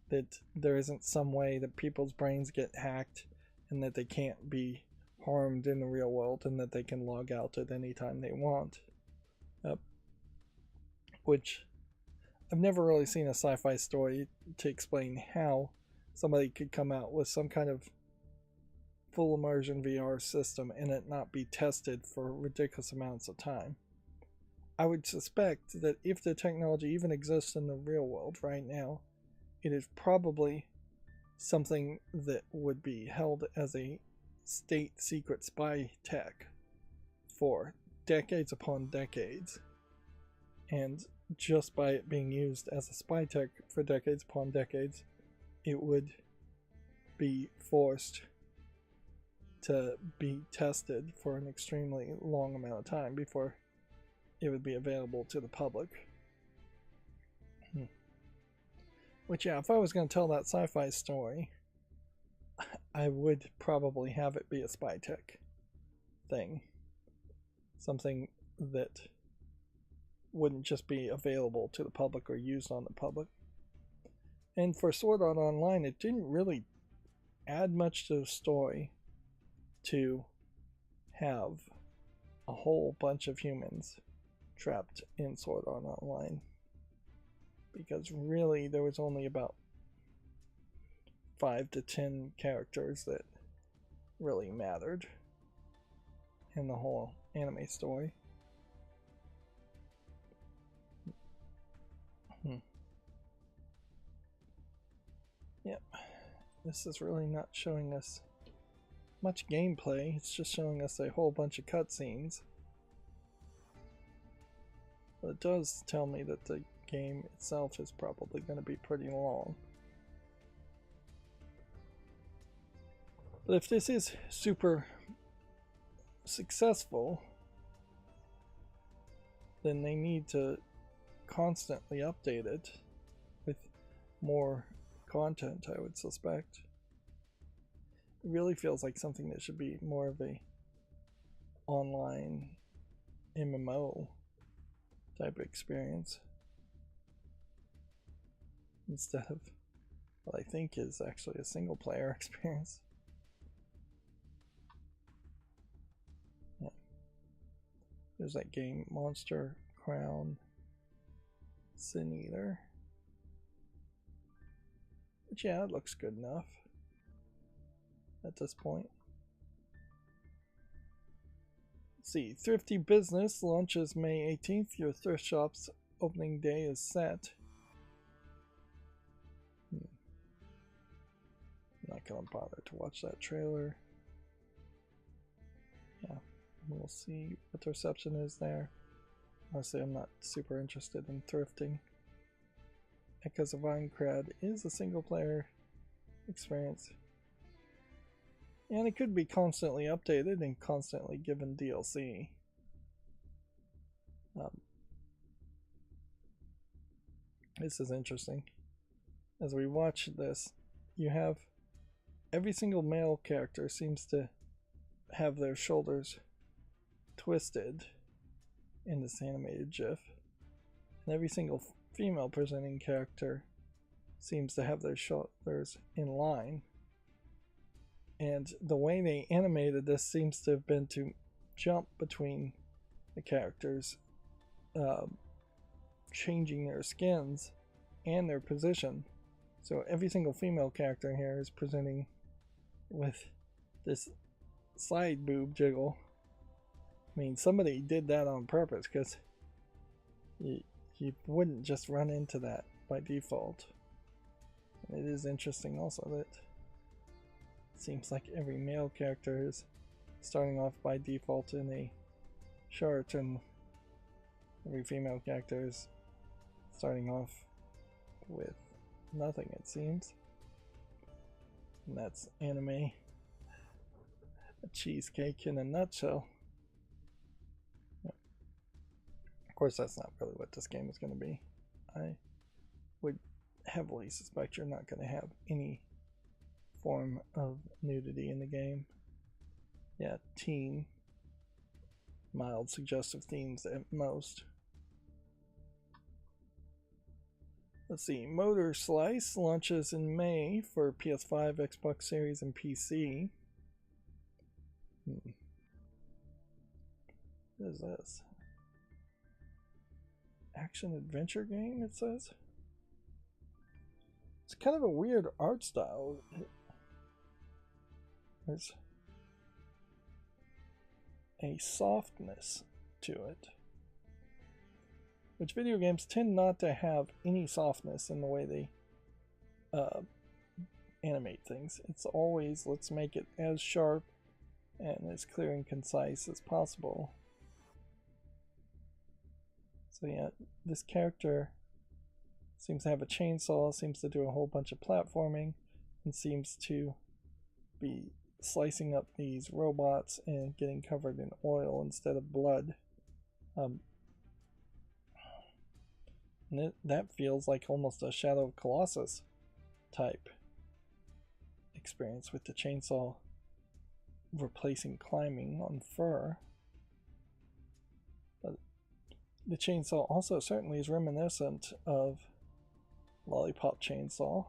that there isn't some way that people's brains get hacked and that they can't be harmed in the real world and that they can log out at any time they want. Which I've never really seen a sci-fi story to explain how somebody could come out with some kind of full immersion VR system and it not be tested for ridiculous amounts of time. I would suspect that if the technology even exists in the real world right now, it is probably something that would be held as a state secret spy tech for decades upon decades. And just by it being used as a spy tech for decades upon decades, it would be forced to be tested for an extremely long amount of time before it would be available to the public. Which, yeah, if I was going to tell that sci-fi story, I would probably have it be a spy tech thing. Something that wouldn't just be available to the public or used on the public. And for Sword Art Online, it didn't really add much to the story to have a whole bunch of humans trapped in Sword Art Online, because really there was only about 5 to 10 characters that really mattered in the whole anime story. Yep, this is really not showing us much gameplay, it's just showing us a whole bunch of cutscenes. But it does tell me that the game itself is probably going to be pretty long. But if this is super successful, then they need to constantly update it with more content, I would suspect. It really feels like something that should be more of a online MMO type of experience instead of what I think is actually a single player experience. Yeah. There's that game, Monster Crown Sin Eater. But yeah, it looks good enough at this point. Let's see, Thrifty Business launches May 18th. Your thrift shop's opening day is set. I'm not gonna bother to watch that trailer. Yeah, we'll see what the reception is there. Honestly, I'm not super interested in thrifting. Echoes of Aincrad is a single player experience. And it could be constantly updated and constantly given DLC. This is interesting. As we watch this, you have every single male character seems to have their shoulders twisted in this animated GIF. And every single female presenting character seems to have their shoulders in line. And the way they animated this seems to have been to jump between the characters, changing their skins and their position. So every single female character here is presenting with this side boob jiggle. I mean, somebody did that on purpose, because you wouldn't just run into that by default. And it is interesting also that it seems like every male character is starting off by default in a shirt, and every female character is starting off with nothing, it seems. And that's anime. A cheesecake in a nutshell. Yep. Of course, that's not really what this game is going to be. I would heavily suspect you're not going to have any form of nudity in the game. Yeah, teen, mild suggestive themes at most. Let's see, Motor Slice launches in May for PS5, Xbox Series, and PC. What is this? Action adventure game, it says? It's kind of a weird art style. There's a softness to it, which video games tend not to have any softness in the way they animate things. It's always, let's make it as sharp and as clear and concise as possible. So yeah, this character seems to have a chainsaw, seems to do a whole bunch of platforming, and seems to be slicing up these robots and getting covered in oil instead of blood. And that feels like almost a Shadow of Colossus type experience, with the chainsaw replacing climbing on fur. But the chainsaw also certainly is reminiscent of Lollipop Chainsaw.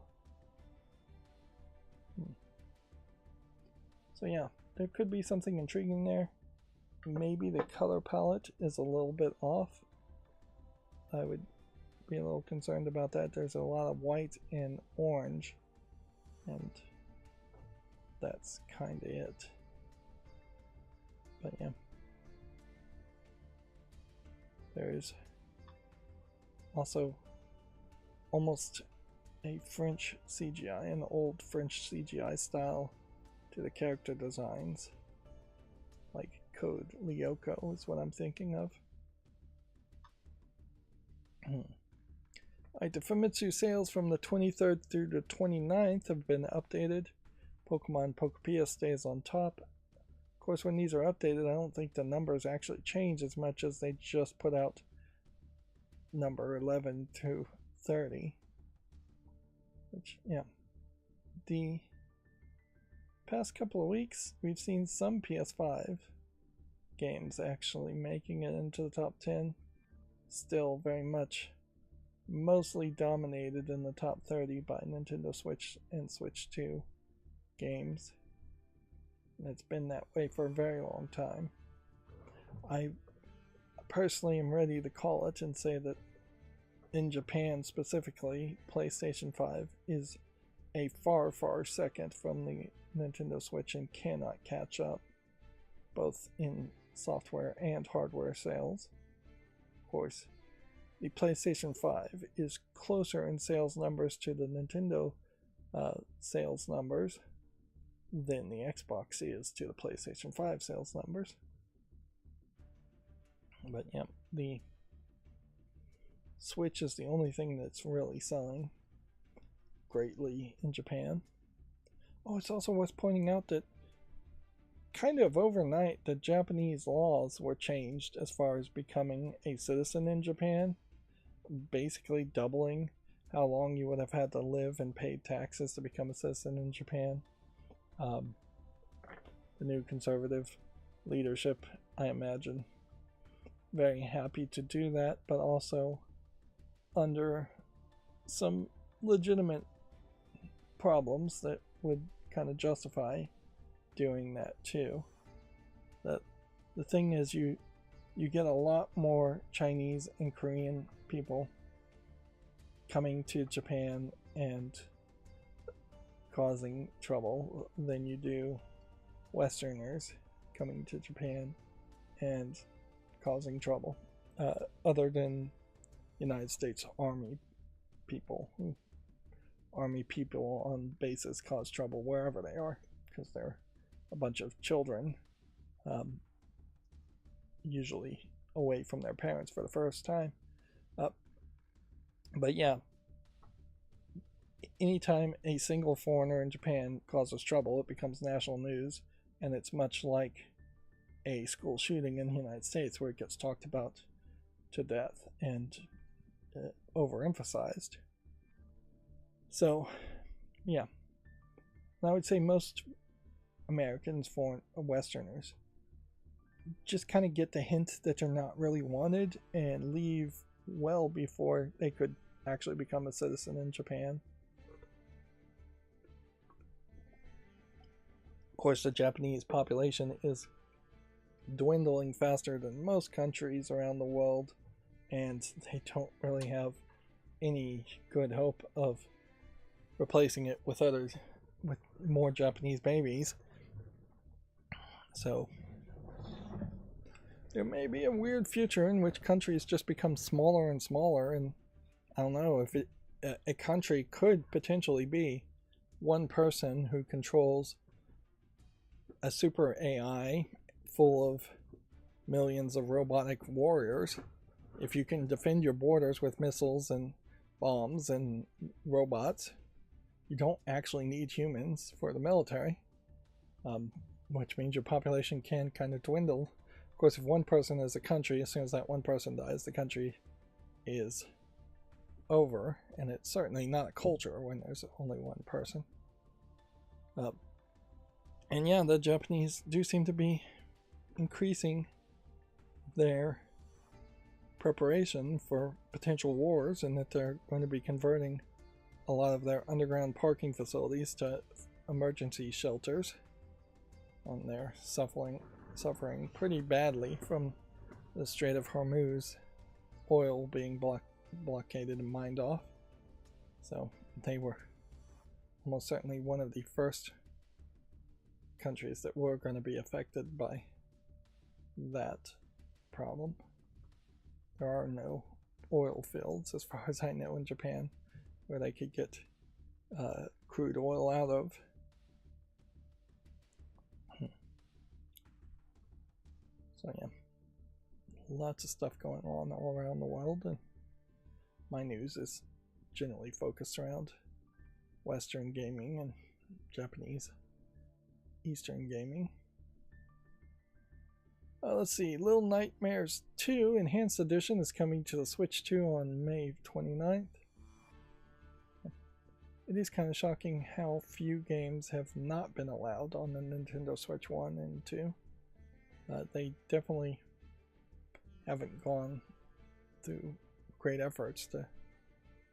So yeah, there could be something intriguing there. Maybe the color palette is a little bit off. I would be a little concerned about that. There's a lot of white and orange, and that's kind of it. But yeah, there's also almost a French CGI, an old French CGI style to the character designs, like Code Lyoko is what I'm thinking of. Alright, the Famitsu sales from the 23rd through the 29th have been updated. Pokemon Pokepia stays on top. Of course, when these are updated, I don't think the numbers actually change as much as they just put out number 11 to 30. Which, yeah. The past couple of weeks, we've seen some PS5 games actually making it into the top 10. Still very much mostly dominated in the top 30 by Nintendo Switch and Switch 2 games. And it's been that way for a very long time. I personally am ready to call it and say that in Japan specifically, PlayStation 5 is a far, far second from the Nintendo Switch and cannot catch up, both in software and hardware sales. Of course, the PlayStation 5 is closer in sales numbers to the Nintendo sales numbers than the Xbox is to the PlayStation 5 sales numbers. But yeah, the Switch is the only thing that's really selling greatly in Japan. Oh, it's also worth pointing out that kind of overnight the Japanese laws were changed as far as becoming a citizen in Japan, basically doubling how long you would have had to live and pay taxes to become a citizen in Japan. The new conservative leadership, I imagine, very happy to do that, but also under some legitimate problems that would kind of justify doing that too. That the thing is, you get a lot more Chinese and Korean people coming to Japan and causing trouble than you do Westerners coming to Japan and causing trouble, other than United States Army people. Army people on bases cause trouble wherever they are because they're a bunch of children, usually away from their parents for the first time. But yeah, anytime a single foreigner in Japan causes trouble, it becomes national news, and it's much like a school shooting in the United States where it gets talked about to death and overemphasized. So, yeah. I would say most Americans, foreign Westerners, just kind of get the hint that they're not really wanted and leave well before they could actually become a citizen in Japan. Of course, the Japanese population is dwindling faster than most countries around the world, and they don't really have any good hope of replacing it with others, with more Japanese babies. So there may be a weird future in which countries just become smaller and smaller, and I don't know if a country could potentially be one person who controls a super AI full of millions of robotic warriors. If you can defend your borders with missiles and bombs and robots, you don't actually need humans for the military, which means your population can kind of dwindle. Of course, if one person is a country, as soon as that one person dies, the country is over, and it's certainly not a culture when there's only one person. And yeah, the Japanese do seem to be increasing their preparation for potential wars, and that they're going to be converting a lot of their underground parking facilities to emergency shelters. And they're suffering pretty badly from the Strait of Hormuz oil being blockaded and mined off. So they were almost certainly one of the first countries that were going to be affected by that problem. There are no oil fields, as far as I know, in Japan where they could get crude oil out of. So yeah, lots of stuff going on all around the world, and my news is generally focused around Western gaming and Japanese Eastern gaming. Let's see, Little Nightmares 2 Enhanced Edition is coming to the Switch 2 on May 29th. It is kind of shocking how few games have not been allowed on the Nintendo Switch 1 and 2. They definitely haven't gone through great efforts to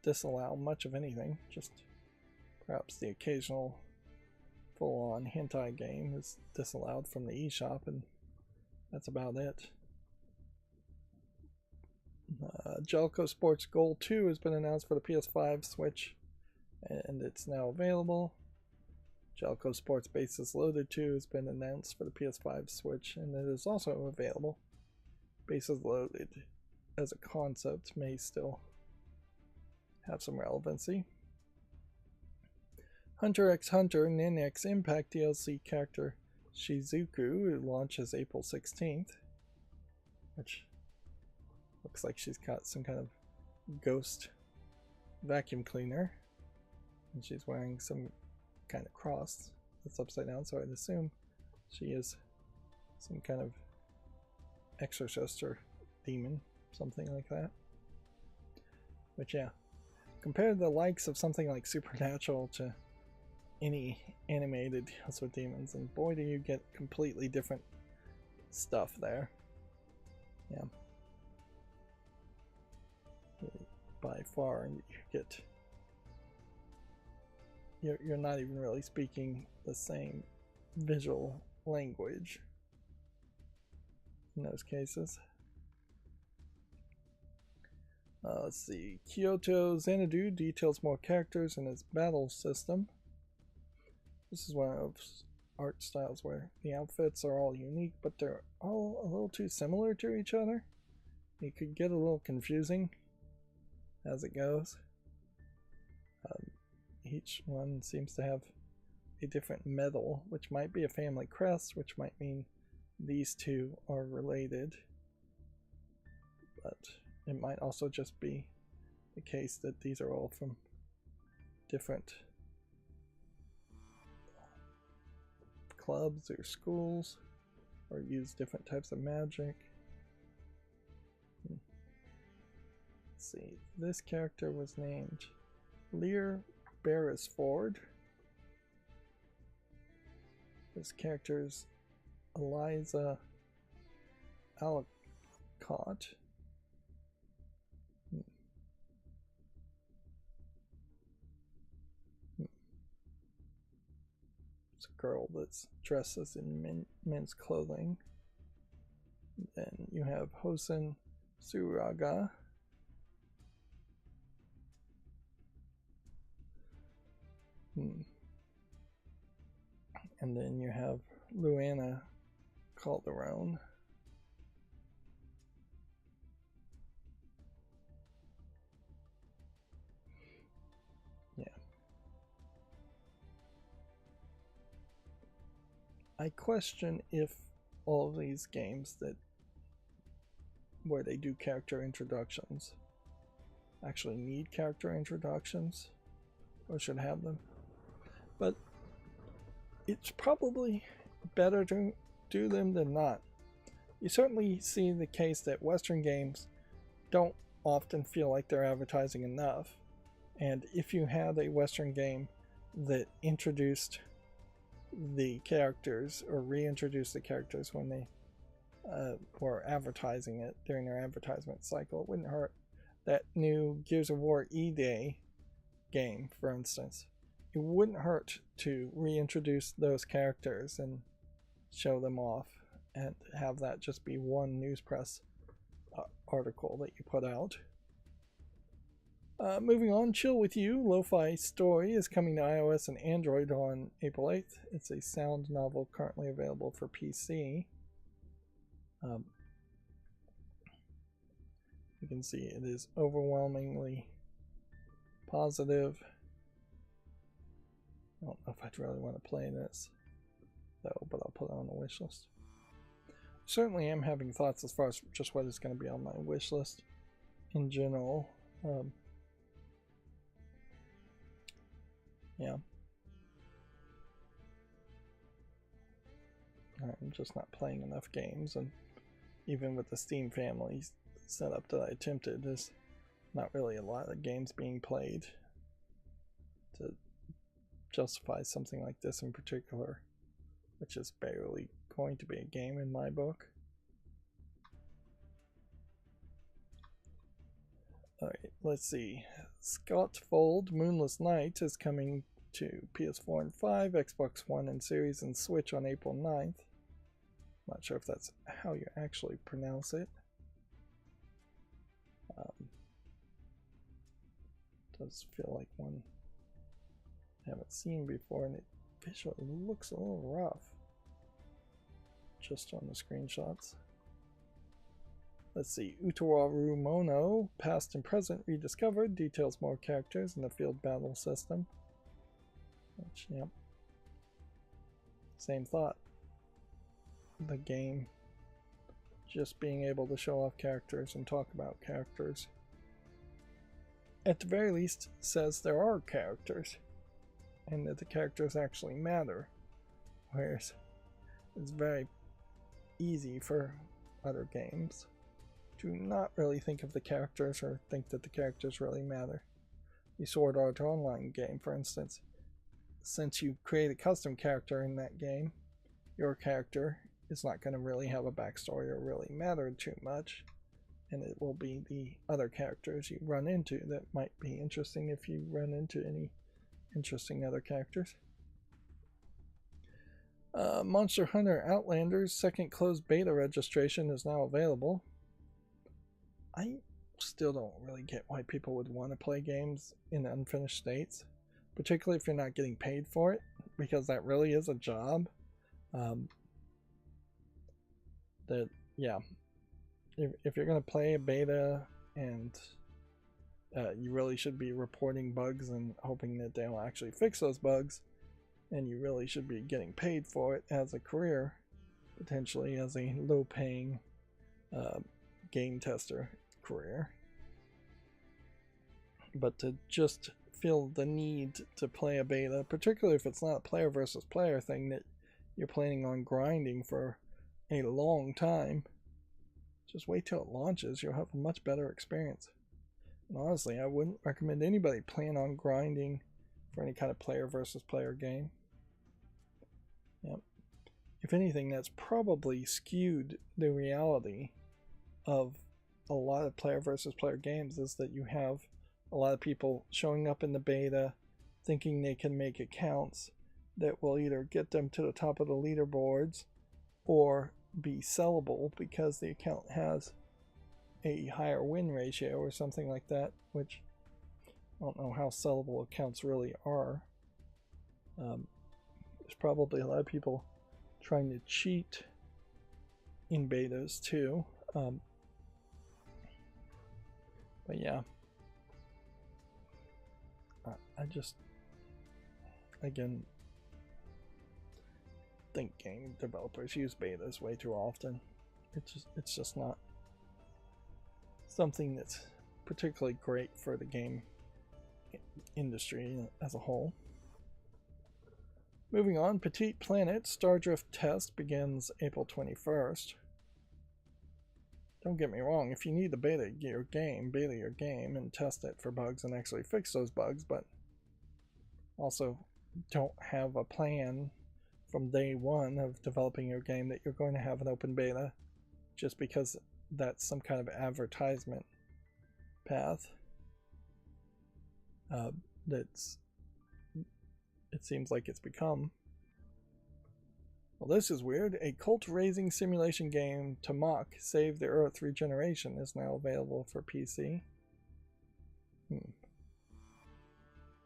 disallow much of anything. Just perhaps the occasional full-on hentai game is disallowed from the eShop, and that's about it. Jellico Sports Gold 2 has been announced for the PS5, Switch, and it's now available. Jellico Sports Bases Loaded 2 has been announced for the PS5, Switch, and it is also available. Bases Loaded as a concept may still have some relevancy. Hunter x Hunter Nin X Impact DLC character Shizuku launches April 16th, which looks like she's got some kind of ghost vacuum cleaner, and she's wearing some kind of cross that's upside down, so I'd assume she is some kind of exorcist or demon, something like that. But yeah, compare the likes of something like Supernatural to any animated Deals with Demons, and boy do you get completely different stuff there. Yeah, by far you get, you're not even really speaking the same visual language in those cases. Let's see, Kyoto Xanadu details more characters in its battle system. This is one of art styles where the outfits are all unique, but they're all a little too similar to each other. It could get a little confusing as it goes. Each one seems to have a different medal, which might be a family crest, which might mean these two are related. But it might also just be the case that these are all from different clubs or schools, or use different types of magic. Let's see, this character was named Lear Beresford. This character is Eliza Alcott. It's a girl that's dresses in men's clothing. Then you have Hosen Suraga. And then you have Luana Calderon. Yeah. I question if all of these games where they do character introductions actually need character introductions or should have them. But it's probably better to do them than not. You certainly see the case that Western games don't often feel like they're advertising enough. And if you had a Western game that introduced the characters or reintroduced the characters when they were advertising it during their advertisement cycle, it wouldn't hurt. That new Gears of War E-Day game, for instance, it wouldn't hurt to reintroduce those characters and show them off and have that just be one news press article that you put out. Moving on, Chill With You, Lo-Fi Story is coming to iOS and Android on April 8th. It's a sound novel currently available for PC. You can see it is overwhelmingly positive. I don't know if I'd really want to play this, though, but I'll put it on the wish list. Certainly am having thoughts as far as just what is going to be on my wish list in general. Yeah. I'm just not playing enough games, and even with the Steam family setup that I attempted, there's not really a lot of games being played to justify something like this in particular, which is barely going to be a game in my book. Alright, let's see. Scotfold Moonless Night is coming to PS4 and 5, Xbox One and Series, and Switch on April 9th. Not sure if that's how you actually pronounce it. Does feel like one I haven't seen before, and it visually looks a little rough just on the screenshots. Let's see, Utawaru Mono, past and present rediscovered, details more characters in the field battle system. Which, yep. Same thought. The game just being able to show off characters and talk about characters, at the very least, says there are characters and that the characters actually matter. Whereas it's very easy for other games to not really think of the characters or think that the characters really matter. The Sword Art Online game, for instance, since you create a custom character in that game, your character is not going to really have a backstory or really matter too much, and it will be the other characters you run into that might be interesting if you run into any interesting other characters. Monster Hunter Outlander's second closed beta registration is now available. I still don't really get why people would want to play games in unfinished states, particularly if you're not getting paid for it, because that really is a job. If you're going to play a beta, and you really should be reporting bugs and hoping that they'll actually fix those bugs, and you really should be getting paid for it as a career, potentially as a low-paying game tester career. But to just feel the need to play a beta, particularly if it's not a player versus player thing that you're planning on grinding for a long time, just wait till it launches. You'll have a much better experience. And honestly, I wouldn't recommend anybody plan on grinding for any kind of player versus player game. Yep. If anything, that's probably skewed the reality of a lot of player versus player games, is that you have a lot of people showing up in the beta thinking they can make accounts that will either get them to the top of the leaderboards or be sellable because the account has a higher win ratio or something like that, which I don't know how sellable accounts really are. There's probably a lot of people trying to cheat in betas too. But yeah, I just, again, think game developers use betas way too often. It's just not something that's particularly great for the game industry as a whole. Moving on, Petite Planet Stardrift test begins April 21st. Don't get me wrong, if you need to beta your game and test it for bugs and actually fix those bugs, but also don't have a plan from day one of developing your game that you're going to have an open beta just because that's some kind of advertisement path. It seems like it's become. Well, this is weird. A cult-raising simulation game to mock Save the Earth Regeneration is now available for PC.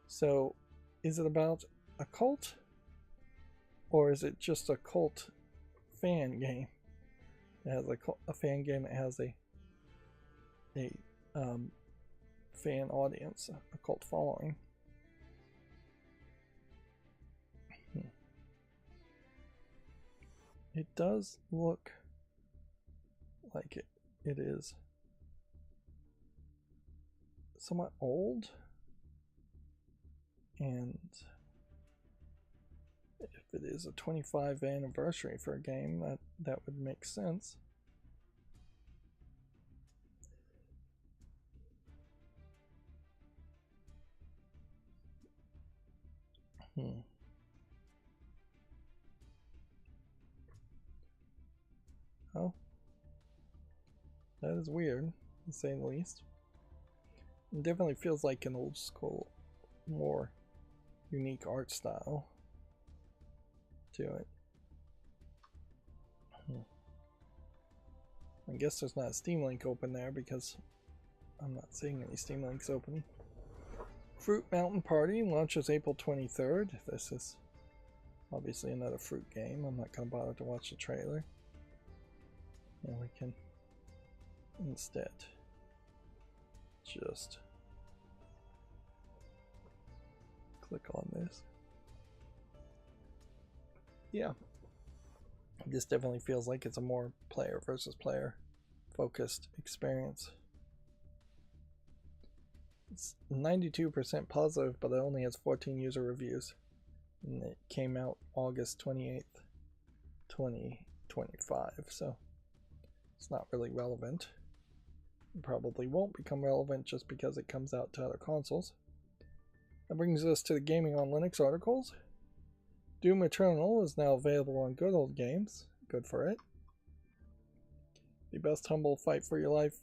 So, is it about a cult? Or is it just a cult fan game? It has a fan game that has a fan audience, a cult following. It does look like it is somewhat old, and if it is a 25th anniversary for a game, that would make sense. Oh, that is weird, to say the least. It definitely feels like an old school, more unique art style to it. I guess there's not a Steam link open there because I'm not seeing any Steam links open. Fruit Mountain Party launches April 23rd. This is obviously another fruit game. I'm not going to bother to watch the trailer. And we can instead just click on this. Yeah. This definitely feels like it's a more player versus player focused experience. It's 92% positive, but it only has 14 user reviews. And it came out August 28th, 2025, so it's not really relevant. It probably won't become relevant just because it comes out to other consoles. That brings us to the Gaming on Linux articles. Doom Eternal is now available on Good Old Games. Good for it. The Best Humble Fight for Your Life,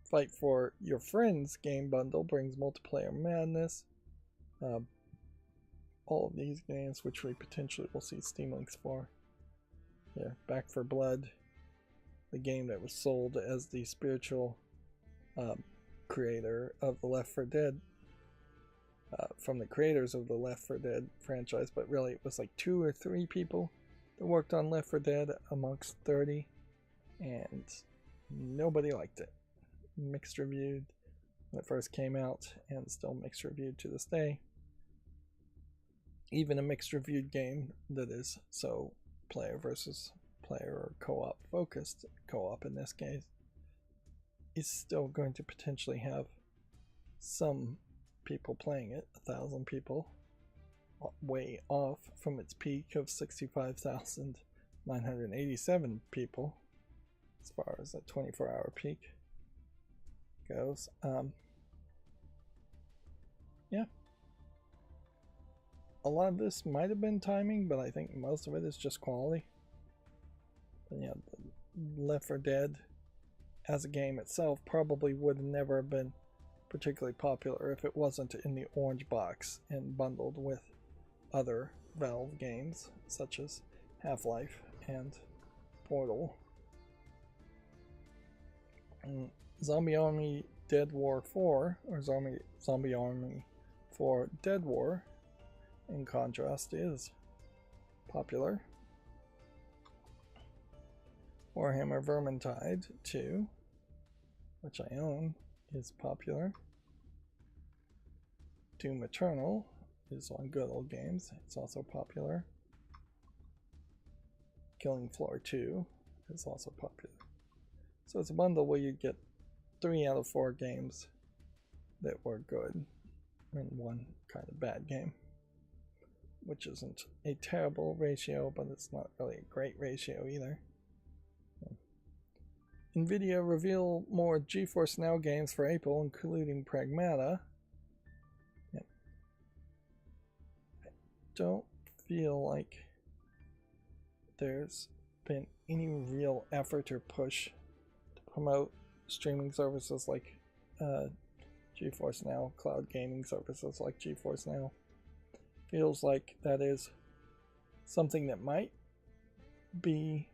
Fight for Your Friends game bundle brings multiplayer madness. All of these games, which we potentially will see Steam links for. Yeah, Back for Blood, the game that was sold as the spiritual creator of the Left 4 Dead. From the creators of the Left 4 Dead franchise, but really it was like 2 or 3 people that worked on Left 4 Dead amongst 30, and nobody liked it. Mixed reviewed when it first came out, and still mixed reviewed to this day. Even a mixed reviewed game that is so player versus player or co-op focused, co-op in this case, is still going to potentially have some people playing it, 1,000 people, way off from its peak of 65,987 people as far as that 24-hour peak goes. Yeah, a lot of this might have been timing, but I think most of it is just quality. But yeah, Left 4 Dead as a game itself probably would never have been particularly popular if it wasn't in the orange box and bundled with other Valve games such as Half-Life and Portal. And Zombie Army Dead War 4, or Zombie Army 4 Dead War, in contrast, is popular. Warhammer Vermintide 2, which I own, is popular. Doom Eternal is on Good Old Games. It's also popular. Killing Floor 2 is also popular. So it's a bundle where you get 3 out of 4 games that were good and 1 kind of bad game, which isn't a terrible ratio, but it's not really a great ratio either. NVIDIA reveal more GeForce Now games for April, including Pragmata. Yep. I don't feel like there's been any real effort or push to promote streaming services like GeForce Now, cloud gaming services like GeForce Now. Feels like that is something that might be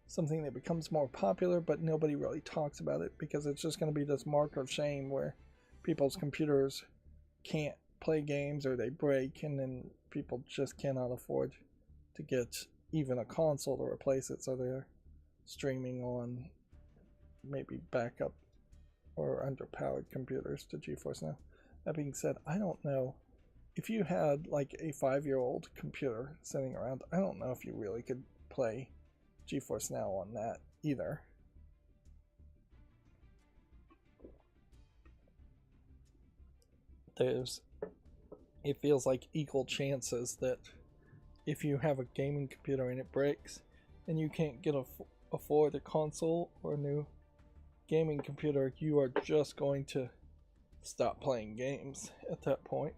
something that becomes more popular, but nobody really talks about it because it's just going to be this mark of shame where people's computers can't play games or they break, and then people just cannot afford to get even a console to replace it, so they're streaming on maybe backup or underpowered computers to GeForce Now. That being said, I don't know if you had like a 5-year-old computer sitting around, I don't know if you really could play GeForce Now on that either. It feels like equal chances that if you have a gaming computer and it breaks and you can't afford a console or a new gaming computer, you are just going to stop playing games at that point.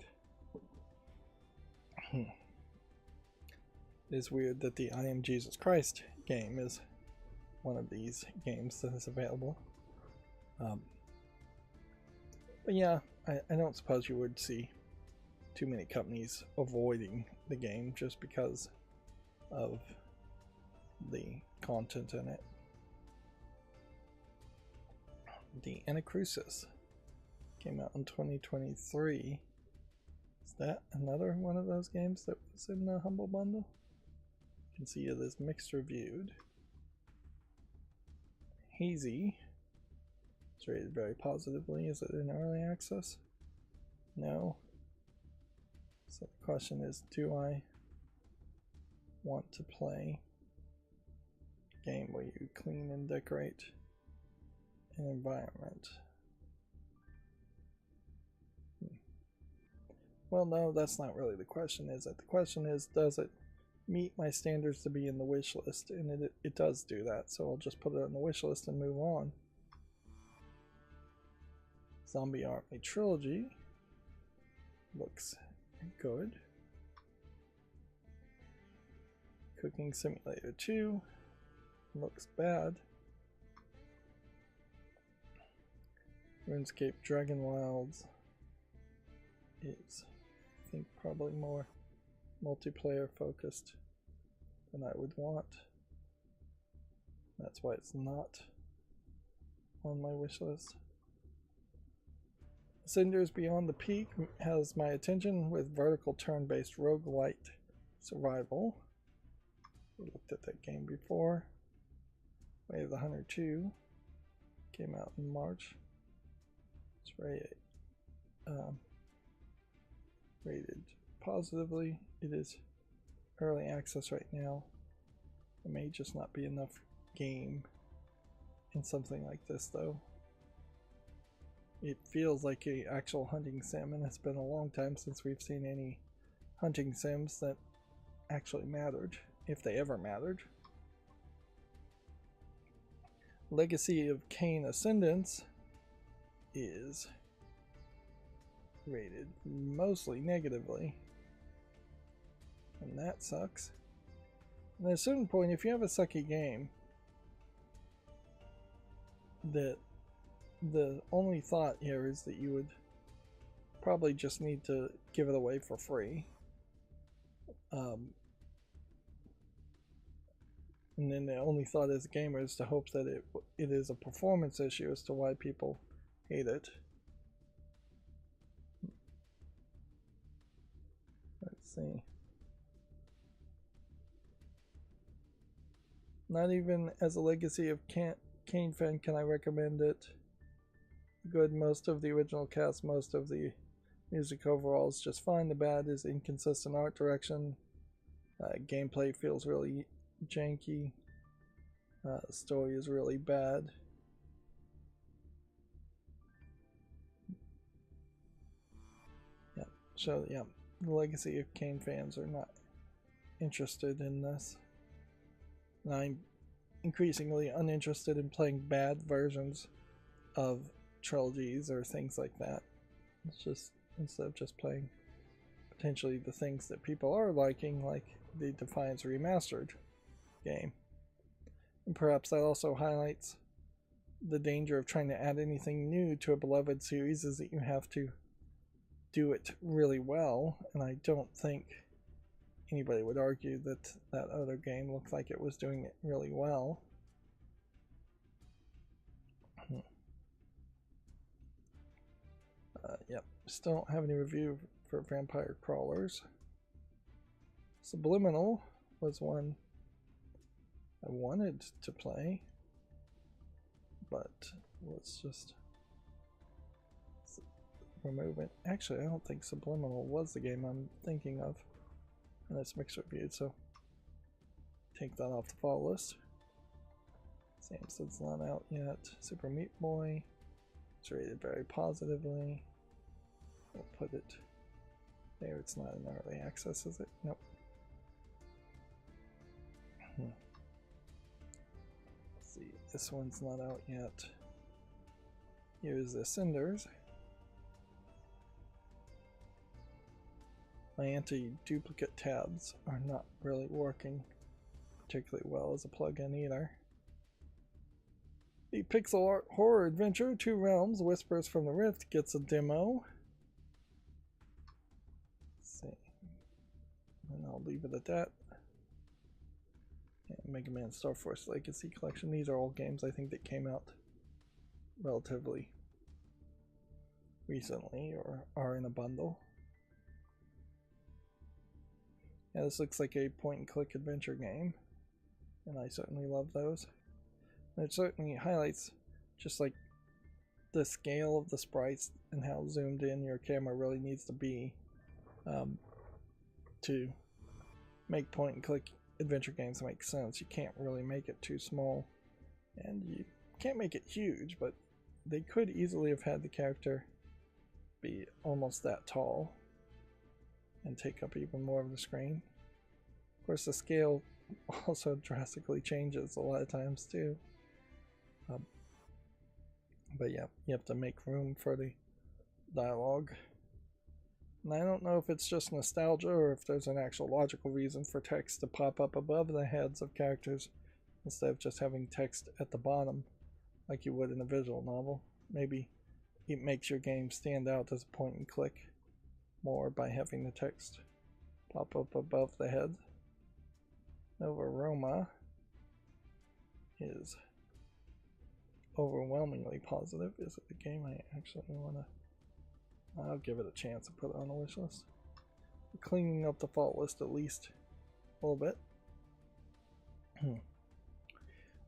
It's weird that the I Am Jesus Christ game is one of these games that is available. But yeah, I don't suppose you would see too many companies avoiding the game just because of the content in it. The Anacrusis came out in 2023. Is that another one of those games that was in the Humble Bundle? You can see it is mixed reviewed. Hazy. It's rated very positively. Is it in early access? No. So the question is, do I want to play a game where you clean and decorate an environment? Well, no, that's not really the question, is it? The question is, does it meet my standards to be in the wish list? And it does do that, so I'll just put it on the wish list and move on. Zombie Army Trilogy looks good. Cooking Simulator 2 looks bad. RuneScape Dragon Wilds is, I think, probably more multiplayer focused than I would want. That's why it's not on my wish list. Cinders Beyond the Peak has my attention with vertical turn-based roguelite survival. We looked at that game before. Way of the Hunter 2 came out in March. It's rated positively. It is early access right now. There may just not be enough game in something like this, though. It feels like an actual hunting sim, and it's been a long time since we've seen any hunting sims that actually mattered, if they ever mattered. Legacy of Kain Ascendance is rated mostly negatively, and that sucks. And at a certain point, if you have a sucky game, that the only thought here is that you would probably just need to give it away for free. And then the only thought as a gamer is to hope that it is a performance issue as to why people hate it. Let's see. Not even as a Legacy of Kain fan can I recommend it. Good, most of the original cast, most of the music overall is just fine. The bad is inconsistent art direction. Gameplay feels really janky. The story is really bad. Yeah, so yeah, the Legacy of Kain fans are not interested in this. And I'm increasingly uninterested in playing bad versions of trilogies or things like that. It's just, instead of just playing potentially the things that people are liking, like the Defiance Remastered game. And perhaps that also highlights the danger of trying to add anything new to a beloved series, is that you have to do it really well, and I don't think anybody would argue that that other game looked like it was doing it really well. Yep, still don't have any review for Vampire Crawlers. Subliminal was one I wanted to play, but was just removed. Actually, I don't think Subliminal was the game I'm thinking of, and it's mixed reviewed, so take that off the follow list. Samson's not out yet. Super Meat Boy, it's rated very positively. We'll put it there. It's not in early access, is it? Nope. Let's see, this one's not out yet. Here's the Cinders. My anti-duplicate tabs are not really working particularly well as a plugin either. The pixel art horror adventure Two Realms Whispers from the Rift gets a demo. Let's see. And I'll leave it at that. And Mega Man Star Force Legacy Collection. These are all games I think that came out relatively recently or are in a bundle. Yeah, this looks like a point-and-click adventure game, and I certainly love those. And it certainly highlights just like the scale of the sprites and how zoomed in your camera really needs to be to make point-and-click adventure games make sense. You can't really make it too small, and you can't make it huge, but they could easily have had the character be almost that tall and take up even more of the screen. Of course, the scale also drastically changes a lot of times too. But yeah, you have to make room for the dialogue. And I don't know if it's just nostalgia or if there's an actual logical reason for text to pop up above the heads of characters instead of just having text at the bottom like you would in a visual novel. Maybe it makes your game stand out as a point and click more by having the text pop up above the head. Nova Roma is overwhelmingly positive. Is it the game I actually want to... I'll give it a chance and put it on the wish list. We're cleaning up the fault list at least a little bit.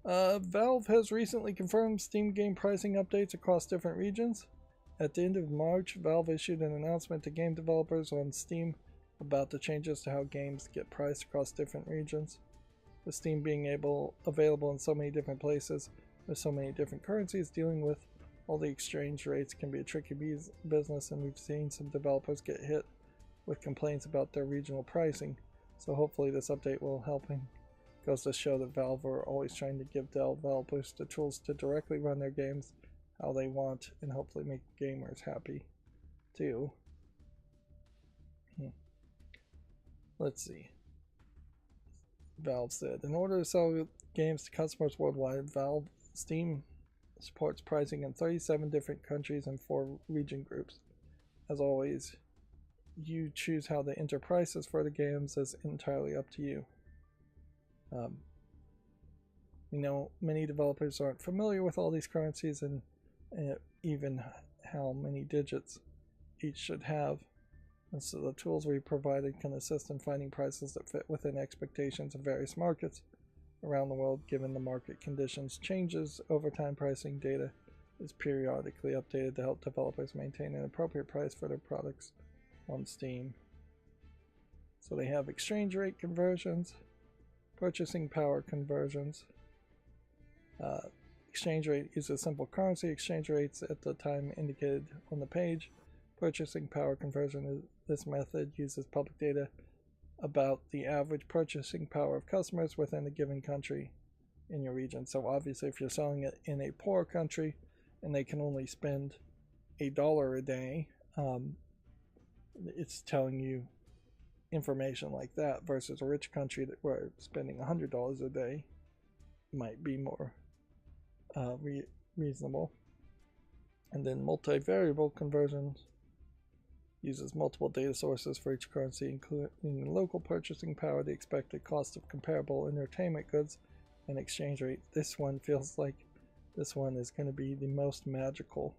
Valve has recently confirmed Steam game pricing updates across different regions. At the end of March, Valve issued an announcement to game developers on Steam about the changes to how games get priced across different regions. With Steam being available in so many different places with so many different currencies, dealing with all the exchange rates can be a tricky business, and we've seen some developers get hit with complaints about their regional pricing. So hopefully this update will help, and goes to show that Valve are always trying to give developers the tools to directly run their games how they want and hopefully make gamers happy too. Let's see. Valve said, in order to sell games to customers worldwide, Valve Steam supports pricing in 37 different countries and 4 region groups. As always, you choose how to enter prices for the games is entirely up to you. You know, many developers aren't familiar with all these currencies and even how many digits each should have. And so the tools we provided can assist in finding prices that fit within expectations of various markets around the world. Given the market conditions changes over time, pricing data is periodically updated to help developers maintain an appropriate price for their products on Steam. So they have exchange rate conversions, purchasing power conversions. Exchange rate uses simple currency exchange rates at the time indicated on the page. Purchasing power conversion, this method uses public data about the average purchasing power of customers within a given country in your region. So obviously if you're selling it in a poor country and they can only spend $1 a day, it's telling you information like that, versus a rich country that where spending $100 a day might be more reasonable. And then multivariable conversions uses multiple data sources for each currency, including local purchasing power, the expected cost of comparable entertainment goods, and exchange rate. This one feels like this one is going to be the most magical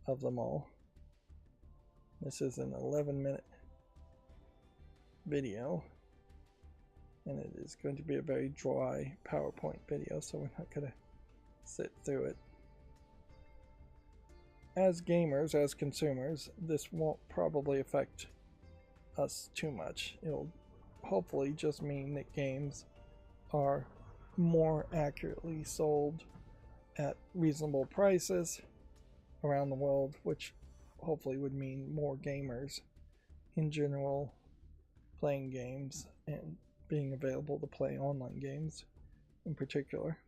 of them all. This is an 11-minute video, and it is going to be a very dry PowerPoint video, so we're not going to sit through it. As gamers, as consumers, this won't probably affect us too much. It'll hopefully just mean that games are more accurately sold at reasonable prices around the world, which hopefully would mean more gamers in general playing games and being available to play online games in particular.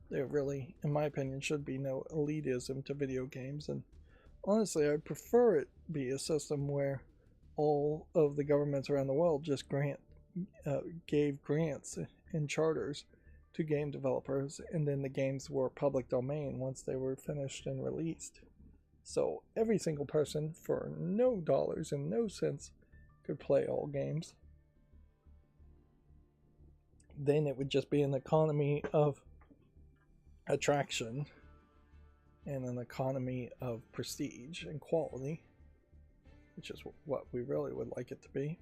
There really, in my opinion, should be no elitism to video games, and honestly I prefer it be a system where all of the governments around the world just gave grants and charters to game developers, and then the games were public domain once they were finished and released. So every single person for no dollars and no cents could play all games. Then it would just be an economy of attraction and an economy of prestige and quality, which is what we really would like it to be.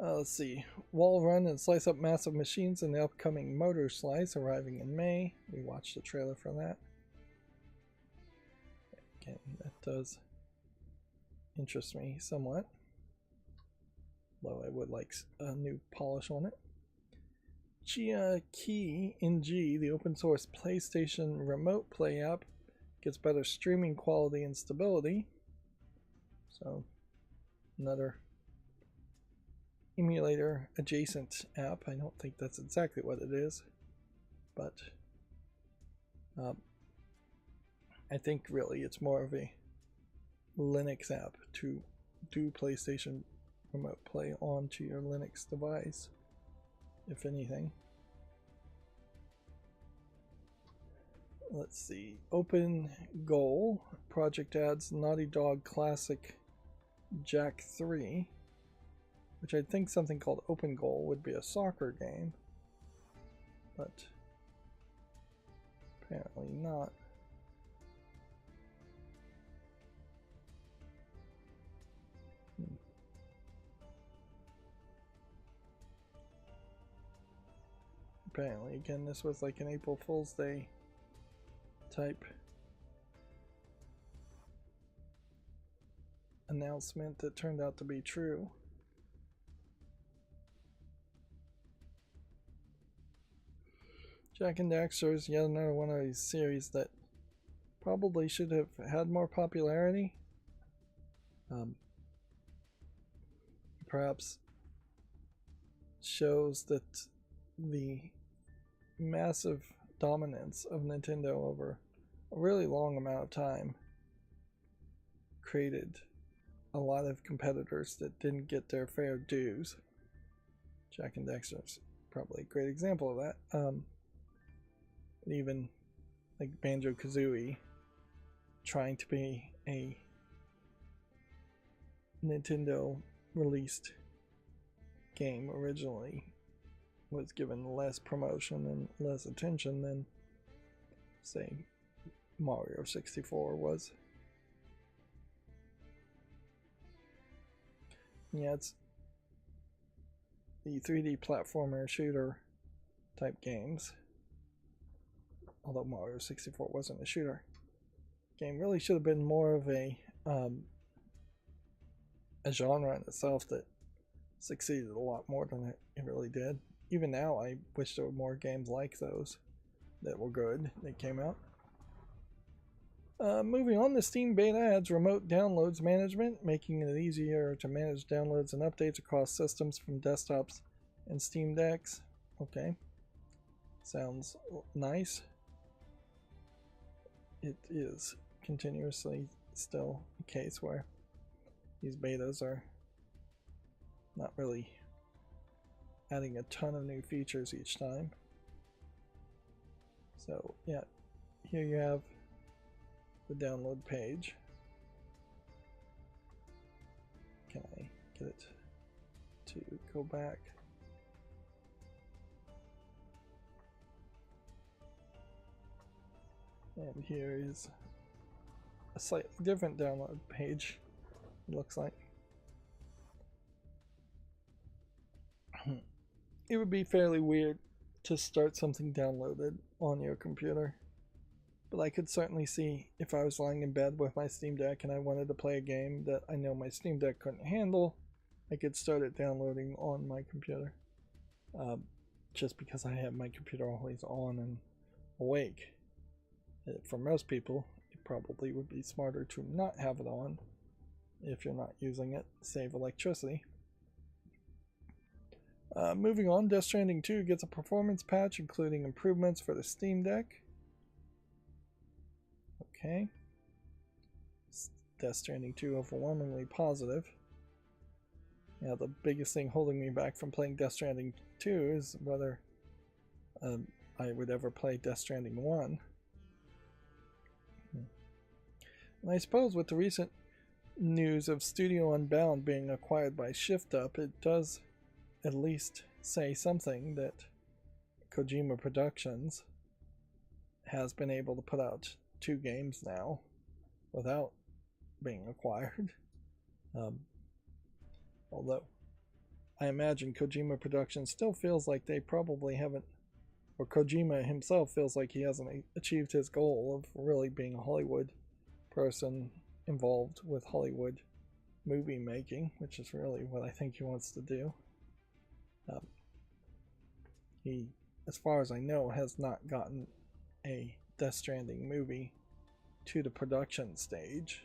Let's see. Wall run and slice up massive machines in the upcoming Motor Slice arriving in May. We watched the trailer for that. Again, that does interest me somewhat, though I would like a new polish on it. Key in G, the open source PlayStation Remote Play app, gets better streaming quality and stability. So, another emulator adjacent app. I don't think that's exactly what it is, but I think really it's more of a Linux app to do PlayStation Remote Play onto your Linux device, if anything. Let's see. Open Goal project adds Naughty Dog classic Jack 3, which I think something called Open Goal would be a soccer game, but apparently not. Apparently, again, this was like an April Fool's Day type announcement that turned out to be true. Jak and Daxter is yet another one of these series that probably should have had more popularity. Perhaps shows that the massive dominance of Nintendo over a really long amount of time created a lot of competitors that didn't get their fair dues. Jak and Daxter is probably a great example of that. Even like Banjo-Kazooie trying to be a Nintendo released game originally was given less promotion and less attention than, say, Mario 64 was. Yeah, it's the 3D platformer shooter type games. Although Mario 64 wasn't a shooter. Game really should have been more of a genre in itself that succeeded a lot more than it really did. Even now, I wish there were more games like those that were good that came out. Moving on, the Steam beta adds remote downloads management, making it easier to manage downloads and updates across systems from desktops and Steam Decks. Okay, sounds nice. It is continuously still a case where these betas are not really adding a ton of new features each time. So yeah, here you have the download page. Can I get it to go back? And here is a slightly different download page, it looks like. It would be fairly weird to start something downloaded on your computer, but I could certainly see if I was lying in bed with my Steam Deck and I wanted to play a game that I know my Steam Deck couldn't handle, I could start it downloading on my computer. Just because I have my computer always on and awake. For most people, it probably would be smarter to not have it on if you're not using it, save electricity. Moving on, Death Stranding 2 gets a performance patch including improvements for the Steam Deck. Okay, Death Stranding 2 overwhelmingly positive. Yeah, the biggest thing holding me back from playing Death Stranding 2 is whether I would ever play Death Stranding 1. And I suppose with the recent news of Studio Unbound being acquired by Shift Up, it does at least say something that Kojima Productions has been able to put out 2 games now without being acquired. Although I imagine Kojima Productions still feels like they probably haven't, or Kojima himself feels like he hasn't achieved his goal of really being a Hollywood person involved with Hollywood movie making, which is really what I think he wants to do. He, as far as I know, has not gotten a Death Stranding movie to the production stage,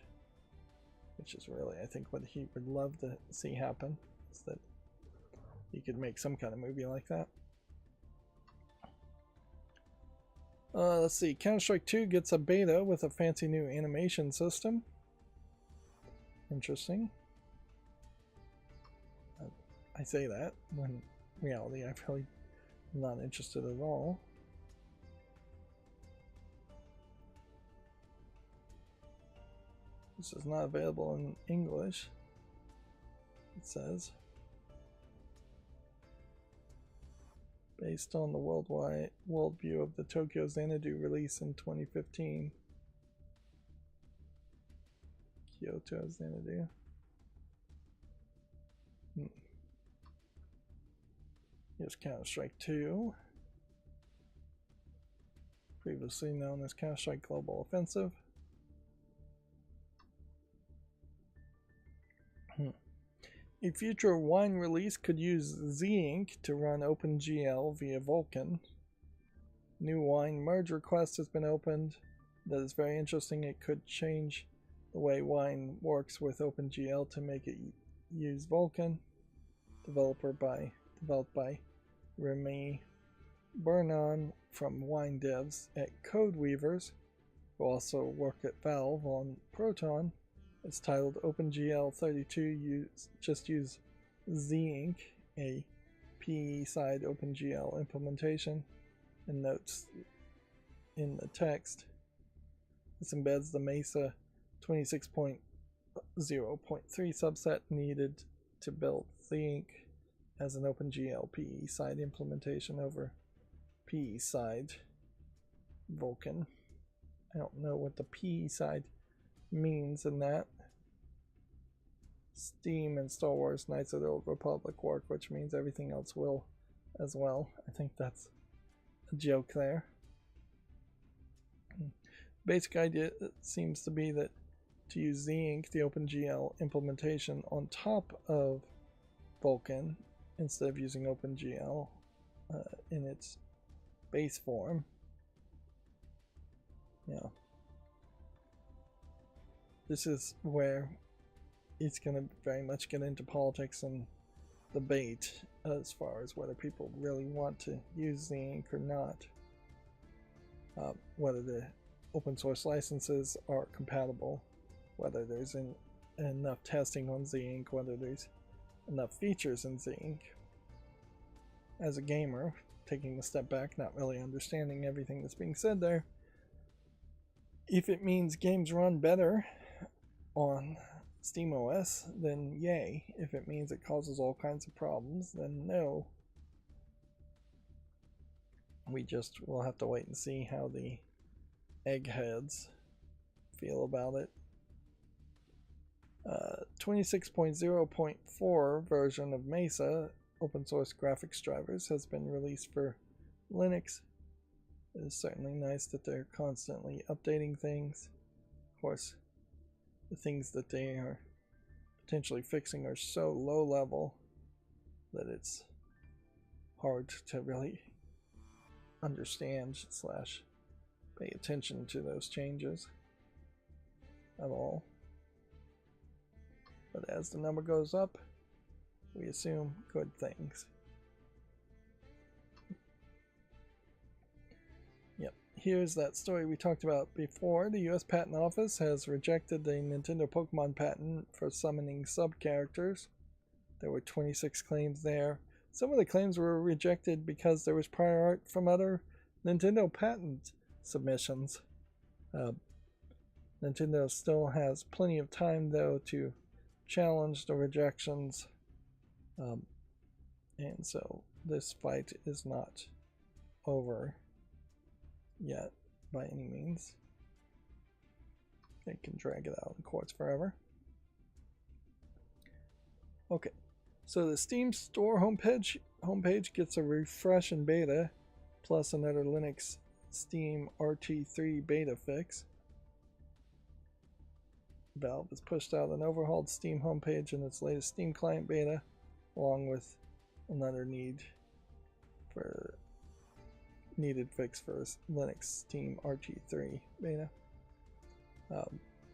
which is really, I think, what he would love to see happen, is that he could make some kind of movie like that. Let's see, Counter-Strike 2 gets a beta with a fancy new animation system. Interesting. I say that when in reality I'm really not interested at all. This is not available in English, it says. Based on the worldview of the Tokyo Xanadu release in 2015. Kyoto Xanadu. Here's Counter-Strike 2. Previously known as Counter-Strike Global Offensive. A future Wine release could use Z-Ink to run OpenGL via Vulkan. New Wine merge request has been opened. That is very interesting. It could change the way Wine works with OpenGL to make it use Vulkan. Developed by Remy Bernon from Wine devs at Codeweavers, who also work at Valve on Proton. It's titled OpenGL 32. Just use Z-Ink, a PE side OpenGL implementation, and notes in the text. This embeds the Mesa 26.0.3 subset needed to build Z-Ink as an OpenGL PE side implementation over PE side Vulkan. I don't know what the PE side means in that. Steam and Star Wars Knights of the Old Republic work, which means everything else will as well. I think that's a joke there. Basic idea seems to be that to use Z-Ink, the OpenGL implementation, on top of Vulkan instead of using OpenGL in its base form. Yeah. This is where it's going to very much get into politics and debate as far as whether people really want to use Z-Ink or not. Whether the open source licenses are compatible, whether there's enough testing on Z-Ink, whether there's enough features in Z-Ink. As a gamer, taking a step back, not really understanding everything that's being said there, if it means games run better on SteamOS, then yay. If it means it causes all kinds of problems, then no. We'll have to wait and see how the eggheads feel about it. 26.0.4 version of Mesa open source graphics drivers has been released for Linux. It is certainly nice that they're constantly updating things. Of course, the things that they are potentially fixing are so low level that it's hard to really understand / pay attention to those changes at all. But as the number goes up, we assume good things. Yep, here's that story we talked about before. The US Patent Office has rejected the Nintendo Pokemon patent for summoning sub-characters. There were 26 claims there. Some of the claims were rejected because there was prior art from other Nintendo patent submissions. Nintendo still has plenty of time, though, to challenge the rejections. And so this fight is not over yet by any means. They can drag it out in courts forever. Okay, so the Steam Store homepage gets a refresh in beta, plus another Linux Steam RT3 beta fix. Valve has pushed out an overhauled Steam homepage in its latest Steam client beta, along with another needed fix for Linux Steam RT3 beta.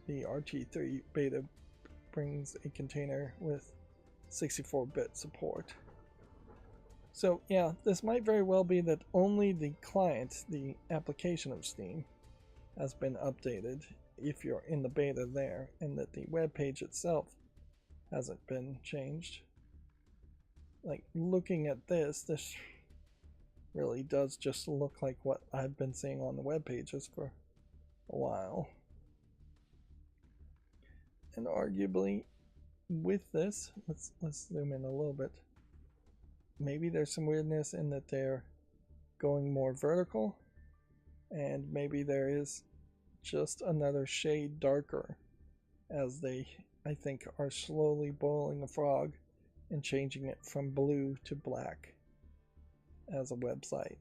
The RT3 beta brings a container with 64-bit support. So yeah, this might very well be that only the client, the application of Steam, has been updated if you're in the beta there, and that the web page itself hasn't been changed. Like, looking at this really does just look like what I've been seeing on the web pages for a while. And arguably, with this, let's zoom in a little bit. Maybe there's some weirdness in that they're going more vertical, and maybe there is just another shade darker as they, I think, are slowly boiling a frog and changing it from blue to black as a website.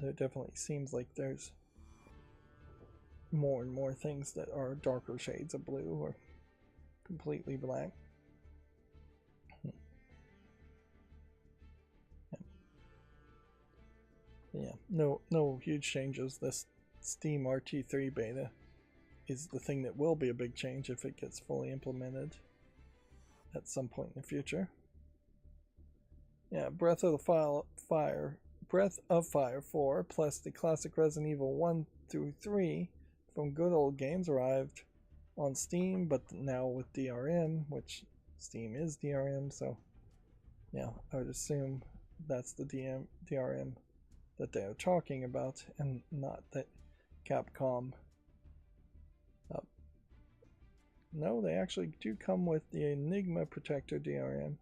There definitely seems like there's more and more things that are darker shades of blue or completely black. Yeah, no huge changes. This Steam RT3 beta is the thing that will be a big change if it gets fully implemented at some point in the future. Yeah, Breath of Fire 4 plus the classic Resident Evil 1 through 3 from Good Old Games arrived on Steam, but now with DRM, which Steam is DRM, so yeah, I would assume that's the DRM that they are talking about, and not that Capcom. No, they actually do come with the Enigma Protector DRM.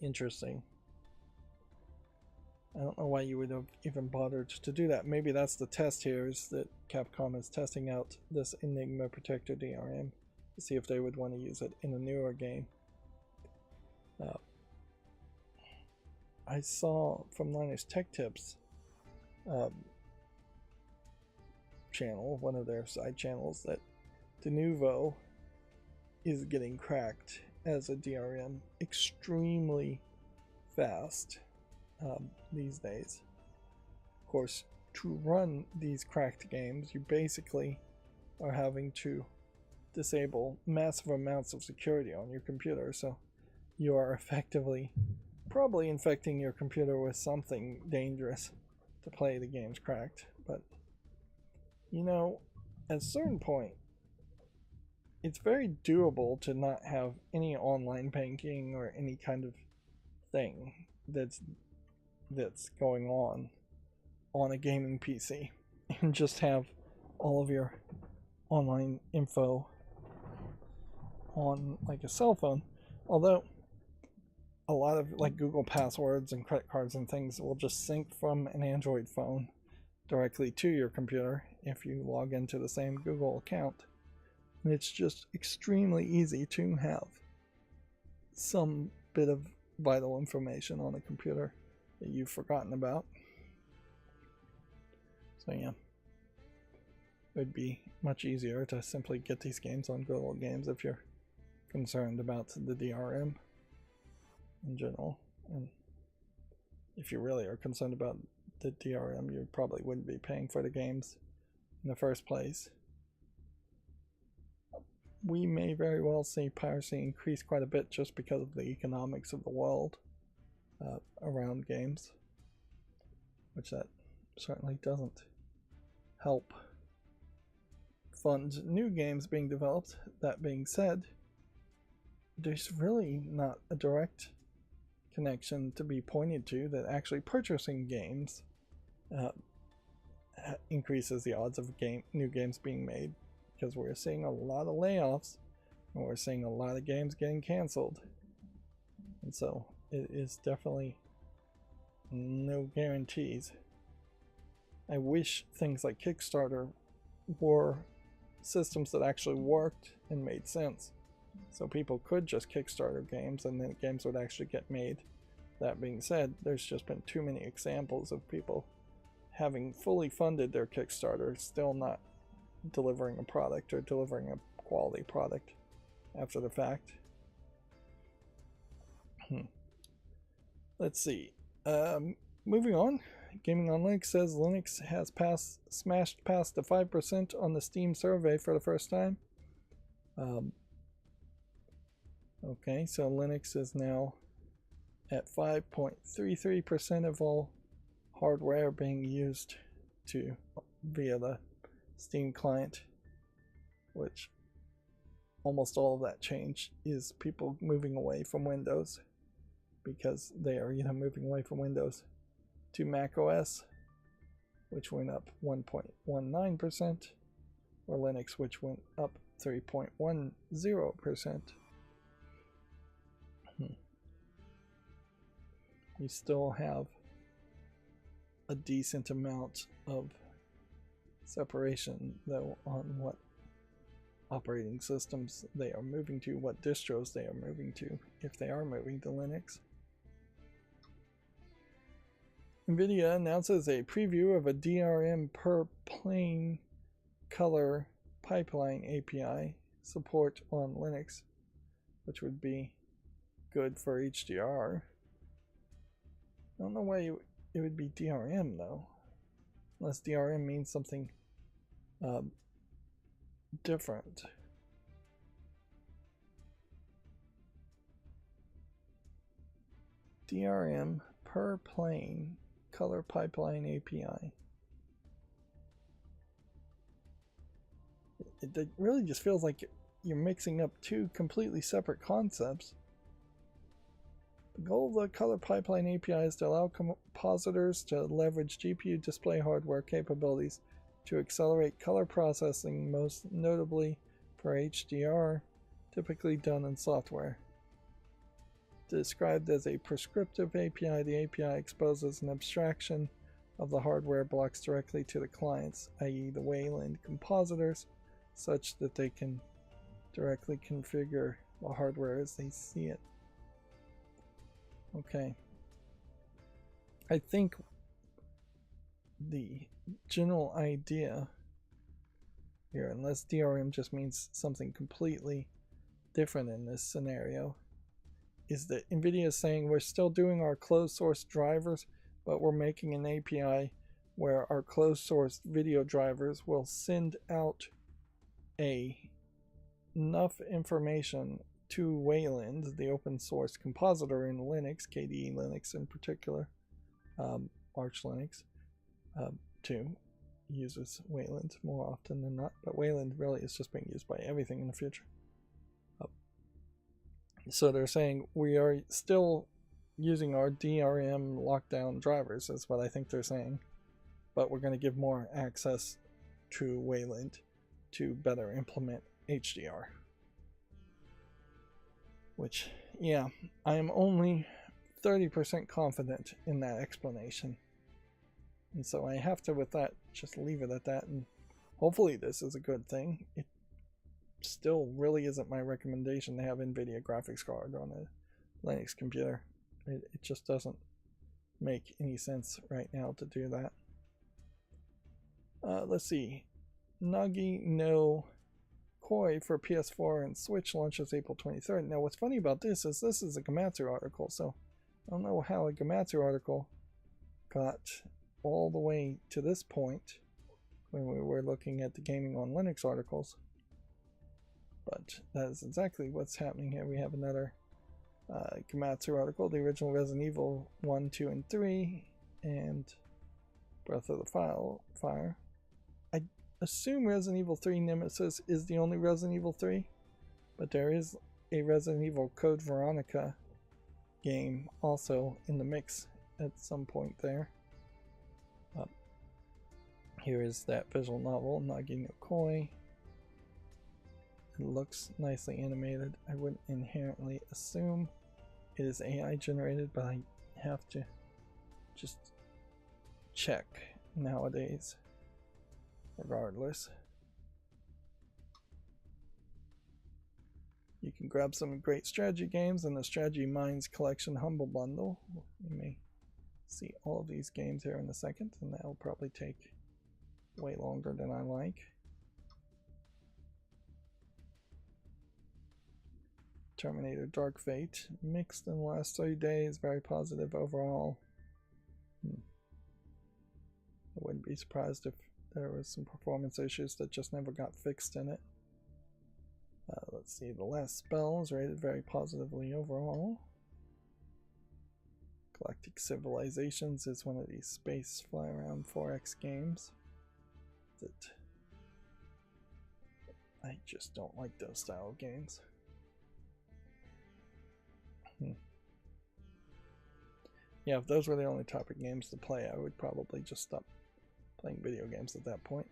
Interesting. I don't know why you would have even bothered to do that. Maybe that's the test here, is that Capcom is testing out this Enigma Protector DRM to see if they would want to use it in a newer game. I saw from Linus Tech Tips channel, one of their side channels, that Denuvo is getting cracked as a DRM extremely fast these days. Of course, to run these cracked games, you basically are having to disable massive amounts of security on your computer, so you are effectively probably infecting your computer with something dangerous to play the games cracked. But you know, at a certain point, it's very doable to not have any online banking or any kind of thing that's going on a gaming PC, and just have all of your online info on like a cell phone. Although a lot of like Google passwords and credit cards and things will just sync from an Android phone directly to your computer if you log into the same Google account. And it's just extremely easy to have some bit of vital information on a computer that you've forgotten about. So yeah, it would be much easier to simply get these games on Good Old Games if you're concerned about the DRM in general. And if you really are concerned about the DRM, you probably wouldn't be paying for the games in the first place. We may very well see piracy increase quite a bit just because of the economics of the world around games. which that certainly doesn't help fund new games being developed. That being said, there's really not a direct connection to be pointed to that actually purchasing games increases the odds of new games being made, because we're seeing a lot of layoffs and we're seeing a lot of games getting canceled, and so it is definitely no guarantees. I wish things like Kickstarter were systems that actually worked and made sense, so people could just Kickstarter games and then games would actually get made. That being said, there's just been too many examples of people having fully funded their Kickstarter still not delivering a product or delivering a quality product after the fact. Let's see. Moving on. Gaming on Linux says Linux has smashed past the 5% on the Steam survey for the first time. Okay, so Linux is now at 5.33% of all hardware being used via the Steam client, which almost all of that change is people moving away from Windows, because they are either moving away from Windows to Mac OS, which went up 1.19%, or Linux, which went up 3.10%. We still have a decent amount of separation, though, on what operating systems they are moving to, what distros they are moving to, if they are moving to Linux. NVIDIA announces a preview of a DRM per plane color pipeline API support on Linux, which would be good for HDR. I don't know why it would be DRM though, unless DRM means something different. DRM per plane color pipeline API. It really just feels like you're mixing up two completely separate concepts. The goal of the color pipeline API is to allow compositors to leverage GPU display hardware capabilities to accelerate color processing, most notably for HDR, typically done in software. Described as a prescriptive API, the API exposes an abstraction of the hardware blocks directly to the clients, i.e. the Wayland compositors, such that they can directly configure the hardware as they see it. Okay. I think the general idea here, unless DRM just means something completely different in this scenario, is that NVIDIA is saying we're still doing our closed source drivers, but we're making an API where our closed source video drivers will send out enough information to Wayland, the open source compositor in Linux, KDE Linux in particular, Arch Linux, too, uses Wayland more often than not, but Wayland really is just being used by everything in the future. So they're saying we are still using our DRM lockdown drivers, is what I think they're saying, but we're going to give more access to Wayland to better implement HDR. Which, yeah, I am only 30% confident in that explanation. And so I have to, with that, just leave it at that, and hopefully this is a good thing. It still really isn't my recommendation to have NVIDIA graphics card on a Linux computer. It just doesn't make any sense right now to do that. Let's see. Nagi no Koi for PS4 and Switch launches April 23rd. Now what's funny about this is a Gematsu article, so I don't know how a Gematsu article got all the way to this point when we were looking at the Gaming on Linux articles. But that is exactly what's happening here. We have another Gematsu article, the original Resident Evil 1, 2, and 3, and Breath of the Fire. I assume Resident Evil 3 Nemesis is the only Resident Evil 3, but there is a Resident Evil Code Veronica game also in the mix at some point there. Here is that visual novel, Nagi no Koi. It looks nicely animated. I wouldn't inherently assume it is AI generated, but I have to just check nowadays regardless. You can grab some great strategy games in the Strategy Minds Collection Humble Bundle. You may see all of these games here in a second, and that will probably take way longer than I like. Terminator Dark Fate, mixed in the last 30 days, very positive overall. I wouldn't be surprised if there was some performance issues that just never got fixed in it. Let's see, The Last Spell is rated very positively overall. Galactic Civilizations is one of these space fly around 4X games that I just don't like those style of games. Yeah, if those were the only topic games to play, I would probably just stop playing video games at that point.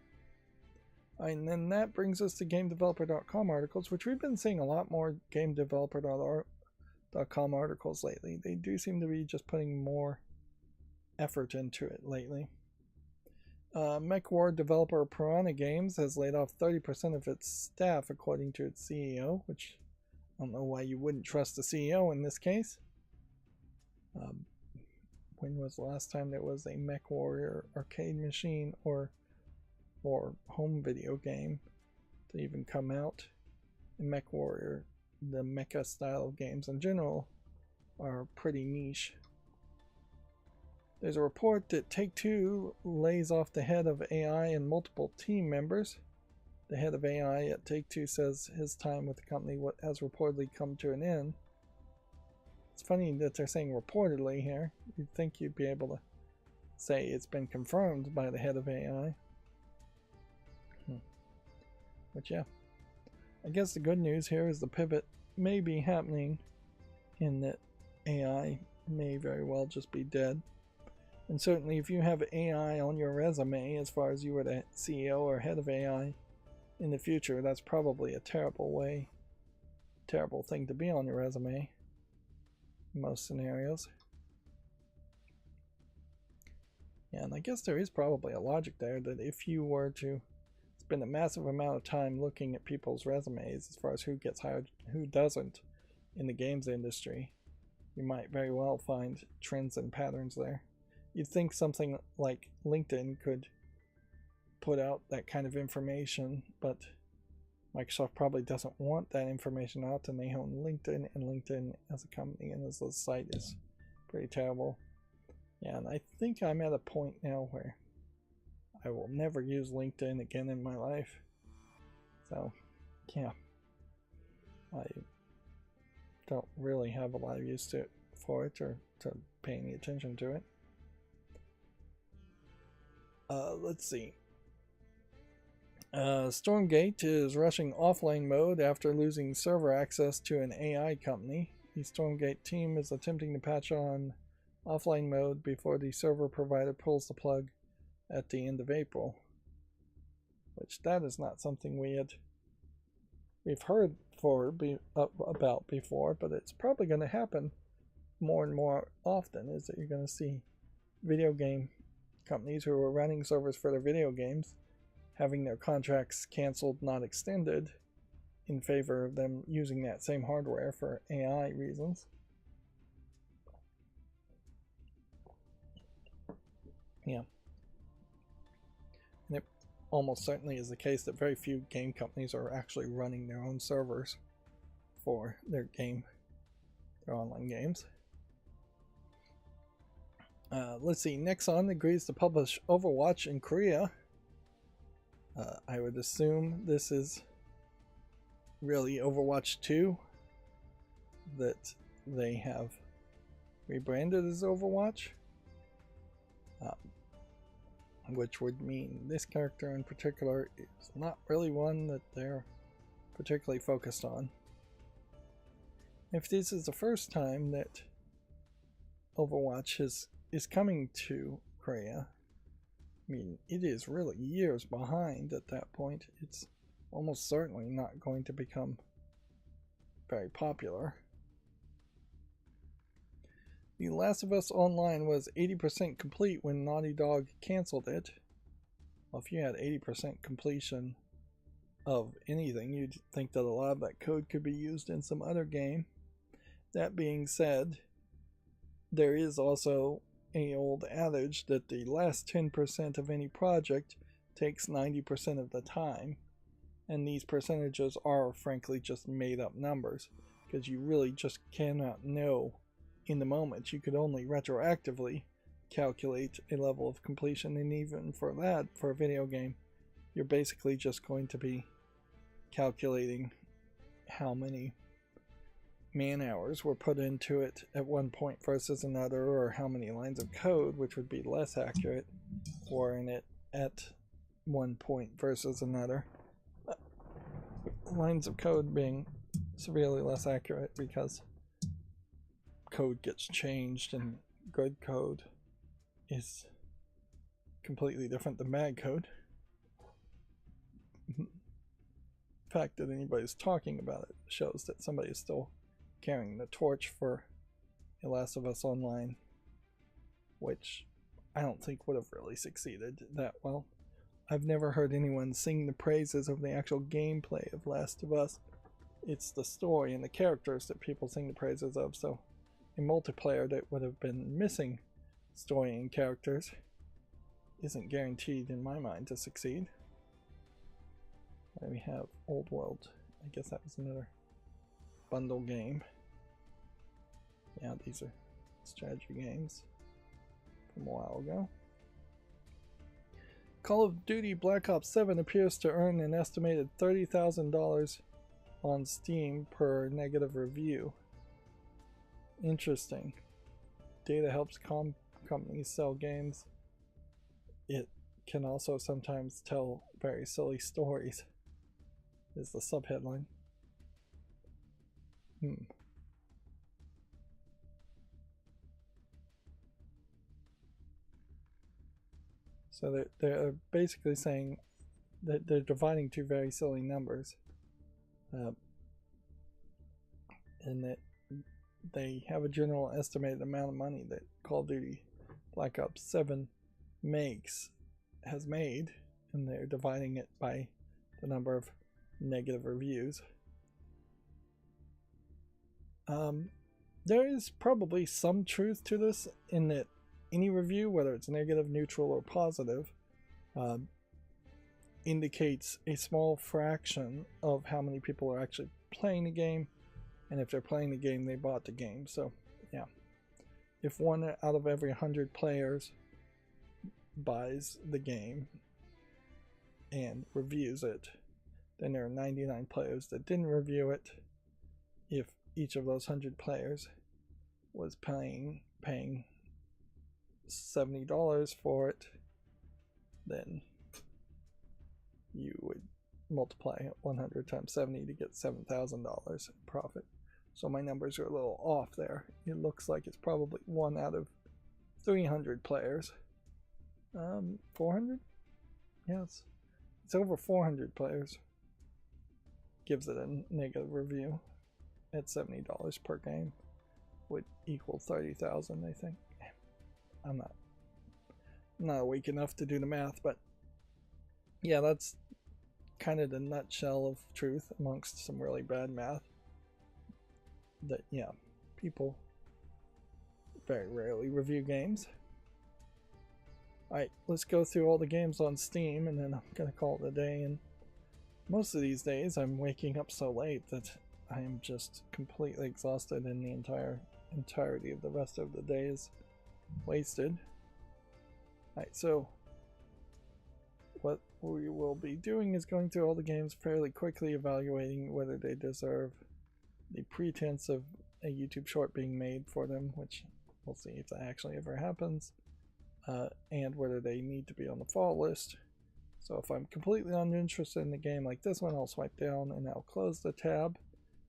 And then that brings us to GameDeveloper.com articles, which we've been seeing a lot more GameDeveloper.com articles lately. They do seem to be just putting more effort into it lately. MechWar developer Piranha Games has laid off 30% of its staff, according to its CEO, which I don't know why you wouldn't trust the CEO in this case. When was the last time there was a MechWarrior arcade machine or home video game to even come out? In MechWarrior, the mecha style of games in general are pretty niche. There's a report that Take-Two lays off the head of AI and multiple team members. The head of AI at Take-Two says his time with the company has reportedly come to an end. It's funny that they're saying reportedly here. You'd think you'd be able to say it's been confirmed by the head of AI. But yeah, I guess the good news here is the pivot may be happening in that AI may very well just be dead. And certainly if you have AI on your resume as far as you were the CEO or head of AI in the future, that's probably a terrible thing to be on your resume in most scenarios. Yeah, and I guess there is probably a logic there that if you were to spend a massive amount of time looking at people's resumes as far as who gets hired, who doesn't in the games industry, you might very well find trends and patterns there. You'd think something like LinkedIn could put out that kind of information, but Microsoft probably doesn't want that information out, and they own LinkedIn, and LinkedIn as a company and as a site is pretty terrible. Yeah, and I think I'm at a point now where I will never use LinkedIn again in my life. So, yeah. I don't really have a lot of use for it or to pay any attention to it. Let's see. Stormgate is rushing offline mode after losing server access to an AI company. The Stormgate team is attempting to patch on offline mode before the server provider pulls the plug at the end of April. Which that is not something we've heard about before, but it's probably going to happen more and more often, is that you're going to see video game companies who are running servers for their video games having their contracts canceled, not extended, in favor of them using that same hardware for AI reasons. Yeah. And it almost certainly is the case that very few game companies are actually running their own servers for their online games. Let's see, Nexon agrees to publish Overwatch in Korea. I would assume this is really Overwatch 2 that they have rebranded as Overwatch. which would mean this character in particular is not really one that they're particularly focused on. If this is the first time that Overwatch is coming to Korea, I mean, it is really years behind at that point. It's almost certainly not going to become very popular. The Last of Us Online was 80% complete when Naughty Dog canceled it. Well, if you had 80% completion of anything, you'd think that a lot of that code could be used in some other game. That being said, there is also an old adage that the last 10% of any project takes 90% of the time, and these percentages are frankly just made up numbers, because you really just cannot know in the moment. You could only retroactively calculate a level of completion, and even for that, for a video game, you're basically just going to be calculating how many man hours were put into it at one point versus another, or how many lines of code, which would be less accurate, were in it at one point versus another. Lines of code being severely less accurate because code gets changed, and good code is completely different than bad code. The fact that anybody's talking about it shows that somebody is still carrying the torch for The Last of Us Online, which I don't think would have really succeeded that well. I've never heard anyone sing the praises of the actual gameplay of Last of Us. It's the story and the characters that people sing the praises of, so a multiplayer that would have been missing story and characters isn't guaranteed in my mind to succeed. Then we have Old World. I guess that was another bundle game. Yeah, these are strategy games from a while ago. Call of Duty Black Ops 7 appears to earn an estimated $30,000 on Steam per negative review. Interesting. Data helps companies sell games. It can also sometimes tell very silly stories, is the subheadline. So they're basically saying that they're dividing two very silly numbers, and that they have a general estimated amount of money that Call of Duty Black Ops 7 has made, and they're dividing it by the number of negative reviews. There is probably some truth to this, in that any review, whether it's negative, neutral, or positive, indicates a small fraction of how many people are actually playing the game, and if they're playing the game, they bought the game. So yeah, if 1 out of every 100 players buys the game and reviews it, then there are 99 players that didn't review it. If each of those 100 players was paying $70 for it, then you would multiply 100 times 70 to get $7,000 in profit. So my numbers are a little off there. It looks like it's probably 1 out of 300 players. 400? Yes, it's over 400 players gives it a negative review at $70 per game, would equal 30,000, I think. I'm not awake enough to do the math, but yeah, that's kind of the nutshell of truth amongst some really bad math. That, yeah, people very rarely review games. Alright, let's go through all the games on Steam, and then I'm gonna call it a day. And most of these days I'm waking up so late that I am just completely exhausted, and the entirety of the rest of the day is wasted. Alright, so what we will be doing is going through all the games fairly quickly, evaluating whether they deserve the pretense of a YouTube short being made for them, which we'll see if that actually ever happens. and whether they need to be on the follow list. So if I'm completely uninterested in the game like this one, I'll swipe down and I'll close the tab.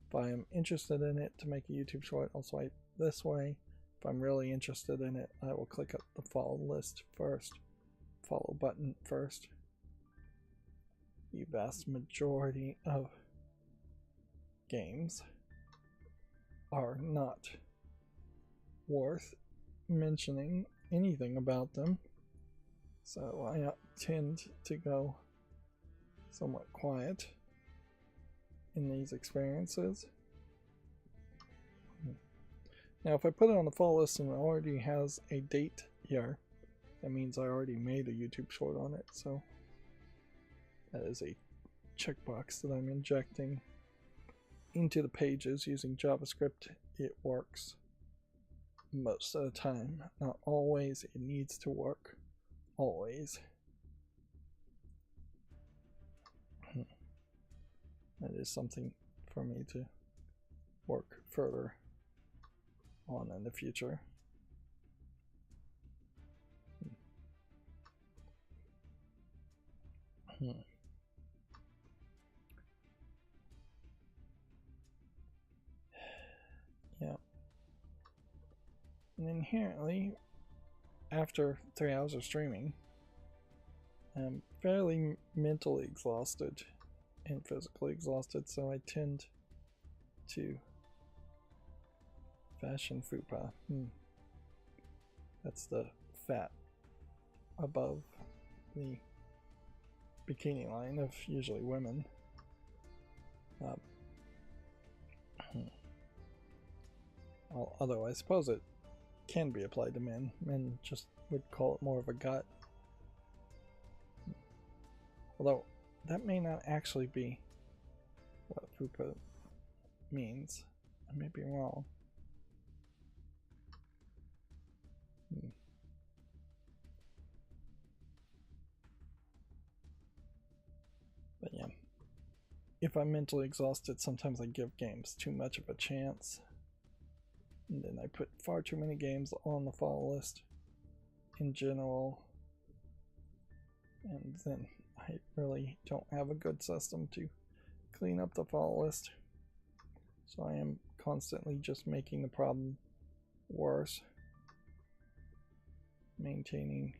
If I am interested in it to make a YouTube short, I'll swipe this way. If I'm really interested in it, I will click up the follow list first, follow button first. The vast majority of games are not worth mentioning anything about them, so I tend to go somewhat quiet in these experiences. Now if I put it on the follow list and it already has a date here, that means I already made a YouTube short on it, so that is a checkbox that I'm injecting into the pages using JavaScript. It works most of the time, not always. It needs to work always. That is something for me to work further on in the future. Yeah. And inherently, after 3 hours of streaming, I'm fairly mentally exhausted and physically exhausted, so I tend to fashion fupa. That's the fat above the bikini line of usually women. Although I suppose it can be applied to men. Men just would call it more of a gut. Although that may not actually be what fupa means. I may be wrong. But yeah, if I'm mentally exhausted, sometimes I give games too much of a chance. And then I put far too many games on the follow list in general. And then I really don't have a good system to clean up the follow list. So I am constantly just making the problem worse. Maintaining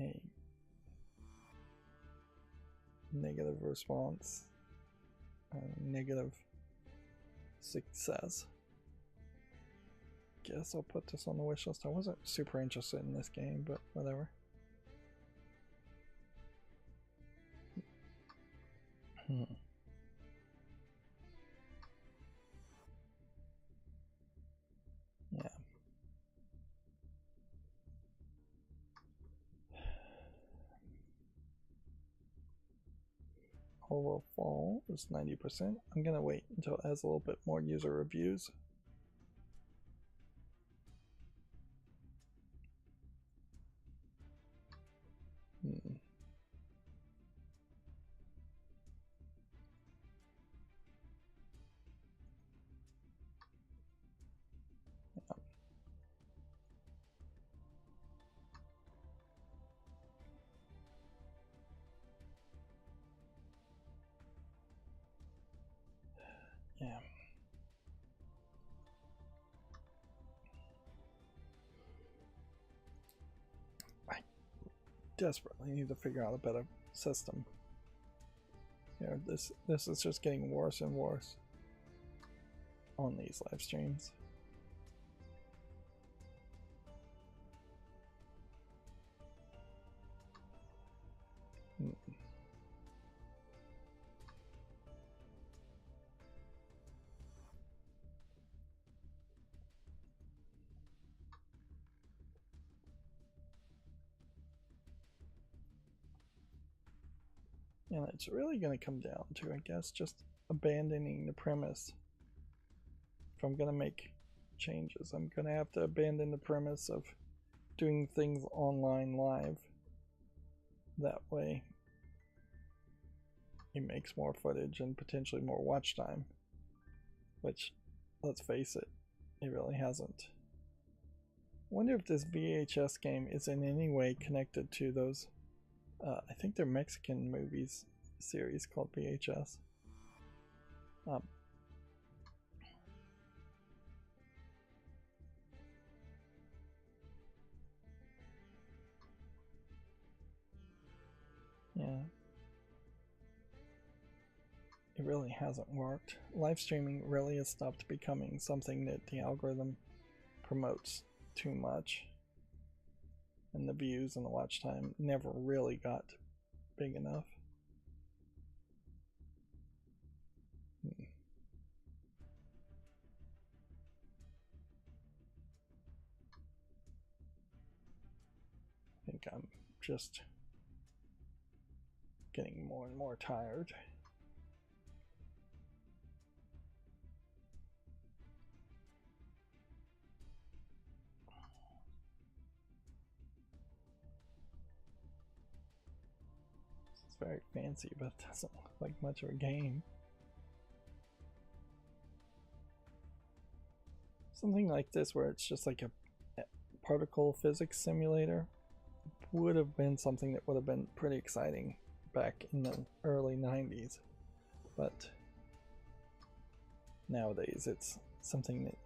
a negative response, negative success. Guess I'll put this on the wish list. I wasn't super interested in this game, but whatever. Yeah. Overall is 90%. I'm gonna wait until it has a little bit more user reviews. Yeah. I desperately need to figure out a better system. Yeah, this is just getting worse and worse on these live streams. And it's really going to come down to, I guess, just abandoning the premise. If I'm going to make changes, I'm going to have to abandon the premise of doing things online live. That way, it makes more footage and potentially more watch time. Which, let's face it, it really hasn't. Wonder if this VHS game is in any way connected to those. I think they're Mexican movies series called VHS. Yeah. It really hasn't worked. Live streaming really has stopped becoming something that the algorithm promotes too much. And the views and the watch time never really got big enough. I think I'm just getting more and more tired. It's very fancy, but it doesn't look like much of a game. Something like this where it's just like a particle physics simulator would have been something that would have been pretty exciting back in the early 90s, but nowadays it's something that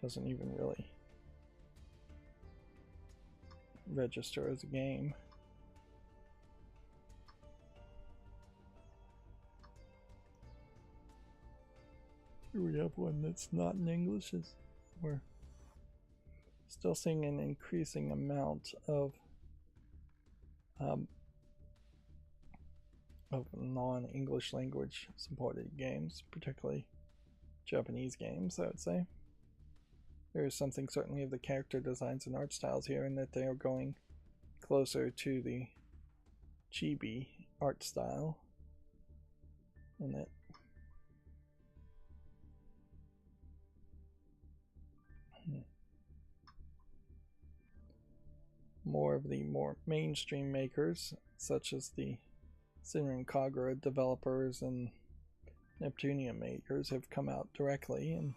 doesn't even really register as a game. Here we have one that's not in English. We're still seeing an increasing amount of non-English language supported games, particularly Japanese games, I would say. There is something certainly of the character designs and art styles here in that they are going closer to the chibi art style, and that more of the more mainstream makers, such as the Senran Kagura developers and Neptunia makers, have come out directly, and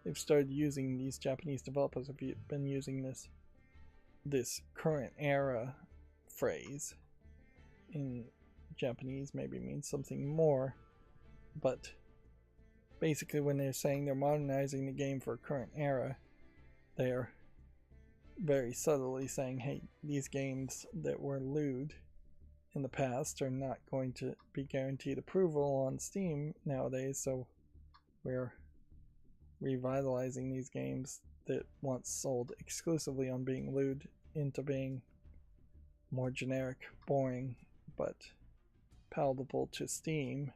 they've started using, these Japanese developers have been using this current era phrase in Japanese. Maybe means something more, but basically when they're saying they're modernizing the game for a current era, they're very subtly saying, hey, these games that were lewd in the past are not going to be guaranteed approval on Steam nowadays, so we're revitalizing these games that once sold exclusively on being lewd into being more generic, boring, but palatable to Steam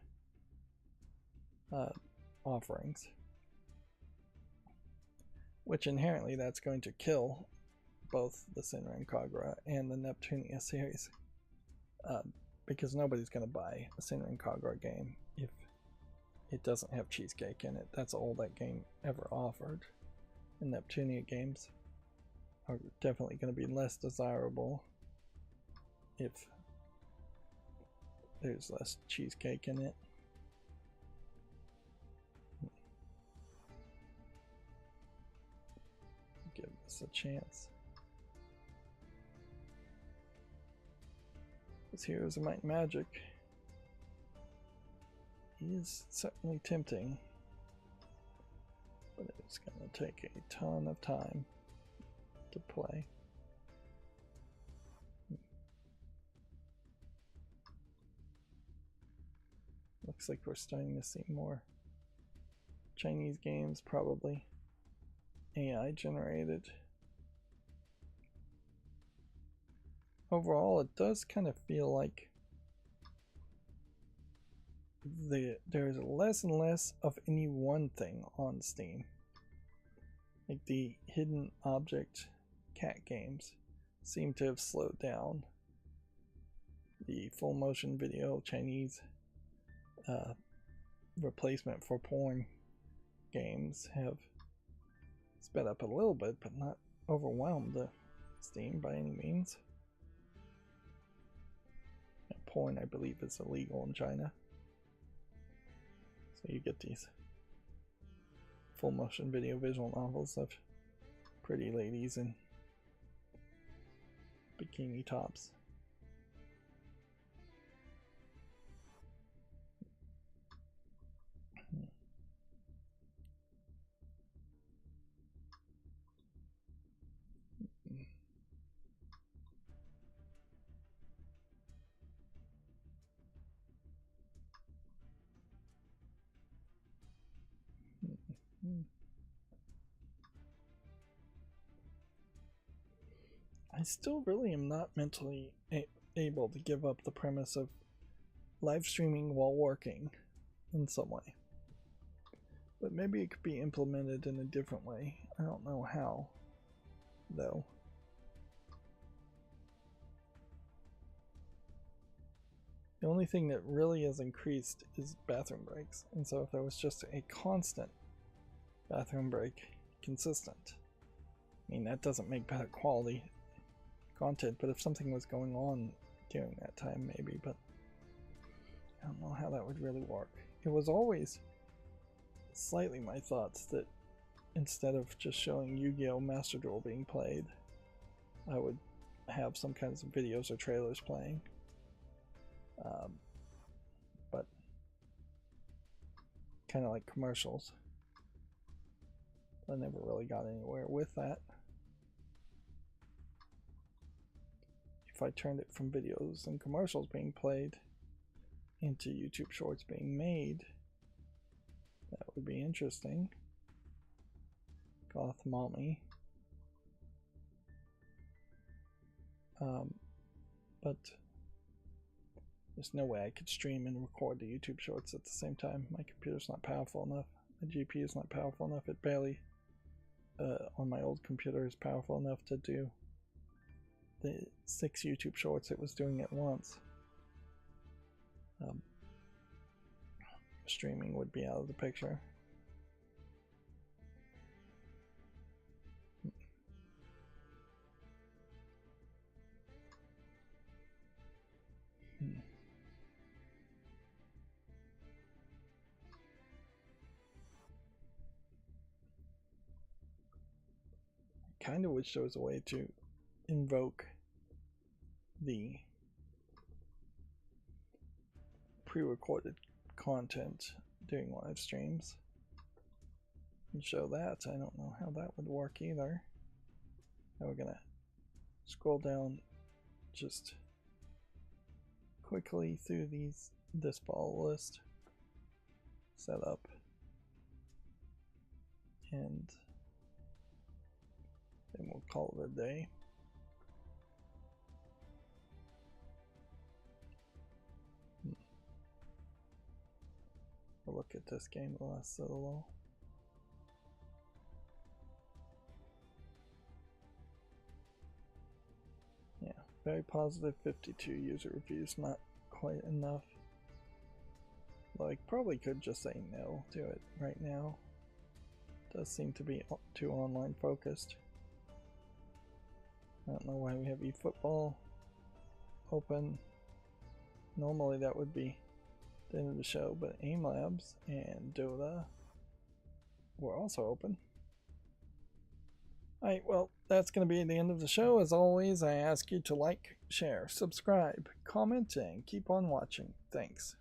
offerings, which inherently that's going to kill both the Senran Kagura and the Neptunia series, because nobody's going to buy a Senran Kagura game if it doesn't have cheesecake in it. That's all that game ever offered. And Neptunia games are definitely going to be less desirable if there's less cheesecake in it. Give this a chance. This Heroes of Might and Magic is certainly tempting, but it's going to take a ton of time to play. Looks like we're starting to see more Chinese games, probably AI generated. Overall, it does kind of feel like there's less and less of any one thing on Steam. Like the hidden object cat games seem to have slowed down. The full motion video Chinese replacement for porn games have sped up a little bit, but not overwhelmed Steam by any means. Porn, I believe, is illegal in China, so you get these full motion video visual novels of pretty ladies in bikini tops. I still really am not mentally able to give up the premise of live streaming while working in some way. But maybe it could be implemented in a different way. I don't know how, though. The only thing that really has increased is bathroom breaks. And so if there was just a constant bathroom break, consistent, I mean, that doesn't make better quality content, but if something was going on during that time, maybe, but I don't know how that would really work. It was always slightly my thoughts that instead of just showing Yu-Gi-Oh! Master Duel being played, I would have some kinds of videos or trailers playing. But kind of like commercials. I never really got anywhere with that. If I turned it from videos and commercials being played into YouTube shorts being made, that would be interesting. Goth Mommy. But there's no way I could stream and record the YouTube shorts at the same time. My computer's not powerful enough. My GPU is not powerful enough. It barely, on my old computer, is powerful enough to do the 6 YouTube shorts it was doing at once. Streaming would be out of the picture. I kind of wish there was a way to invoke the pre-recorded content during live streams and show that. I don't know how that would work either. Now we're gonna scroll down just quickly through this ball list, set up, and then we'll call it a day. We'll look at this game the last little. Yeah, very positive 52 user reviews, not quite enough. Like, probably could just say no to it right now. Does seem to be too online focused. I don't know why we have eFootball open. Normally that would be the end of the show, but AIM Labs and Dota were also open. Alright, well, that's going to be the end of the show. As always, I ask you to like, share, subscribe, comment, and keep on watching. Thanks.